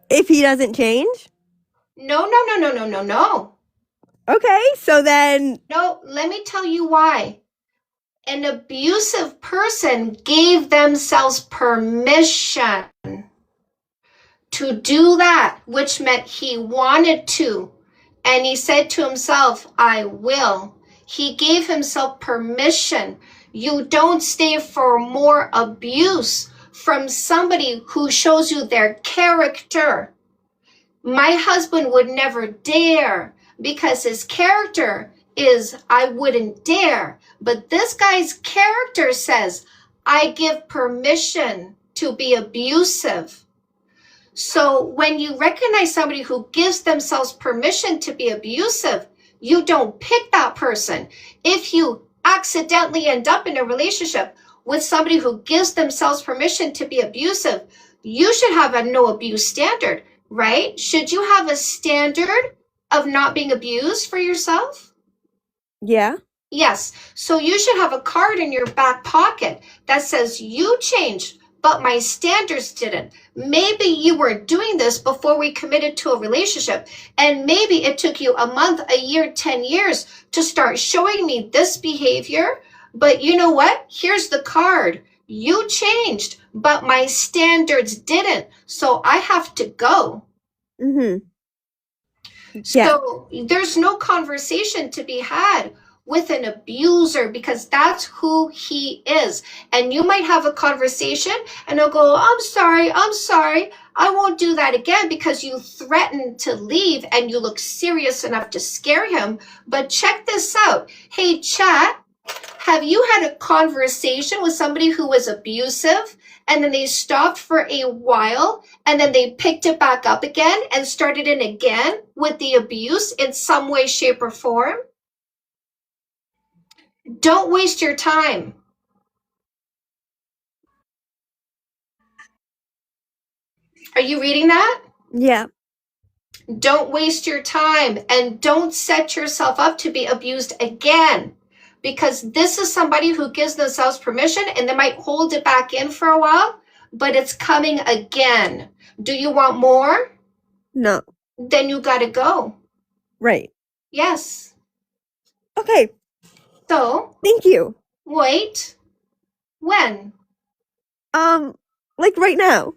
If he doesn't change? No. Okay, so then No, let me tell you why. An abusive person gave themselves permission to do that, which meant he wanted to. And he said to himself, I will. He gave himself permission. You don't stay for more abuse from somebody who shows you their character. My husband would never dare because his character is I wouldn't dare. But this guy's character says, I give permission to be abusive. So when you recognize somebody who gives themselves permission to be abusive, you don't pick that person. If you accidentally end up in a relationship with somebody who gives themselves permission to be abusive, you should have a no abuse standard, right? Should you have a standard of not being abused for yourself? yeah. Yes. So you should have a card in your back pocket that says you changed, but my standards didn't. Maybe you were doing this before we committed to a relationship, and maybe it took you a month, a year, 10 years to start showing me this behavior. But you know what? Here's the card. You changed, but my standards didn't. So I have to go. Mm-hmm. Yeah. So there's no conversation to be had with an abuser because that's who he is. And you might have a conversation and he'll go, I'm sorry. I won't do that again because you threatened to leave and you look serious enough to scare him. But check this out. Hey, chat, have you had a conversation with somebody who was abusive and then they stopped for a while and then they picked it back up again and started it again with the abuse in some way, shape, or form? Don't waste your time. Are you reading that? Yeah. Don't waste your time and don't set yourself up to be abused again, because this is somebody who gives themselves permission and they might hold it back in for a while, but it's coming again. Do you want more? No. Then you got to go. Right. Yes. Okay. So, Thank you. wait. When? Like right now.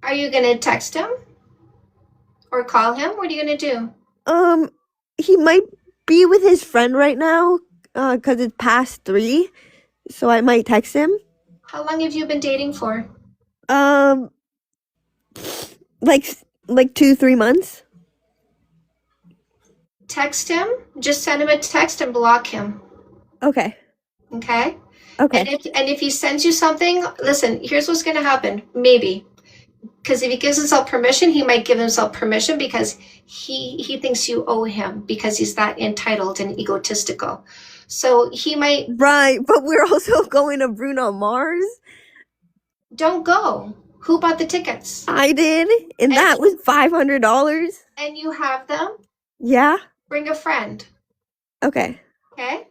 Are you going to text him or call him? What are you going to do? He might be with his friend right now, cause it's past 3, so I might text him. How long have you been dating for? Like 2-3 months. Text him. Just send him a text and block him. Okay. Okay? Okay. And if he sends you something, listen, here's what's going to happen. Maybe. Because if he gives himself permission, he might give himself permission because he thinks you owe him because he's that entitled and egotistical. So he might... Right, but we're also going to Bruno Mars. Don't go. Who bought the tickets? I did, and that was $500. And you have them? Yeah. Bring a friend. Okay. Okay?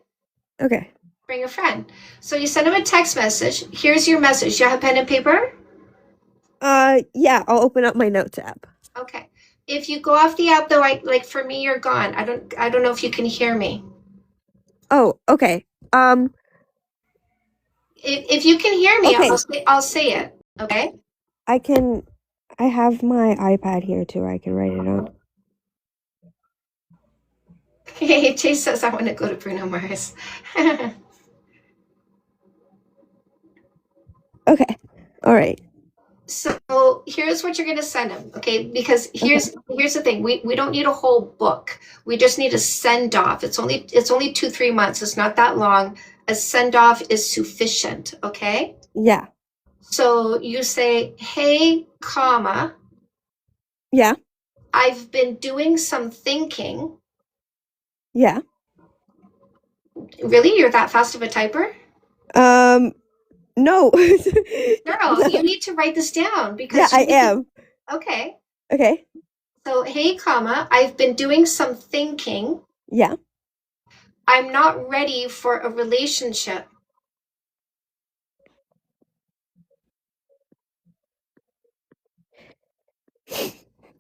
Okay. Bring a friend. So you send him a text message. Here's your message. You have pen and paper? Yeah, I'll open up my notes app. Okay. If you go off the app though, like for me, you're gone. I don't know if you can hear me. Oh, okay. If you can hear me, Okay. I'll say it. Okay? I have my iPad here too. I can write it on. Hey, Chase says I want to go to Bruno Mars. Okay. All right. So here's what you're gonna send him, okay? Because here's the thing. We don't need a whole book. We just need a send off. It's only 2-3 months. It's not that long. A send off is sufficient, okay? Yeah. So you say, hey, comma, Yeah. I've been doing some thinking. Yeah. Really? You're that fast of a typer? No. Girl, you need to write this down because Yeah, I am. Okay. Okay. So, hey, comma, I've been doing some thinking. Yeah. I'm not ready for a relationship.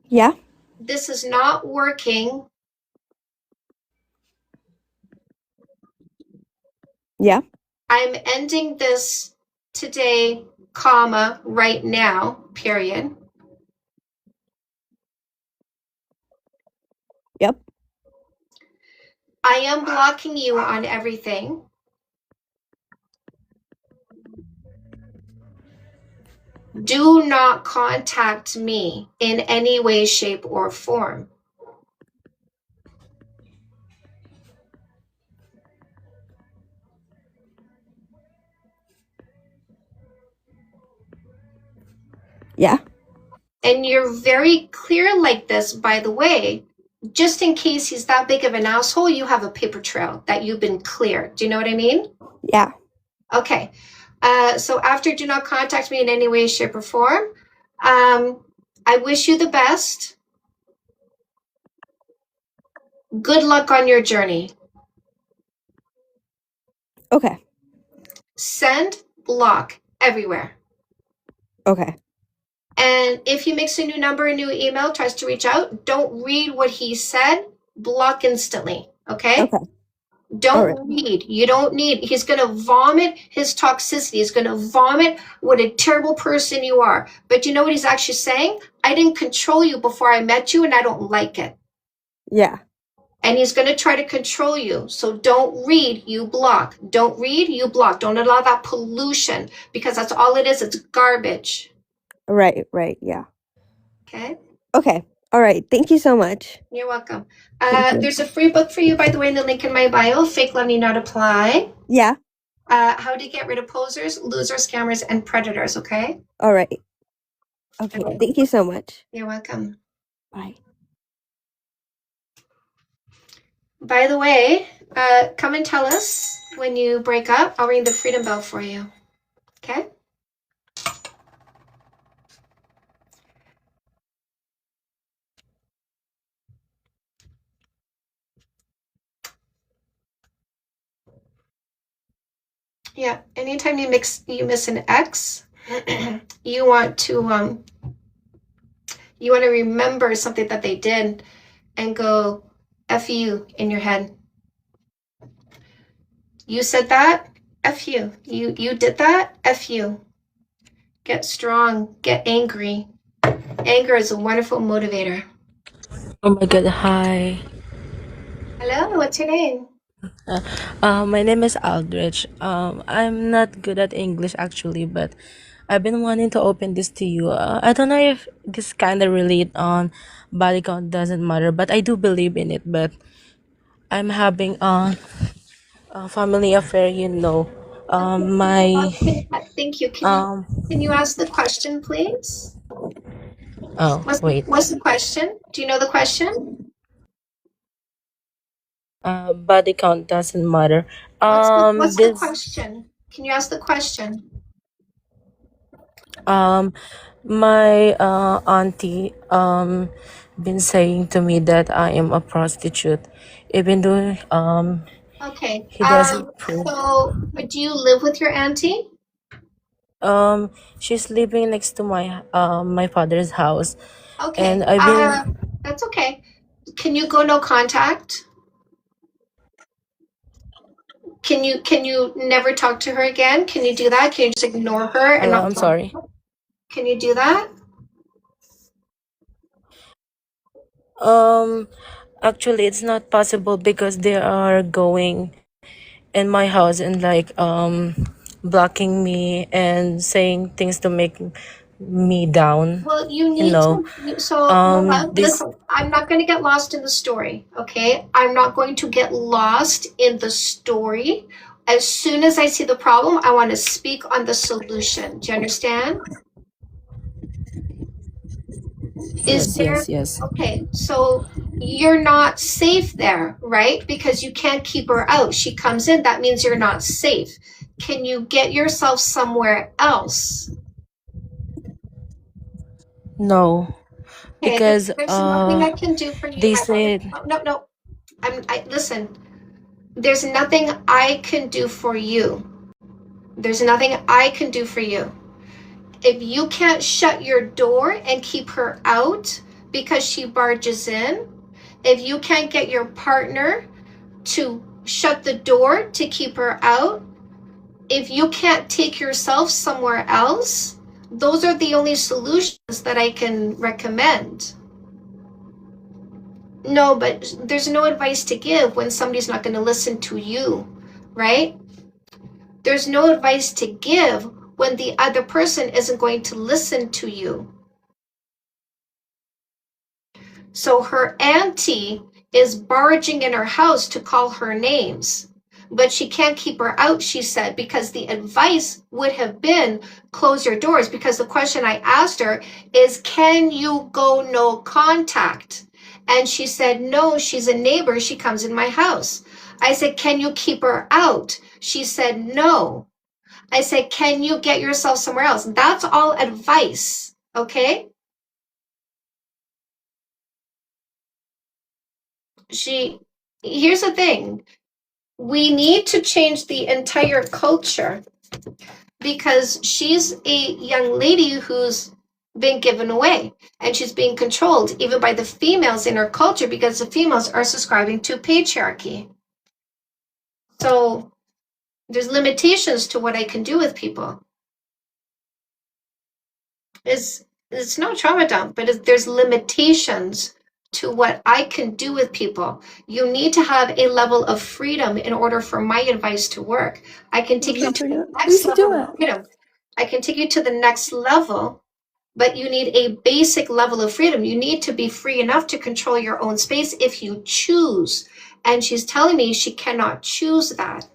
Yeah. This is not working. Yeah. I'm ending this today, comma, right now, period. Yep. I am blocking you on everything. Do not contact me in any way, shape, or form. Yeah. And you're very clear like this, by the way, just in case he's that big of an asshole, you have a paper trail that you've been clear. Do you know what I mean? Yeah. Okay. So after do not contact me in any way, shape, or form, I wish you the best. Good luck on your journey. Okay. Send, block, everywhere. Okay. And if he makes a new number, a new email, tries to reach out, don't read what he said, block instantly. Okay? Okay. Don't read. You don't need. He's going to vomit his toxicity. He's going to vomit what a terrible person you are. But you know what he's actually saying? I didn't control you before I met you and I don't like it. Yeah. And he's going to try to control you. So don't read, you block. Don't read, you block. Don't allow that pollution because that's all it is. It's garbage. Right. Right. Yeah. Okay? Okay. All right. Thank you so much. You're welcome. Thank you. There's a free book for you, by the way, in the link in my bio. Fake Love Need Not Apply. Yeah. How to get rid of posers, losers, scammers, and predators. Okay? All right. Okay. Thank you so much. You're welcome. Bye. By the way, come and tell us when you break up. I'll ring the freedom bell for you. Okay? Yeah. Anytime you miss an X, you want to remember something that they did and go F you in your head. You said that, F you. You did that, F you. Get strong, get angry. Anger is a wonderful motivator. Oh my god, hi. Hello, what's your name? My name is Aldrich. I'm not good at English actually, but I've been wanting to open this to you. I don't know if this kind of relate on body count doesn't matter, but I do believe in it. But I'm having a family affair, you know. My Thank you. um. Can you ask the question, please? Oh wait. What's the question? Do you know the question? Body count doesn't matter. What's the This question? Can you ask the question? my auntie been saying to me that I am a prostitute, even though Okay. he doesn't prove. So do you live with your auntie? She's living next to my father's house, Okay. and I've been That's okay. Can you go no contact? Can you never talk to her again? Can you do that? Can you just ignore her and not I'm talk? sorry. Can you do that? Um, Actually, it's not possible because they are going in my house and like blocking me and saying things to make me down. Well, you You need know, to. So, my love, this listen, I'm not going to get lost in the story, okay? I'm not going to get lost in the story. As soon as I see the problem, I want to speak on the solution. Do you understand? Is there, yes. okay, so you're not safe there, right? Because you can't keep her out. She comes in, that means you're not safe. Can you get yourself somewhere else? No, Okay, because there's nothing I can do for you, they my love. said No. Listen, there's nothing I can do for you. There's nothing I can do for you. If you can't shut your door and keep her out because she barges in, if you can't get your partner to shut the door to keep her out, if you can't take yourself somewhere else, those are the only solutions that I can recommend. No, but there's no advice to give when somebody's not going to listen to you, right? There's no advice to give when the other person isn't going to listen to you. So her auntie is barging in her house to call her names, but she can't keep her out, she said, because the advice would have been close your doors, because the question I asked her is, can you go no contact? And she said, no, she's a neighbor. She comes in my house. I said, can you keep her out? She said, no. I said, can you get yourself somewhere else? That's all advice, okay? Here's the thing. We need to change the entire culture because she's a young lady who's been given away and she's being controlled even by the females in her culture because the females are subscribing to patriarchy. So there's limitations to what I can do with people. It's not trauma dump, but there's limitations to what I can do with people. You need to have a level of freedom in order for my advice to work. I can take you to the next level of freedom. I can take you to the next level, but you need a basic level of freedom. You need to be free enough to control your own space if you choose. And she's telling me she cannot choose that.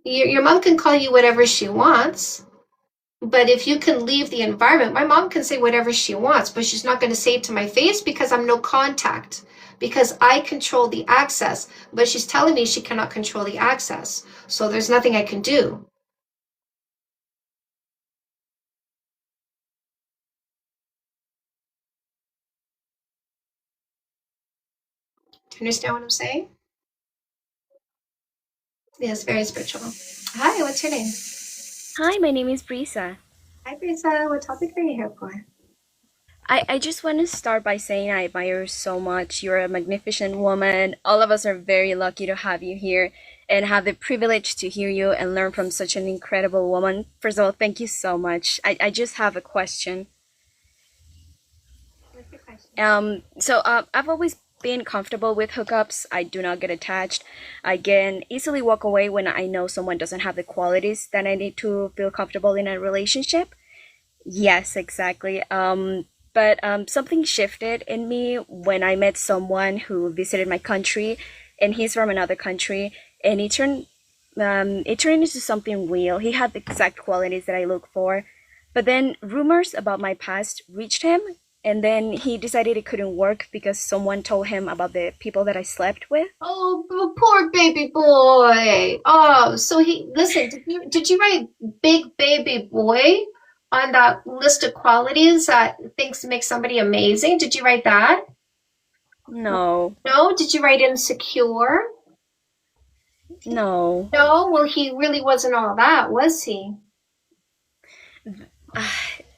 Your mom can call you whatever she wants. But if you can leave the environment, my mom can say whatever she wants, but she's not going to say it to my face because I'm no contact, because I control the access. But she's telling me she cannot control the access. So there's nothing I can do. Do you understand what I'm saying? Yes, very spiritual. Hi, what's your name? Hi, my name is Brisa. Hi, Brisa. What topic are you here for? I just want to start by saying I admire you so much. You're a magnificent woman. All of us are very lucky to have you here and have the privilege to hear you and learn from such an incredible woman. First of all, thank you so much. I just have a question. What's your question? I've always been comfortable with hookups. I do not get attached. I can easily walk away when I know someone doesn't have the qualities that I need to feel comfortable in a relationship. Yes, exactly. But something shifted in me when I met someone who visited my country, and he's from another country, and it turned into something real. He had the exact qualities that I look for, but then rumors about my past reached him, and then he decided it couldn't work because someone told him about the people that I slept with. Oh, poor baby boy. Oh, so listen, did you write big baby boy on that list of qualities that things make somebody amazing? Did you write that? No. No? Did you write insecure? No. No? Well, he really wasn't all that, was he?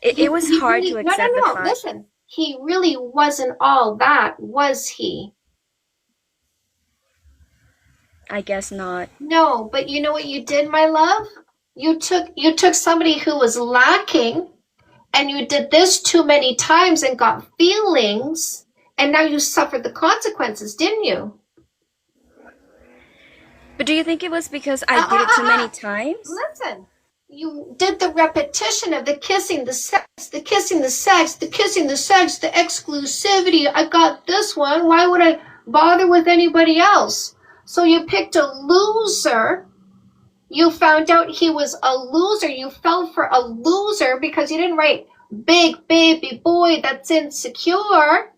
It was hard to accept the No. fact. Listen, he really wasn't all that, was he? I guess not. No, but you know what you did, my love? You took somebody who was lacking and you did this too many times and got feelings And now you suffered the consequences, didn't you? But do you think it was because I did it too many times? Listen, you did the repetition of the kissing, the sex, the kissing, the sex, the kissing, the sex, the exclusivity. I got this one. Why would I bother with anybody else? So you picked a loser. You found out he was a loser. You fell for a loser because you didn't write big baby boy that's insecure,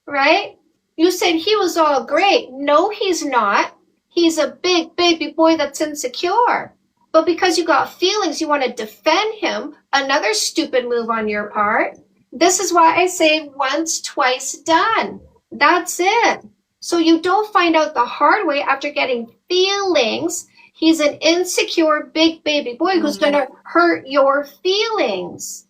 right? You said he was all great. No, he's not. He's a big baby boy that's insecure. But because you got feelings, you want to defend him. Another stupid move on your part. This is why I say once, twice, done. That's it. So you don't find out the hard way after getting feelings. He's an insecure big baby boy who's going to hurt your feelings.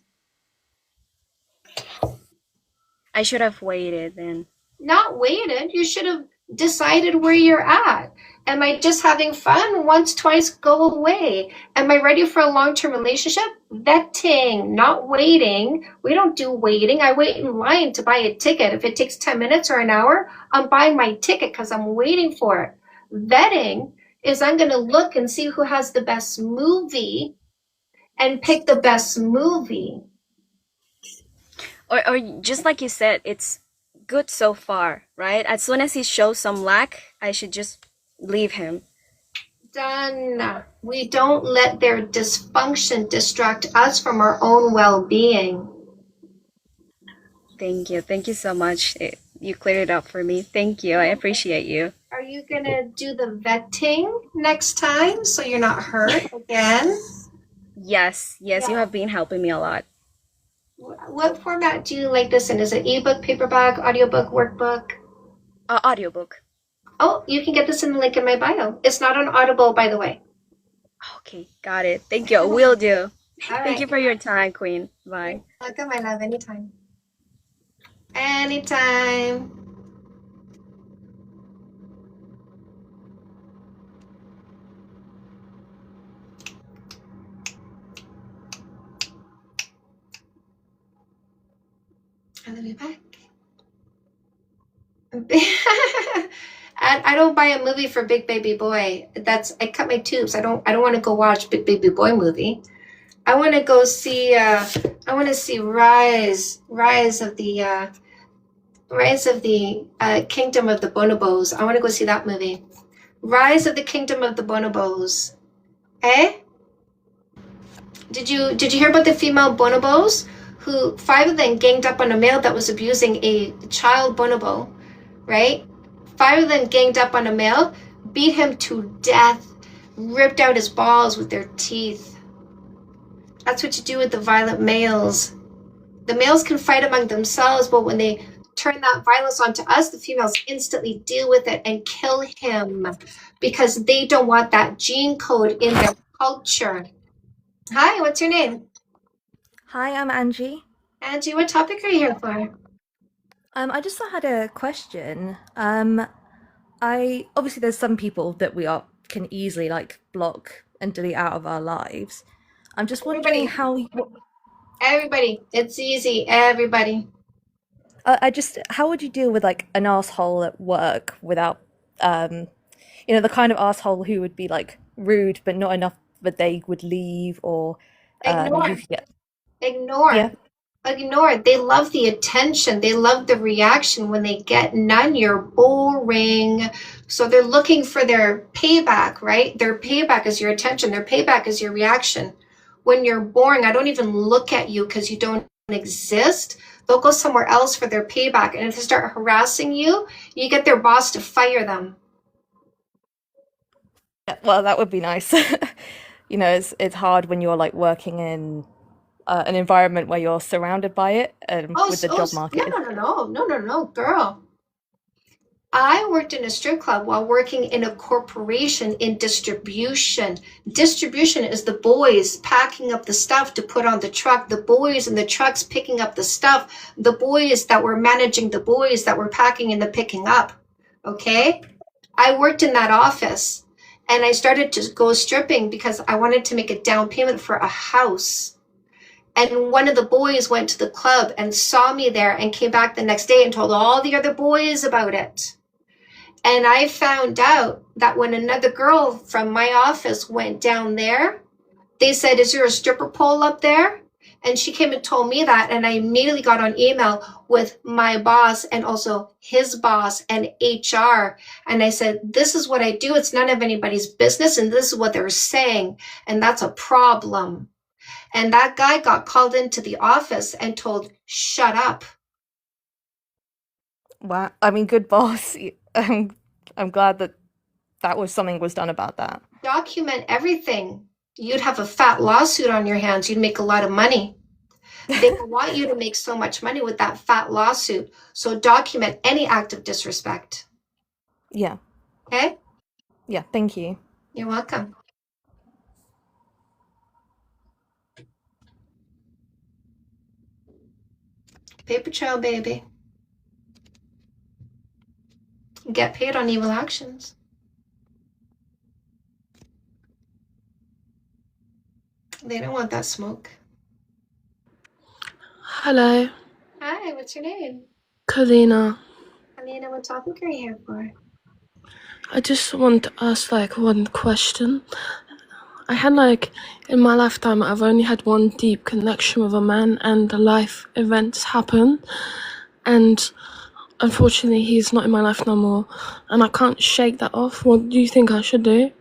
I should have waited then. Not waited. You should have decided where you're at. Am I just having fun? Once, twice, go away. Am I ready for a long-term relationship? Vetting, not waiting. We don't do waiting. I wait in line to buy a ticket. If it takes 10 minutes or an hour, I'm buying my ticket because I'm waiting for it. Vetting is I'm going to look and see who has the best movie and pick the best movie. Or just like you said, it's good so far, right? As soon as he shows some lack, I should just leave him. Done. We don't let their dysfunction distract us from our own well-being. Thank you. Thank you so much. You cleared it up for me. Thank you. I appreciate you. Are you going to do the vetting next time so you're not hurt again? Yes. Yes, you have been helping me a lot. What format do you like this in? Is it ebook, paperback, audiobook, workbook? Audiobook. Oh, you can get this in the link in my bio. It's not on Audible, by the way. Okay, got it. Thank you. Will do. All Thank right. you for your time, Queen. Bye. Welcome, my love. Anytime. Anytime. And then we're back. I don't buy a movie for Big Baby Boy. I cut my tubes. I don't want to go watch Big Baby Boy movie. I want to go see Rise of the Kingdom of the Bonobos. I want to go see that movie. Rise of the Kingdom of the Bonobos. Eh? Did you hear about the female bonobos? Who 5 of them ganged up on a male that was abusing a child bonobo, right? 5 of them ganged up on a male, beat him to death, ripped out his balls with their teeth. That's what you do with the violent males. The males can fight among themselves, but when they turn that violence onto us, the females instantly deal with it and kill him because they don't want that gene code in their culture. Hi, what's your name? Hi, I'm Angie. Angie, what topic are you here for? I just had a question. I obviously there's some people that can easily like block and delete out of our lives. I'm just wondering Everybody, it's easy. Everybody. How would you deal with like an asshole at work without the kind of asshole who would be like rude but not enough that they would leave or Ignore. you could get Ignore. Yeah. Ignore. They love the attention. They love the reaction. When they get none, you're boring. So they're looking for their payback, right? Their payback is your attention. Their payback is your reaction. When you're boring, I don't even look at you because you don't exist. They'll go somewhere else for their payback. And if they start harassing you, you get their boss to fire them. Well, that would be nice. It's hard when you're like working in an environment where you're surrounded by it with the job market. No, girl. I worked in a strip club while working in a corporation in distribution. Distribution is the boys packing up the stuff to put on the truck, the boys in the trucks picking up the stuff, the boys that were managing the boys that were packing and the picking up. Okay? I worked in that office and I started to go stripping because I wanted to make a down payment for a house. And one of the boys went to the club and saw me there and came back the next day and told all the other boys about it. And I found out that when another girl from my office went down there, they said, is there a stripper pole up there? And she came and told me that. And I immediately got on email with my boss and also his boss and HR. And I said, this is what I do. It's none of anybody's business. And this is what they're saying. And that's a problem. And that guy got called into the office and told, shut up. Wow. I mean, good boss. I'm glad that was something was done about that. Document everything. You'd have a fat lawsuit on your hands. You'd make a lot of money. They want you to make so much money with that fat lawsuit. So document any act of disrespect. Yeah. Okay? Yeah, thank you. You're welcome. Paper trail, baby. Get paid on evil actions. They don't want that smoke. Hello, Hi, what's your name? Kalina. Alina, what topic are you here for? I just want to ask one question. I had in my lifetime, I've only had one deep connection with a man, and the life events happen, and unfortunately he's not in my life no more, and I can't shake that off. What do you think I should do?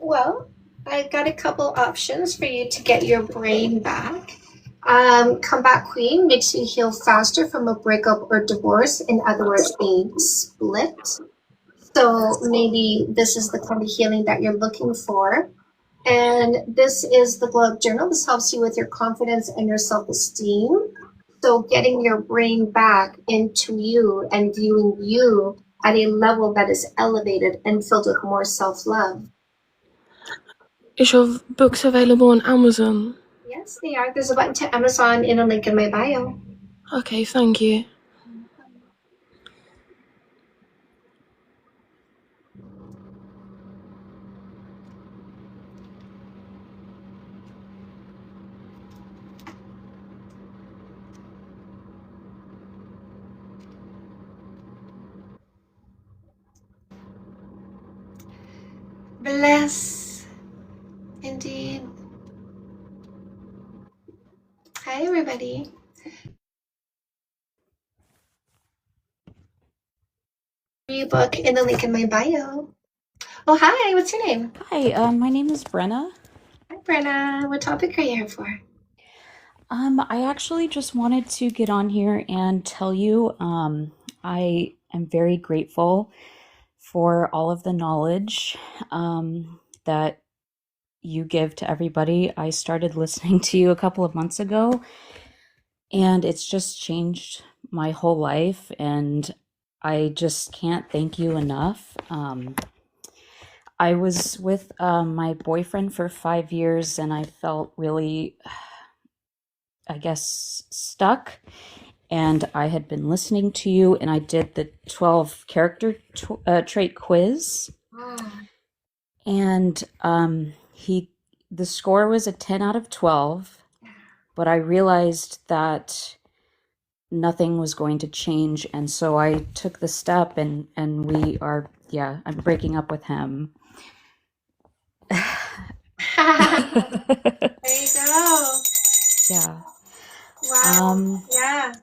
Well, I got a couple options for you to get your brain back. Comeback Queen makes you heal faster from a breakup or divorce. In other words, a split. So maybe this is the kind of healing that you're looking for. And this is the Glow Up Journal. This helps you with your confidence and your self-esteem. So getting your brain back into you and viewing you at a level that is elevated and filled with more self-love. Is your books available on Amazon? Yes, they are. There's a button to Amazon in a link in my bio. Okay, thank you. Bless. Indeed. Hi, everybody. Book in the link in my bio. Oh, hi. What's your name? Hi, my name is Brenna. Hi, Brenna. What topic are you here for? I actually just wanted to get on here and tell you, I am very grateful for all of the knowledge that you give to everybody. I started listening to you a couple of months ago, and it's just changed my whole life, and I just can't thank you enough. I was with my boyfriend for 5 years, and I felt really, I guess, stuck. And I had been listening to you, and I did the 12 character trait quiz. And the score was a 10 out of 12, but I realized that nothing was going to change, and so I took the step, and we are, I'm breaking up with him. There you go. Yeah. Wow. Yeah.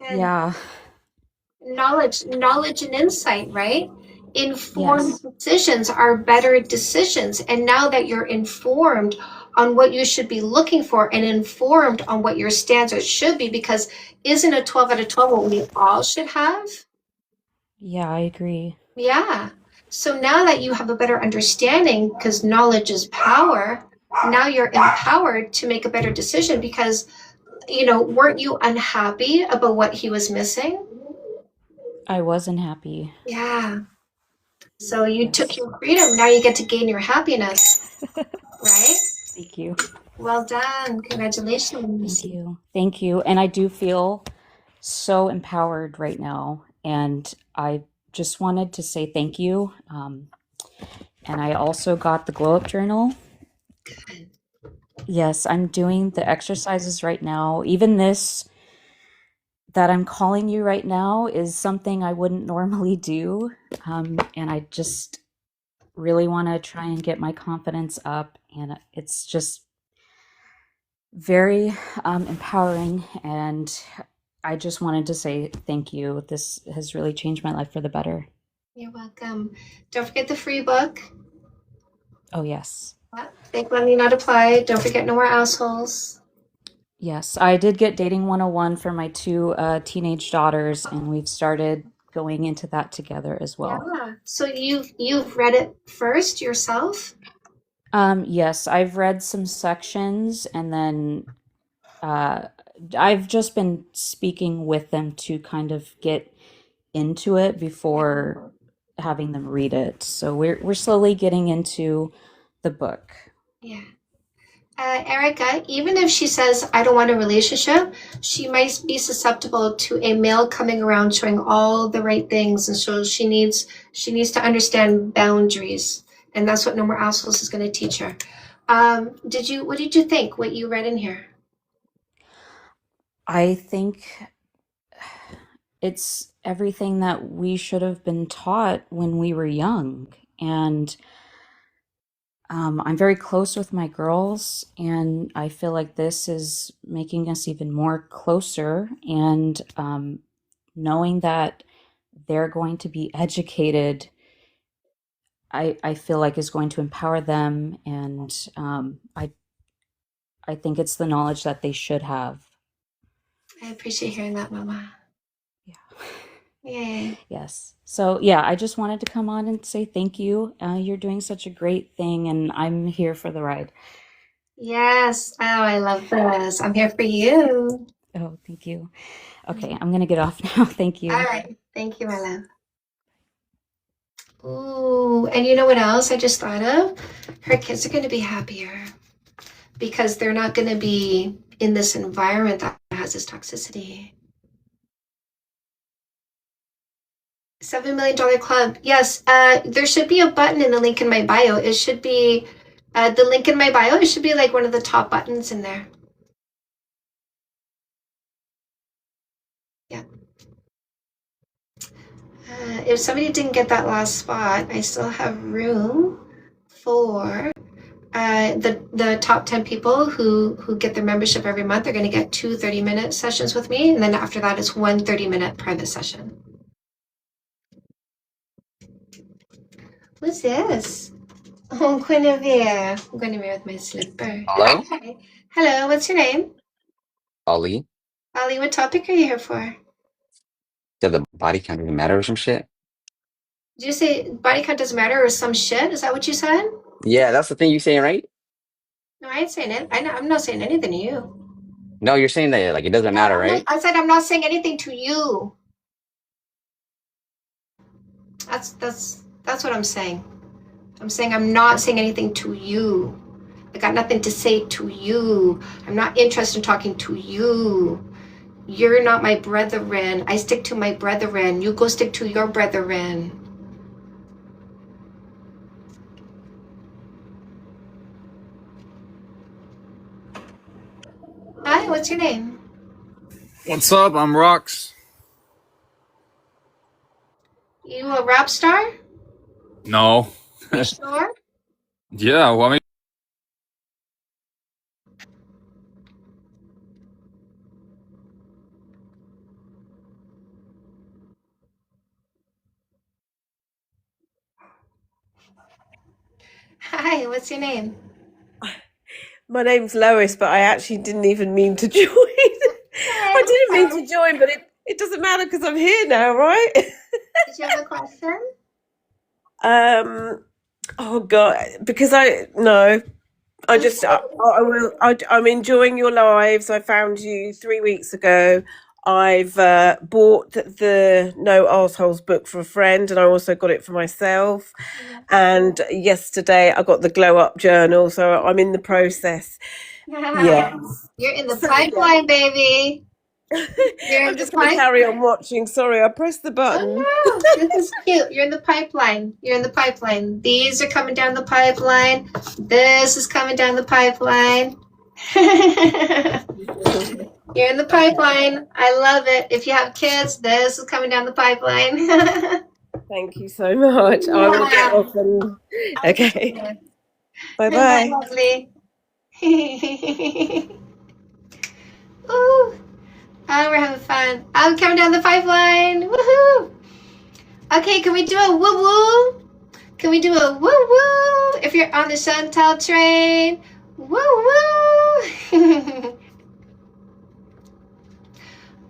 And Yeah. knowledge and insight, right? Informed decisions are better decisions. And now that you're informed on what you should be looking for and informed on what your standards should be, because isn't a 12 out of 12 what we all should have? Yeah, I agree. Yeah. So now that you have a better understanding, because knowledge is power, now you're empowered to make a better decision because, weren't you unhappy about what he was missing? I wasn't happy. Yeah. So you took your freedom. Now you get to gain your happiness, right? Thank you. Well done. Congratulations. Thank you. Thank you. And I do feel so empowered right now. And I just wanted to say thank you. And I also got the Glow Up Journal. Yes, I'm doing the exercises right now. Even this that I'm calling you right now is something I wouldn't normally do. And I just really want to try and get my confidence up. And it's just very empowering. And I just wanted to say thank you. This has really changed my life for the better. You're welcome. Don't forget the free book. Oh, yes. Think Money Not Apply. Don't forget No More Assholes. Yes, I did get Dating 101 for my two teenage daughters, and we've started going into that together as well. Yeah. So you've read it first yourself? Yes, I've read some sections, and then I've just been speaking with them to kind of get into it before having them read it. So we're slowly getting into the book. Yeah. Erica, even if she says, I don't want a relationship, she might be susceptible to a male coming around showing all the right things. And so she needs to understand boundaries. And that's what No More Assholes is going to teach her. What did you think, what you read in here? I think it's everything that we should have been taught when we were young. And I'm very close with my girls, and I feel like this is making us even more closer. And knowing that they're going to be educated, I feel like is going to empower them. And I think it's the knowledge that they should have. I appreciate hearing that, Mama. Yay. Yes. So yeah, I just wanted to come on and say thank you. You're doing such a great thing, and I'm here for the ride. Yes. Oh, I love this. I'm here for you. Oh, thank you. Okay, I'm gonna get off now. Thank you. All right. Thank you, my love. Ooh, and you know what else I just thought of? Her kids are going to be happier because they're not going to be in this environment that has this toxicity. $7 Million Club. Yes, there should be a button in the link in my bio. It should be the link in my bio. It should be like one of the top buttons in there. Yeah. If somebody didn't get that last spot, I still have room for the top 10 people who get their membership every month. They're going to get 2 30-minute sessions with me, and then after that is 1 30-minute private session. Who's this? Oh, Guinevere. Guinevere with my slipper. Hello? Hi. Hello, what's your name? Ali. Ali, what topic are you here for? Does the body count doesn't matter or some shit? Did you say body count doesn't matter or some shit? Is that what you said? Yeah, that's the thing you're saying, right? No, I ain't saying it. I'm not saying anything to you. No, you're saying that like it doesn't matter, right? I said I'm not saying anything to you. That's what I'm saying. I'm saying I'm not saying anything to you. I got nothing to say to you. I'm not interested in talking to you. You're not my brethren. I stick to my brethren. You go stick to your brethren. Hi, what's your name? What's up? I'm Rox. You a rap star? No. You sure? Yeah, well, I mean, Hi, what's your name? My name's Lois, but I actually didn't even mean to join. I didn't mean to join, but it doesn't matter because I'm here now, right? Did you have a question? Oh God, because I'm enjoying your lives. I found you 3 weeks ago. I've bought the No Arseholes book for a friend, and I also got it for myself. And yesterday I got the Glow Up journal, so I'm in the process. Yeah. You're in the pipeline, baby. You're I'm just going to carry on watching. Sorry, I pressed the button. Oh, no, this is cute. You're in the pipeline. You're in the pipeline. These are coming down the pipeline. This is coming down the pipeline. You're in the pipeline. I love it. If you have kids, this is coming down the pipeline. Thank you so much. I will get off and okay. Bye Bye, bye. lovely. Ooh. Oh, we're having fun. I'm coming down the pipeline. Woohoo! Okay, can we do a woo woo? Can we do a woo woo? If you're on the Chantal train, woo woo!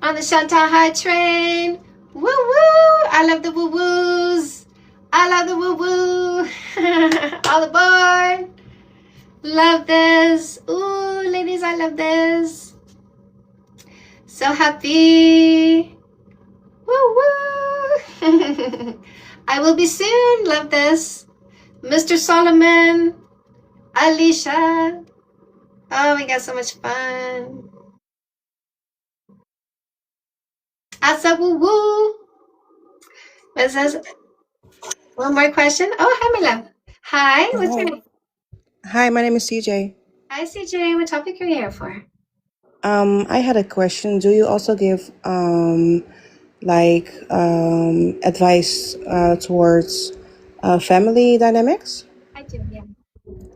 On the Chantal High train, woo woo! I love the woo woos. I love the woo woo. All aboard! Love this. Ooh, ladies, I love this. So happy. Woo woo. I will be soon. Love this. Mr. Solomon. Alicia. Oh, we got so much fun. Asa woo woo. What says? One more question. Oh, hi, my love. Hi. What's your name? Hi, my name is CJ. Hi, CJ. What topic are you here for? I had a question. Do you also give advice towards family dynamics? I do, yeah.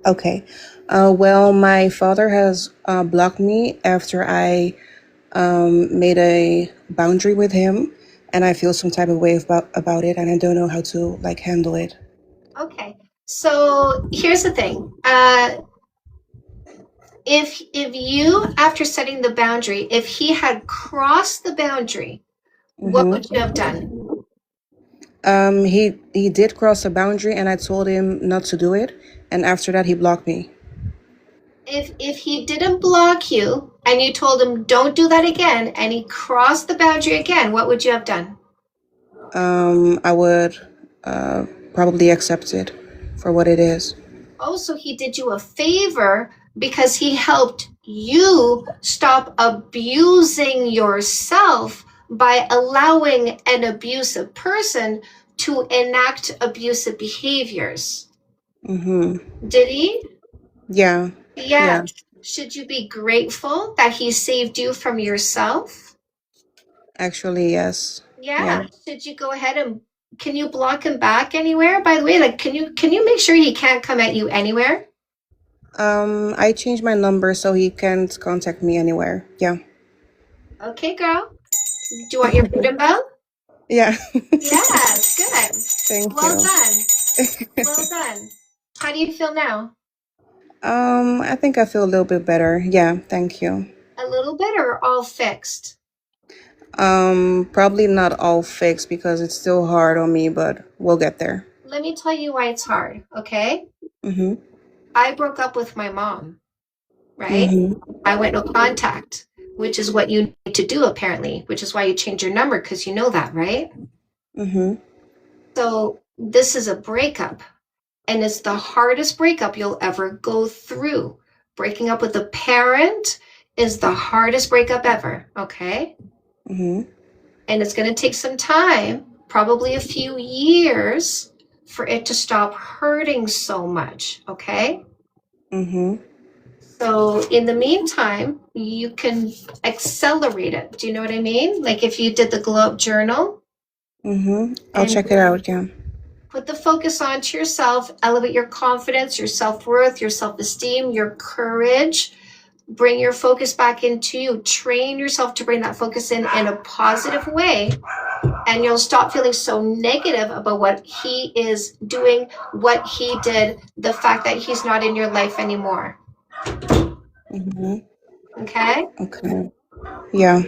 Okay. Well, my father has blocked me after I made a boundary with him, and I feel some type of way about it, and I don't know how to handle it. Okay. So here's the thing. If you, after setting the boundary, if he had crossed the boundary, what would you have done? He did cross a boundary, and I told him not to do it, and after that he blocked me. If he didn't block you and you told him don't do that again, and he crossed the boundary again, what would you have done? I would probably accept it for what it is. Oh, so he did you a favor because he helped you stop abusing yourself by allowing an abusive person to enact abusive behaviors. Did he? Yeah. Yeah. Should you be grateful that he saved you from yourself? Actually, yes. Yeah. Should you go ahead and can you block him back anywhere? By the way, can you make sure he can't come at you anywhere? I changed my number so he can't contact me anywhere. Yeah. Okay, girl. Do you want your freedom bell? Yeah. Yes, good. Thank Well you. done. Well done. How do you feel now? I think I feel a little bit better. Yeah, thank you. A little bit or all fixed? Probably not all fixed because it's still hard on me, but we'll get there. Let me tell you why it's hard, okay? Mm-hmm. I broke up with my mom, right? I went no contact, which is what you need to do apparently, which is why you changed your number because you know that, right? Mm-hmm. So this is a breakup, and it's the hardest breakup you'll ever go through. Breaking up with a parent is the hardest breakup ever, okay? Mm-hmm. And it's going to take some time, probably a few years, for it to stop hurting so much, okay? Mm-hmm. So in the meantime, you can accelerate it. Do you know what I mean? Like if you did the glow up journal. Mm-hmm. I'll check it out, yeah. Put the focus onto yourself, elevate your confidence, your self-worth, your self-esteem, your courage. Bring your focus back into you. Train yourself to bring that focus in a positive way. And you'll stop feeling so negative about what he is doing, what he did, the fact that he's not in your life anymore. Mm-hmm. Okay? Okay. Yeah.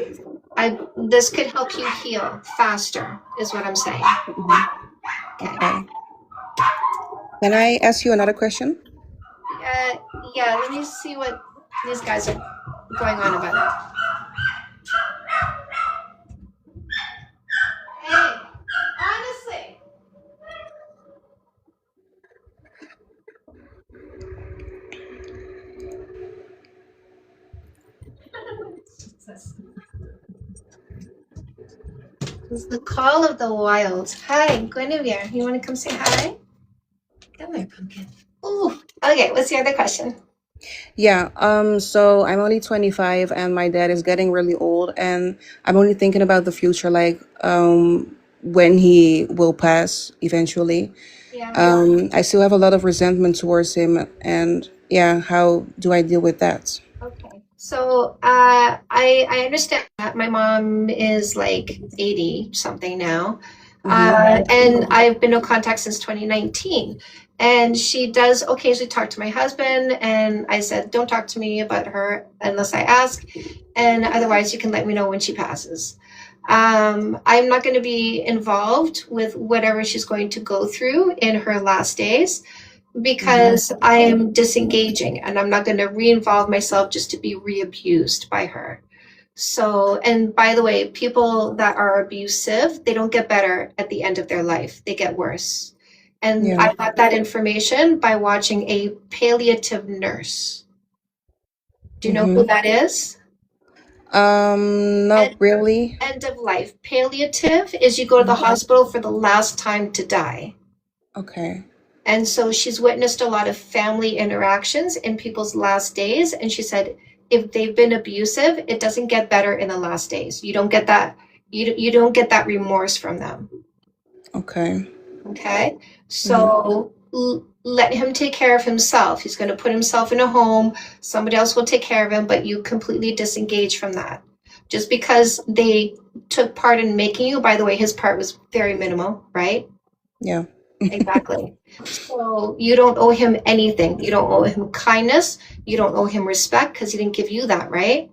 This could help you heal faster, is what I'm saying. Okay. Can I ask you another question? Yeah, let me see what these guys are going on about. Hey, honestly. This is the call of the wild. Hi, Guinevere. You want to come say hi? Come here, pumpkin. Ooh. Okay, what's the other question? Yeah, so I'm only 25 and my dad is getting really old and I'm only thinking about the future, like when he will pass eventually. Yeah. I still have a lot of resentment towards him and yeah, how do I deal with that? Okay. So I understand that my mom is like 80 something now. And I've been no contact since 2019. And she does occasionally talk to my husband. And I said, don't talk to me about her unless I ask. And otherwise, you can let me know when she passes. I'm not going to be involved with whatever she's going to go through in her last days because I am disengaging and I'm not going to re-involve myself just to be re-abused by her. So, and by the way, people that are abusive, they don't get better at the end of their life. They get worse. And Yeah. I got that information by watching a palliative nurse. Do you know who that is? Not really. End of life. Palliative is you go to the hospital for the last time to die. Okay. And so she's witnessed a lot of family interactions in people's last days. And she said, if they've been abusive, it doesn't get better in the last days. You don't get that. You don't get that remorse from them. Okay. Okay. So let him take care of himself. He's going to put himself in a home. Somebody else will take care of him, but you completely disengage from that. Just because they took part in making you, by the way, his part was very minimal, right? Yeah. Exactly. So you don't owe him anything. You don't owe him kindness. You don't owe him respect because he didn't give you that, right?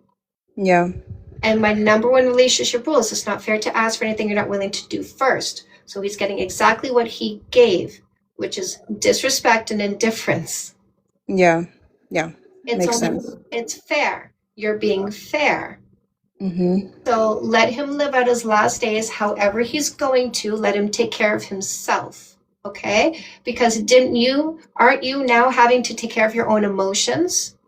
Yeah. And my number one relationship rule is it's not fair to ask for anything you're not willing to do first. So he's getting exactly what he gave, which is disrespect and indifference. Yeah. Yeah. Makes Only, sense. it's fair. You're being fair. Mm-hmm. So let him live out his last days however he's going to. Let him take care of himself. Okay? Because aren't you now having to take care of your own emotions?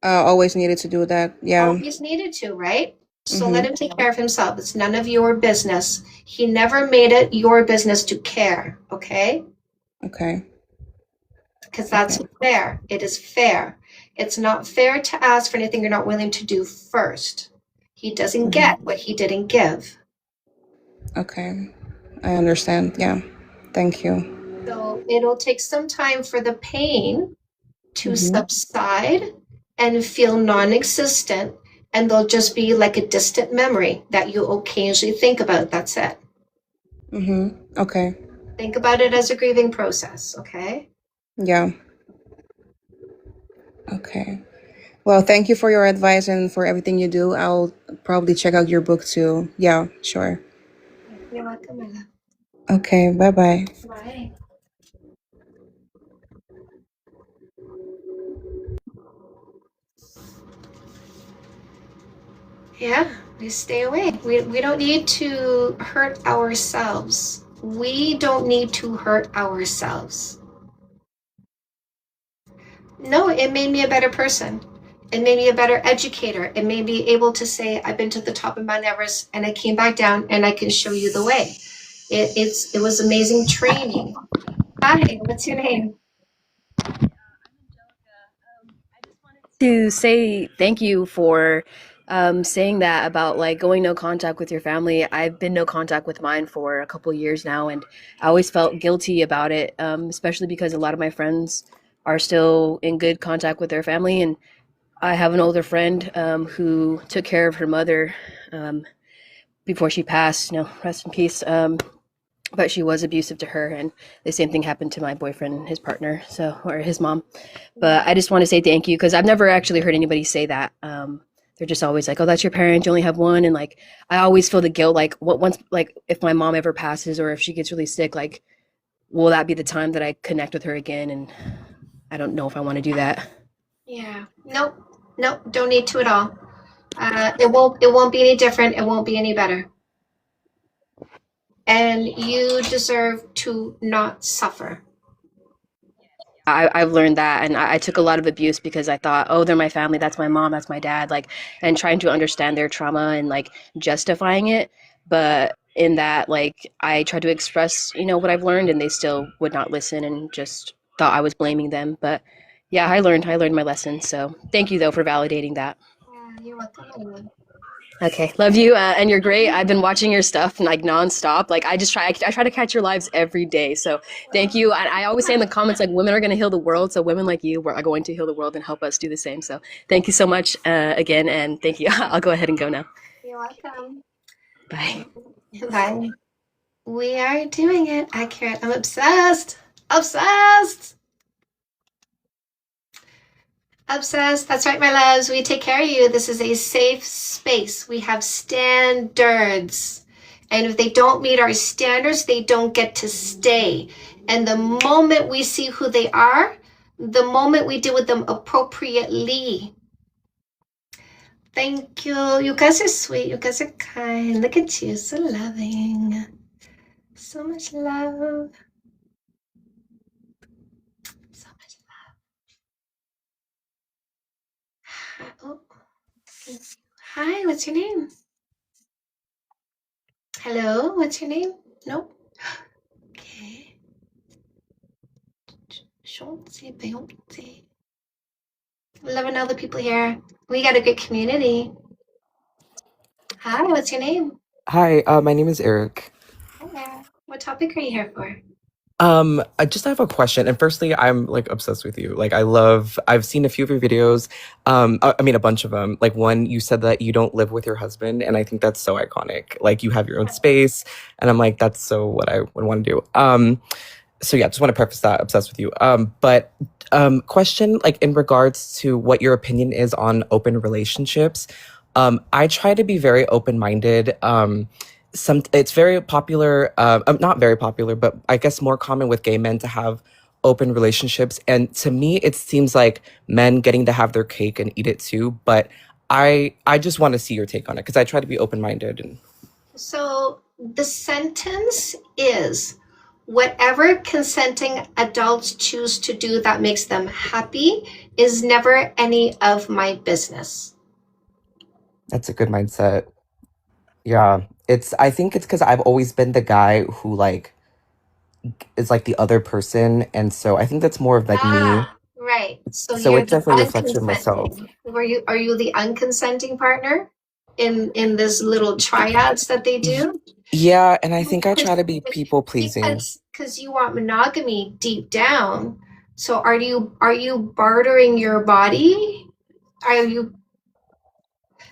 Always needed to do that. Yeah. Always needed to, right? So let him take care of himself. It's none of your business. He never made it your business to care, okay? Okay. Because that's fair. It is fair. It's not fair to ask for anything you're not willing to do first. He doesn't get what he didn't give. Okay. I understand. Yeah. Thank you. So it'll take some time for the pain to subside and feel non-existent, and they'll just be like a distant memory that you occasionally think about. That's it. Okay. Think about it as a grieving process, okay? Yeah. Okay. Well, thank you for your advice and for everything you do. I'll probably check out your book too. Yeah, sure. You're welcome, my love. Okay. Bye-bye. Bye. Yeah, we stay away. We don't need to hurt ourselves. We don't need to hurt ourselves. No, it made me a better person. It made me a better educator. It made me able to say, I've been to the top of Mount Everest and I came back down and I can show you the way. It was amazing training. Hi, what's your name? To say thank you for saying that about like going no contact with your family. I've been no contact with mine for a couple years now, and I always felt guilty about it, especially because a lot of my friends are still in good contact with their family, and I have an older friend who took care of her mother before she passed. Rest in peace. But she was abusive to her, and the same thing happened to my boyfriend, his partner, or his mom. But I just want to say thank you because I've never actually heard anybody say that. They're just always like, "Oh, that's your parent. You only have one," and like I always feel the guilt. Like if my mom ever passes or if she gets really sick, like will that be the time that I connect with her again? And I don't know if I want to do that. Yeah. Nope, don't need to at all. It won't be any different. It won't be any better. And you deserve to not suffer. I've learned that, and I took a lot of abuse because I thought, oh, they're my family, that's my mom, that's my dad, like, and trying to understand their trauma and like justifying it. But in that, like, I tried to express, what I've learned, and they still would not listen and just thought I was blaming them. But yeah, I learned my lesson. So thank you though for validating that. Yeah, you're welcome. Okay, love you, and you're great. I've been watching your stuff like nonstop. Like I try to catch your lives every day. So thank you. And I always say in the comments like women are going to heal the world. So women like you are going to heal the world and help us do the same. So thank you so much again, and thank you. I'll go ahead and go now. You're welcome. Bye. Bye. We are doing it. Accurate. I'm obsessed. Obsessed. Obsessed. That's right, my loves. We take care of you. This is a safe space. We have standards. And if they don't meet our standards, they don't get to stay. And the moment we see who they are, the moment we deal with them appropriately. Thank you. You guys are sweet. You guys are kind. Look at you. So loving. So much love. So much love. Oh. Hi, what's your name? Hello, what's your name? Nope. Okay. Schultze, Beyoncé. Loving all the people here. We got a good community. Hi, what's your name? Hi, my name is Eric. Hi there. What topic are you here for? I just have a question. And firstly, I'm like obsessed with you. Like, I've seen a few of your videos. I mean, a bunch of them. Like, one, you said that you don't live with your husband, and I think that's so iconic. Like, you have your own space, and I'm like, that's so what I would want to do. So yeah, just want to preface that, obsessed with you. But question, like, in regards to what your opinion is on open relationships. I try to be very open-minded. It's very popular, not very popular, but I guess more common with gay men to have open relationships. And to me, it seems like men getting to have their cake and eat it too. But I just want to see your take on it because I try to be open-minded. And So the sentence is, whatever consenting adults choose to do that makes them happy is never any of my business. that's a good mindset. Yeah, I think it's because I've always been the guy who like is like the other person, and so I think that's more of like me. Right. So So you're it the definitely reflects in myself. unconsenting. Are you the unconsenting partner in this little triads that they do? Yeah, and I think I try to be people pleasing. Because you want monogamy deep down. So are you bartering your body? Are you?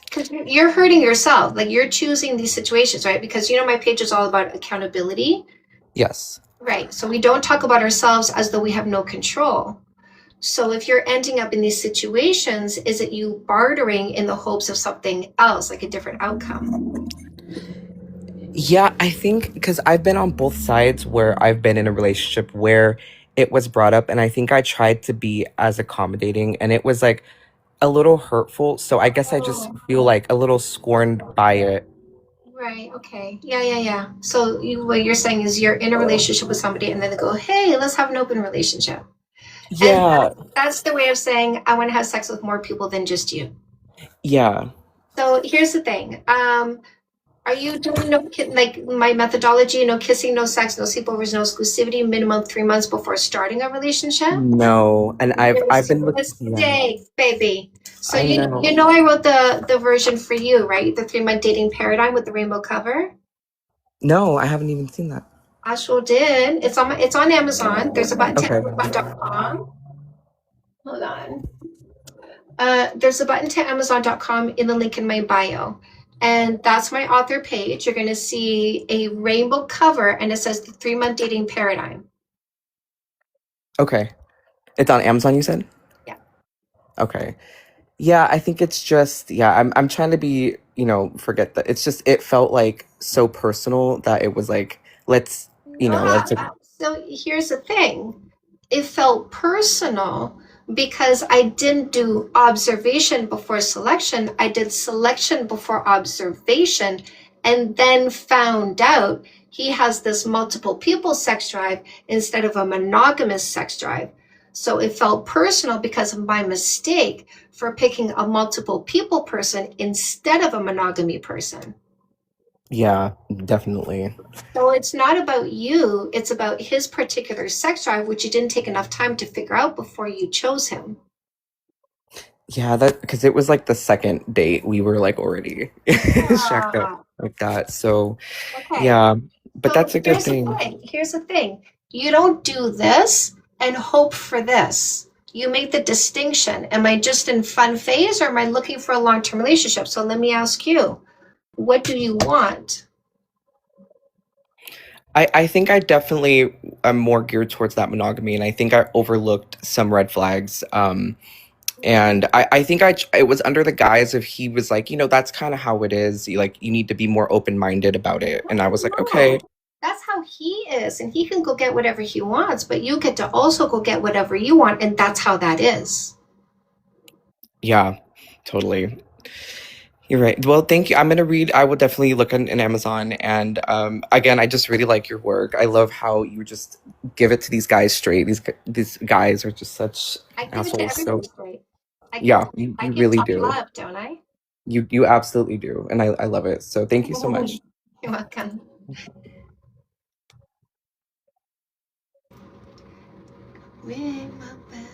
Because you're hurting yourself. Like you're choosing these situations, right? Because my page is all about accountability. Yes. Right. So we don't talk about ourselves as though we have no control. So if you're ending up in these situations, is it you bartering in the hopes of something else, like a different outcome? Yeah, I think because I've been on both sides where I've been in a relationship where it was brought up, and I think I tried to be as accommodating, and it was like a little hurtful. So I guess I just feel like a little scorned by it. Right. Okay. Yeah. So what you're saying is you're in a relationship with somebody and then they go, hey, let's have an open relationship. Yeah. And that's the way of saying, I want to have sex with more people than just you. Yeah. So here's the thing. Are you doing like my methodology, no kissing, no sex, no sleepovers, no exclusivity, minimum 3 months before starting a relationship? No, and I've been with Mistake, baby. So I you know. I wrote the version for you, right? The 3-month dating paradigm with the rainbow cover. No, I haven't even seen that. I sure did. It's on Amazon. There's a button to Okay. Amazon.com. Hold on. There's a button to Amazon.com in the link in my bio. And that's my author page. You're going to see a rainbow cover and it says the 3-month dating paradigm. Okay. It's on Amazon, you said? Yeah. Okay. Yeah, I think it's just I'm trying to be, forget that. It's just it felt like so personal that it was like let's So here's the thing. It felt personal because I didn't do observation before selection. I did selection before observation and then found out he has this multiple people sex drive instead of a monogamous sex drive. So it felt personal because of my mistake for picking a multiple people person instead of a monogamy person. Yeah, definitely. So it's not about you, it's about his particular sex drive, which you didn't take enough time to figure out before you chose him. Yeah, that because it was like the second date we were like already shacked up Ah, like that. So okay. yeah, but So that's a good here's the thing. thing. Here's the thing. You don't do this and hope for this. You make the distinction. Am I just in fun phase or am I looking for a long-term relationship? So let me ask you, what do you want? I think I definitely am more geared towards that monogamy, and I think I overlooked some red flags. And I think it was under the guise of he was like, that's kind of how it is. Like, you need to be more open-minded about it. And I was like, okay, No, that's how he is, and he can go get whatever he wants, but you get to also go get whatever you want, and that's how that is. yeah, totally. You're right. Well, thank you. I will definitely look in Amazon. And again, I just really like your work. I love how you just give it to these guys straight. These guys are just such I give it to assholes. So everybody straight. yeah, I you give really tough do. love, don't I? You absolutely do. And I love it. So thank you so much. You're welcome. Ring my bell.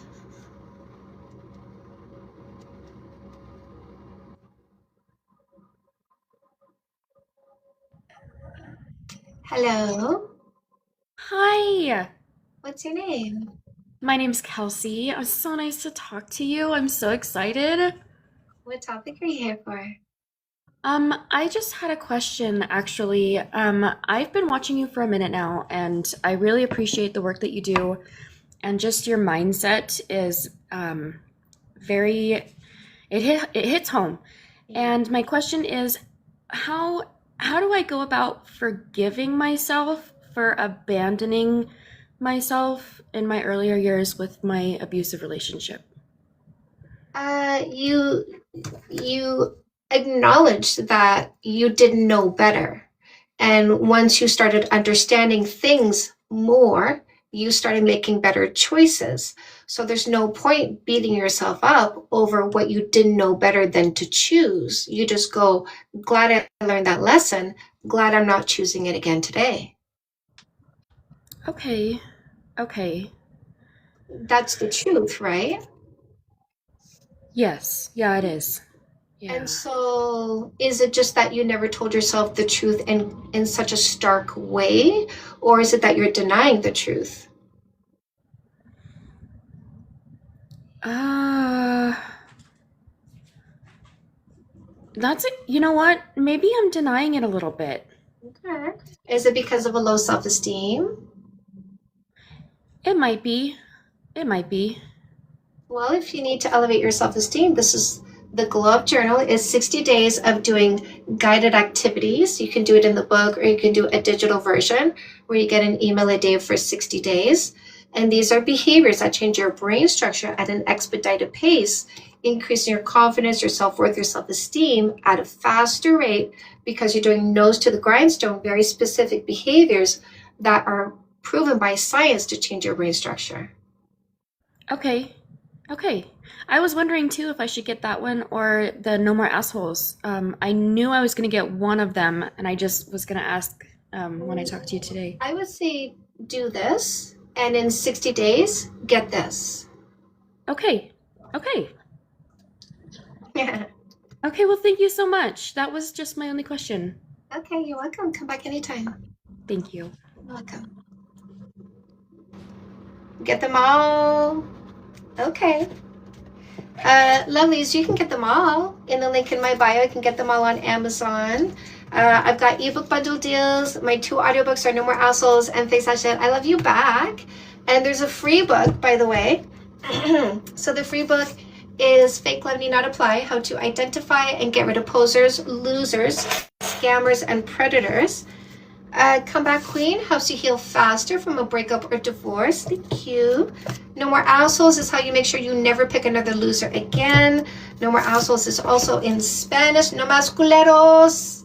Hello, Hi, what's your name? my name's Kelsey. It's so nice to talk to you. I'm so excited. What topic are you here for? I just had a question actually. I've been watching you for a minute now, and I really appreciate the work that you do, and just your mindset is very it hits home. And my question is, how do I go about forgiving myself for abandoning myself in my earlier years with my abusive relationship? You acknowledged that you didn't know better. And once you started understanding things more, you started making better choices. So there's no point beating yourself up over what you didn't know better than to choose. You just go, glad I learned that lesson, glad I'm not choosing it again today. Okay. Okay. That's the truth, right? Yes. Yeah, it is. Yeah. And so is it just that you never told yourself the truth in such a stark way? Or is it that you're denying the truth? That's it. You know what? Maybe I'm denying it a little bit. Okay. Is it because of a low self-esteem? It might be. It might be. Well, if you need to elevate your self-esteem, this is the Glow Up Journal is 60 days of doing guided activities. You can do it in the book or you can do a digital version where you get an email a day for 60 days. And these are behaviors that change your brain structure at an expedited pace, increasing your confidence, your self-worth, your self-esteem at a faster rate because you're doing nose to the grindstone, very specific behaviors that are proven by science to change your brain structure. Okay. Okay. I was wondering too if I should get that one or the No More Assholes. I knew I was going to get one of them, and I just was going to ask when I talked to you today. I would say do this, and in 60 days, get this. Okay. Okay. Yeah. Okay, well, thank you so much. That was just my only question. Okay, you're welcome. Come back anytime. Thank you. You're welcome. Get them all. Okay. Lovelies, you can get them all in the link in my bio. You can get them all on Amazon. I've got ebook bundle deals. My 2 audiobooks are No More Assholes and Face That Shit. I Love You Back. And there's a free book, by the way. So the free book is Fake Love Need Not Apply, How to Identify and Get Rid of Posers, Losers, Scammers, and Predators. Comeback Queen helps you heal faster from a breakup or divorce. Thank you. No More Assholes is how you make sure you never pick another loser again. No More Assholes is also in Spanish. No Más Culeros.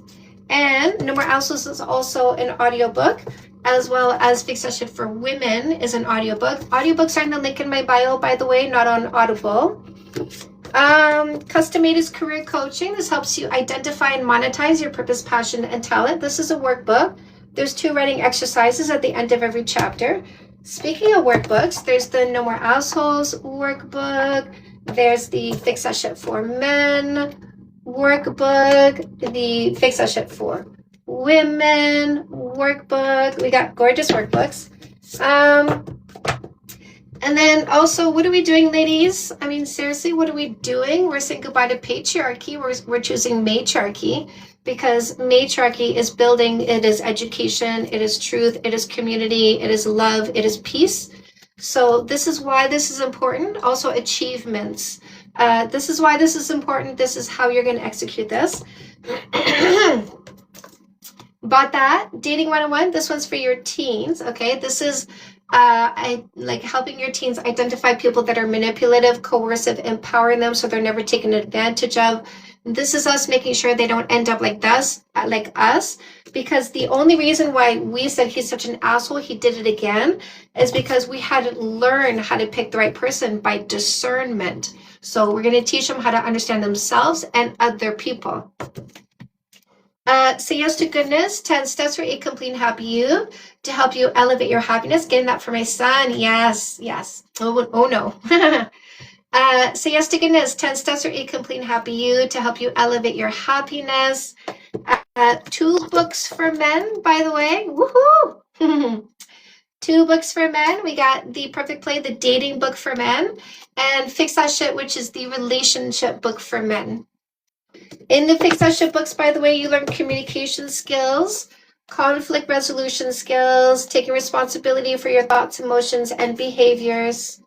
And No More Assholes is also an audiobook, as well as Fix That Shit for Women is an audiobook. Audiobooks are in the link in my bio, by the way, not on Audible. Custom Made is career coaching. This helps you identify and monetize your purpose, passion, and talent. This is a workbook. There's 2 writing exercises at the end of every chapter. Speaking of workbooks, there's the No More Assholes workbook. There's the Fix That Shit for Men workbook. The Fix That Shit for Women workbook. We got gorgeous workbooks. And then also, what are we doing, ladies? I mean, seriously, what are we doing? We're saying goodbye to patriarchy. We're choosing matriarchy, because matriarchy is building. It is education. It is truth. It is community. It is love. It is peace. So this is why this is important. Also, achievements. This is why this is important. This is how you're going to execute this. Bought that. Dating 101. This one's for your teens. Okay, this is I like helping your teens identify people that are manipulative, coercive, empowering them so they're never taken advantage of. This is us making sure they don't end up like us, because the only reason why we said he's such an asshole, he did it again, is because we had to learn how to pick the right person by discernment. So we're going to teach them how to understand themselves and other people. Say yes to goodness. 10 steps for a complete and happy you to help you elevate your happiness. Getting that for my son. Yes. Oh no. Say yes to goodness. 10 steps for a complete and happy you to help you elevate your happiness. 2 books for men, by the way. Woohoo! 2 books for men. We got The Perfect Play, the dating book for men, and Fix That Shit, which is the relationship book for men. In the Fix That Shit books, by the way, you learn communication skills, conflict resolution skills, taking responsibility for your thoughts, emotions, and behaviors.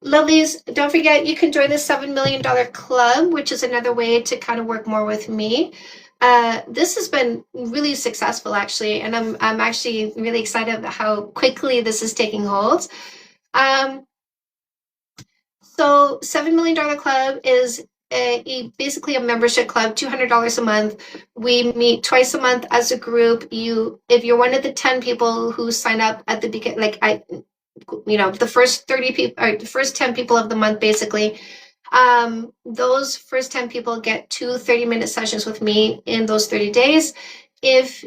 Lovelies, don't forget you can join the $7 million club, which is another way to kind of work more with me. This has been really successful, actually, and I'm actually really excited about how quickly this is taking hold. So $7 million club is basically a membership club, $200 a month. We meet twice a month as a group. If you're one of the 10 people who sign up at the beginning, the first 30 people, or the first 10 people of the month, basically, those first 10 people get 2 30-minute sessions with me in those 30 days. If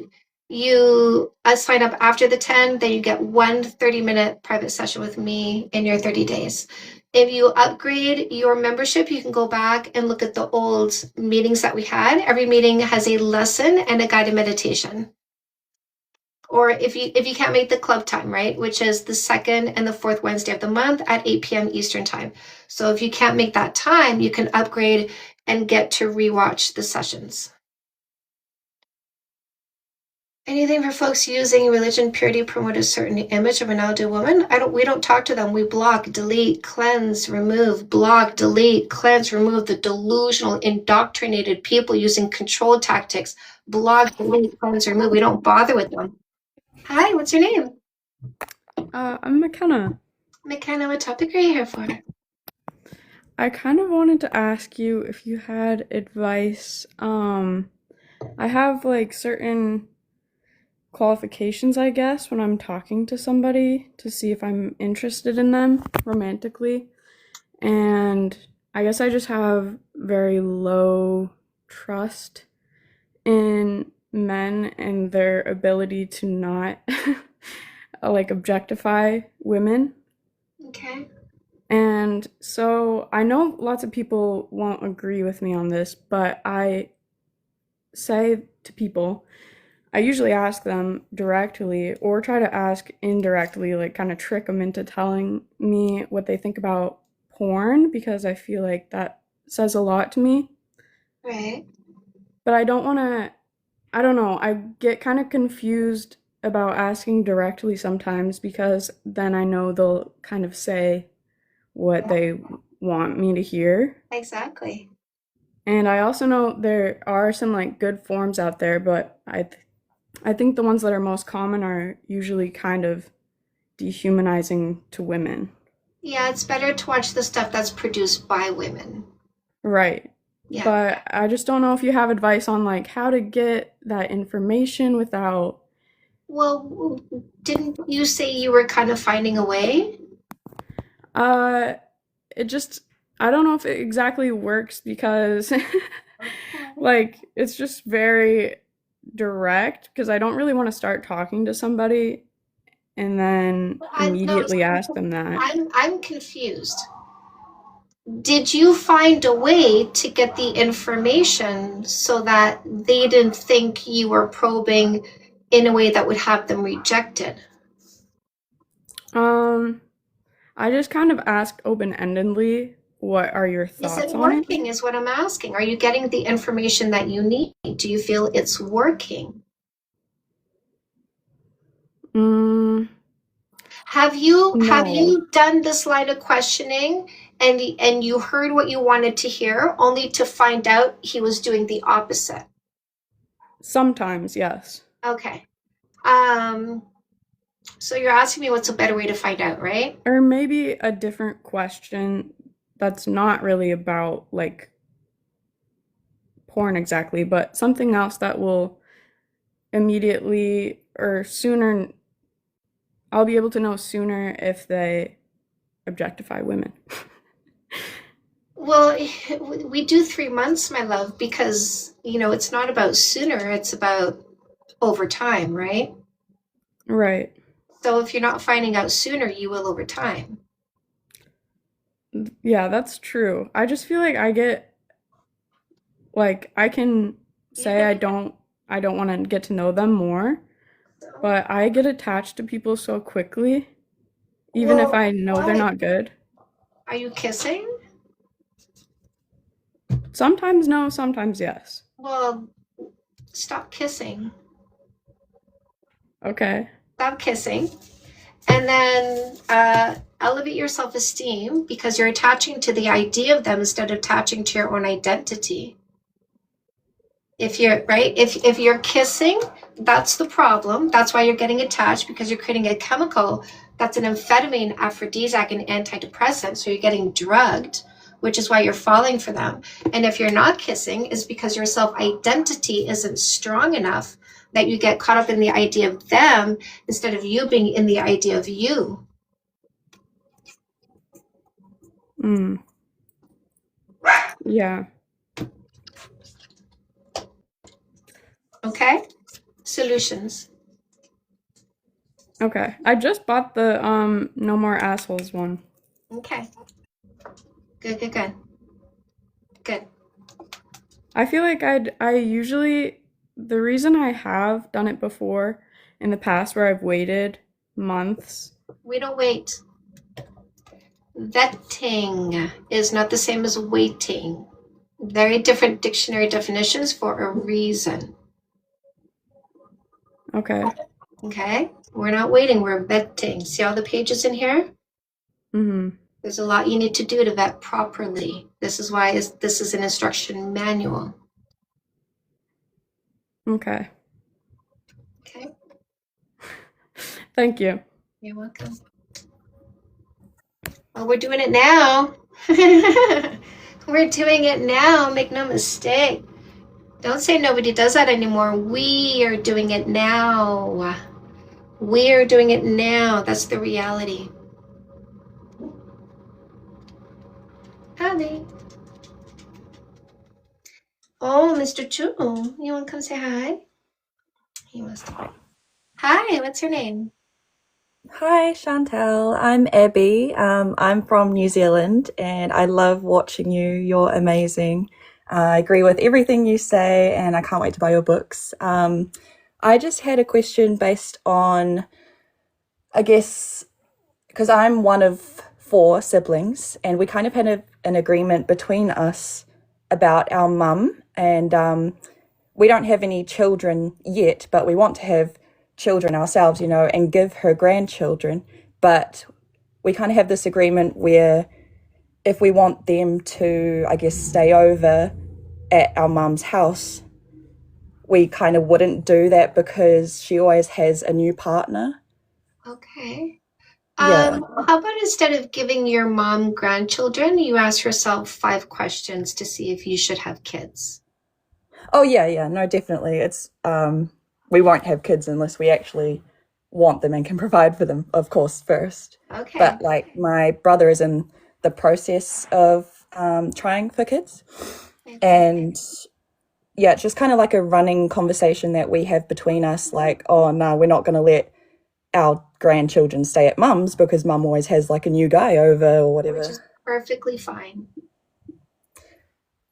you sign up after the 10, then you get 1 30-minute private session with me in your 30 days. If you upgrade your membership, you can go back and look at the old meetings that we had. Every meeting has a lesson and a guided meditation. Or if you can't make the club time, right, which is the 2nd and the 4th Wednesday of the month at 8 p.m. Eastern time. So if you can't make that time, you can upgrade and get to rewatch the sessions. Anything for folks using religion, purity, promote a certain image of an elder woman? We don't talk to them. We block, delete, cleanse, remove, block, delete, cleanse, remove the delusional, indoctrinated people using control tactics. Block, delete, cleanse, remove. We don't bother with them. Hi, what's your name? I'm McKenna. McKenna, what topic are you here for? I kind of wanted to ask you if you had advice. I have certain qualifications, I guess, when I'm talking to somebody to see if I'm interested in them romantically. And I guess I just have very low trust in men and their ability to not objectify women. Okay. And so I know lots of people won't agree with me on this, but I say to people, I usually ask them directly or try to ask indirectly, kind of trick them into telling me what they think about porn, because I feel like that says a lot to me. Right. But I don't want to, I don't know, I get kind of confused about asking directly sometimes, because then I know they'll kind of say what they want me to hear. Exactly. And I also know there are some good forms out there, but I think the ones that are most common are usually kind of dehumanizing to women. Yeah, it's better to watch the stuff that's produced by women. Right. Yeah. But I just don't know if you have advice on how to get that information without... Well, didn't you say you were kind of finding a way? I don't know if it exactly works because like it's just very direct because I don't really want to start talking to somebody and then immediately ask them that. I'm confused. Did you find a way to get the information so that they didn't think you were probing in a way that would have them rejected? I just kind of asked open-endedly, what are your Is thoughts it on it? working is what I'm asking. Are you getting the information that you need? Do you feel it's working? Have you done this line of questioning and you heard what you wanted to hear only to find out he was doing the opposite? Sometimes, yes. Okay. So you're asking me what's a better way to find out, right? Or maybe a different question that's not really about like porn exactly, but something else that will immediately or sooner, I'll be able to know sooner if they objectify women. Well, we do 3 months, my love, because, it's not about sooner, it's about over time, right? Right. So if you're not finding out sooner, you will over time. Yeah, that's true. I just feel like I can say I don't want to get to know them more, but I get attached to people so quickly, even if I know they're not good. Are you kissing? Sometimes no, sometimes yes. Well, stop kissing. Okay. Stop kissing. And then elevate your self-esteem because you're attaching to the idea of them instead of attaching to your own identity. If you're kissing, that's the problem. That's why you're getting attached, because you're creating a chemical that's an amphetamine, aphrodisiac, and antidepressant. So you're getting drugged, which is why you're falling for them. And if you're not kissing, is because your self-identity isn't strong enough that you get caught up in the idea of them instead of you being in the idea of you. Yeah. Okay? Solutions. Okay. I just bought the No More Assholes one. Okay. Good. Good. I feel like I usually, the reason I have done it before in the past where I've waited months. We don't wait. Vetting is not the same as waiting. Very different dictionary definitions for a reason. Okay. Okay? We're not waiting, we're vetting. See all the pages in here? Mm-hmm. There's a lot you need to do to vet properly. This is why this is an instruction manual. Okay. Okay? Thank you. You're welcome. Well, we're doing it now. We're doing it now. Make no mistake. Don't say nobody does that anymore. We are doing it now. We are doing it now. That's the reality. Howdy. Oh, Mr. Chu, you want to come say hi? He wants to. Hi, what's your name? Hi, Chantel. I'm Abby. I'm from New Zealand and I love watching you. You're amazing. I agree with everything you say and I can't wait to buy your books. I just had a question based on, I guess, because I'm one of 4 siblings and we kind of had an agreement between us about our mum, and we don't have any children yet, but we want to have children ourselves, and give her grandchildren. But we kind of have this agreement where if we want them to, I guess, stay over at our mum's house, we kind of wouldn't do that because she always has a new partner. Okay. Yeah. How about instead of giving your mom grandchildren, you ask yourself 5 questions to see if you should have kids? Oh, yeah, no, definitely. It's, we won't have kids unless we actually want them and can provide for them, of course, first. Okay. But, like, my brother is in the process of trying for kids. And yeah, it's just kind of like a running conversation that we have between us, like, oh no, we're not going to let our grandchildren stay at mum's because mum always has like a new guy over or whatever. Which is perfectly fine.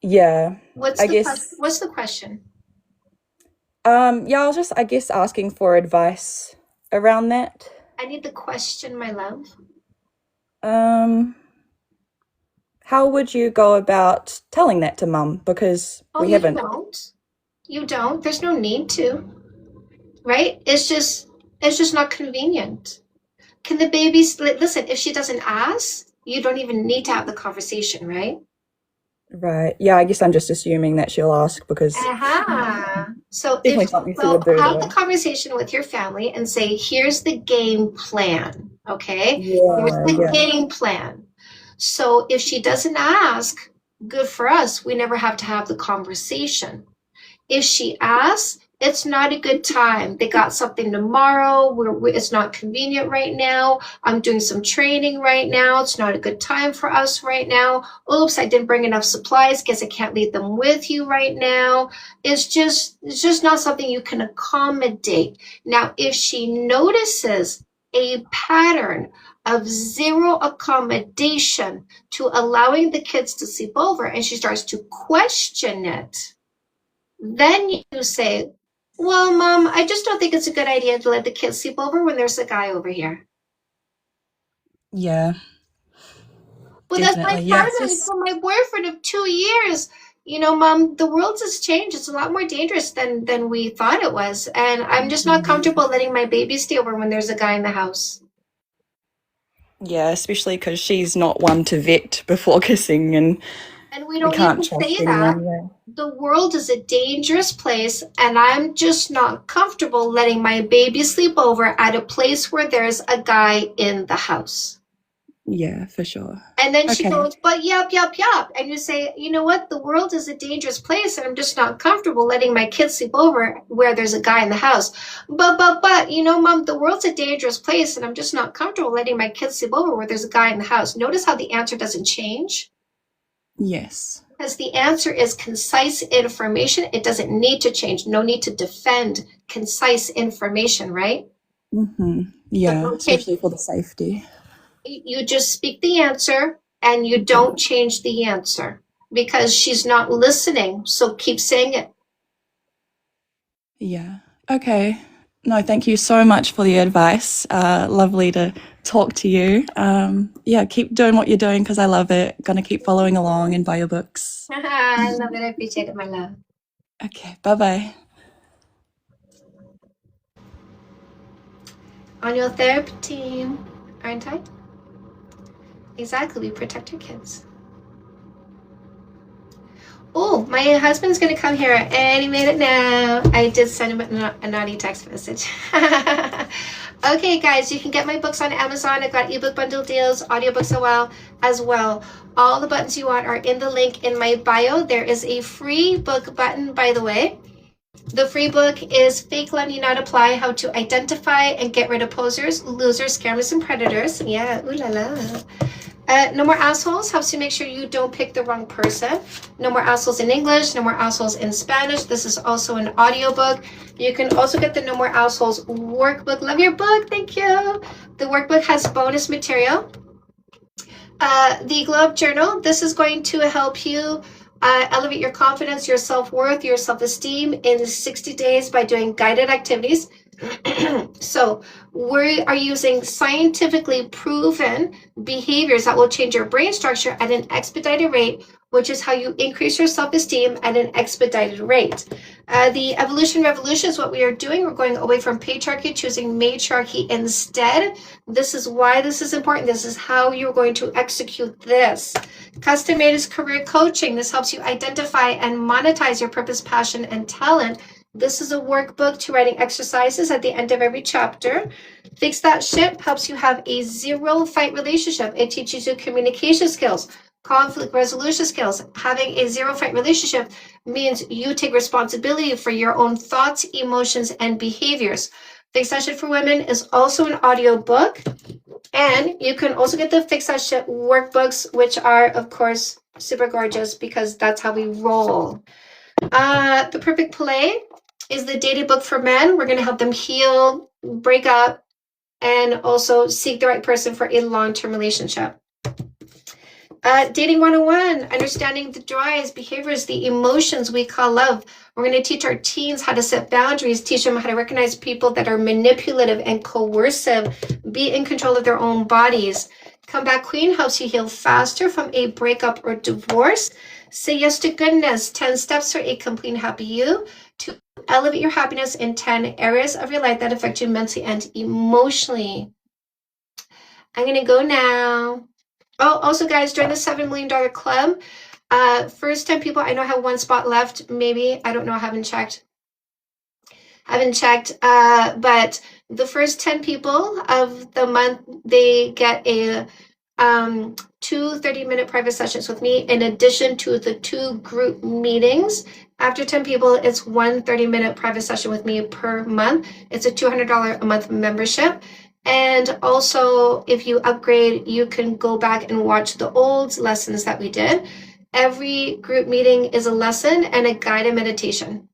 Yeah, What's I the guess. what's the question? Yeah, I was just, I guess, asking for advice around that. I need the question, my love. How would you go about telling that to mum? Because Oh, we you haven't. don't. You don't. There's no need to. Right? It's just not convenient. Can the baby listen, if she doesn't ask, you don't even need to have the conversation, right? Right. Yeah, I guess I'm just assuming that she'll ask because So definitely if something she would do have the though. conversation with your family and say, here's the game plan. Okay? Here's Yeah, the yeah. game plan. So if she doesn't ask, good for us. We never have to have the conversation. If she asks, it's not a good time. They got something tomorrow. It's not convenient right now. I'm doing some training right now. It's not a good time for us right now. Oops, I didn't bring enough supplies. Guess I can't leave them with you right now. It's just not something you can accommodate. Now, if she notices a pattern of zero accommodation to allowing the kids to sleep over and she starts to question it, then you say, well, Mom, I just don't think it's a good idea to let the kids sleep over when there's a guy over here. Yeah, Well, that's my definitely. Yeah, partner. it's He's just, been my boyfriend of 2 years. You know, Mom, the world has changed. It's a lot more dangerous than we thought it was. And I'm just not comfortable letting my baby stay over when there's a guy in the house. yeah, especially because she's not one to vet before kissing and And we we don't can't need to trust say that. anyone. Yeah. The world is a dangerous place, and I'm just not comfortable letting my baby sleep over at a place where there's a guy in the house. Yeah, for sure. And then she Okay. goes, but yup. And you say, you know what? The world is a dangerous place, and I'm just not comfortable letting my kids sleep over where there's a guy in the house. But, you know, Mom, the world's a dangerous place, and I'm just not comfortable letting my kids sleep over where there's a guy in the house. Notice how the answer doesn't change? Yes. Because the answer is concise information. It doesn't need to change. No need to defend concise information, right? Yeah, Okay. especially for the safety. You just speak the answer and you don't change the answer because she's not listening. So keep saying it. Yeah. Okay. No, thank you so much for the advice. Lovely to talk to you. Yeah, keep doing what you're doing because I love it. Gonna keep following along and buy your books. I love it. I appreciate it, my love. Okay, bye-bye. On your therapy team, aren't I? Exactly. We protect your kids. Oh, my husband's going to come here any minute now. I did send him a naughty text message. Okay, guys, you can get my books on Amazon. I've got ebook bundle deals, audiobooks as well. All the buttons you want are in the link in my bio. There is a free book button, by the way. The free book is Fake Love Need Not Apply, How to Identify and Get Rid of Posers, Losers, Scammers, and Predators. Yeah, ooh la la. No More Assholes helps you make sure you don't pick the wrong person. No More Assholes in English, No More Assholes in Spanish. This is also an audiobook. You can also get the No More Assholes workbook. Love your book, thank you. The workbook has bonus material. The Glow Up Journal, this is going to help you elevate your confidence, your self-worth, your self-esteem in 60 days by doing guided activities. So we are using scientifically proven behaviors that will change your brain structure at an expedited rate, which is how you increase your self-esteem at an expedited rate. The Evolution Revolution is what we are doing. We're going away from patriarchy, choosing matriarchy instead. This is why this is important. This is how you're going to execute this. Custom Made is career coaching. This helps you identify and monetize your purpose, passion, and talent. This is a workbook to writing exercises at the end of every chapter. Fix That Shit helps you have a zero fight relationship. It teaches you communication skills, conflict resolution skills. Having a zero fight relationship means you take responsibility for your own thoughts, emotions, and behaviors. Fix That Shit for Women is also an audio book. And you can also get the Fix That Shit workbooks, which are, of course, super gorgeous because that's how we roll. The Perfect Play is the dating book for men. We're going to help them heal, break up, and also seek the right person for a long-term relationship. Dating 101, understanding the drives, behaviors, the emotions we call love. We're going to teach our teens how to set boundaries, teach them how to recognize people that are manipulative and coercive, be in control of their own bodies. Comeback Queen helps you heal faster from a breakup or divorce. Say Yes to Goodness, 10 steps for a complete and happy you to elevate your happiness in 10 areas of your life that affect you mentally and emotionally. I'm going to go now. Oh, also guys, join the $7 million club. First 10 people, I know I have one spot left, maybe. I don't know, I haven't checked. But the first 10 people of the month, they get a 2 30-minute private sessions with me in addition to the 2 group meetings. After 10 people, it's 1 30-minute private session with me per month. It's a $200 a month membership. And also, if you upgrade, you can go back and watch the old lessons that we did. Every group meeting is a lesson and a guided meditation.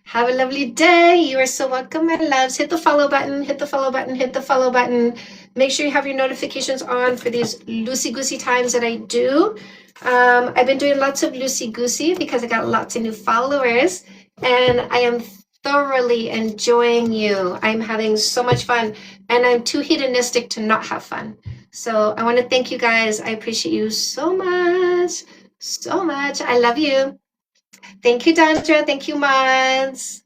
Have a lovely day. You are so welcome, my loves. Hit the follow button, hit the follow button, hit the follow button. Make sure you have your notifications on for these loosey-goosey times that I do. I've been doing lots of loosey-goosey because I got lots of new followers, and I am thoroughly enjoying you. I'm having so much fun, and I'm too hedonistic to not have fun. So I want to thank you guys. I appreciate you so much, so much. I love you. Thank you, Dandra. Thank you, mods.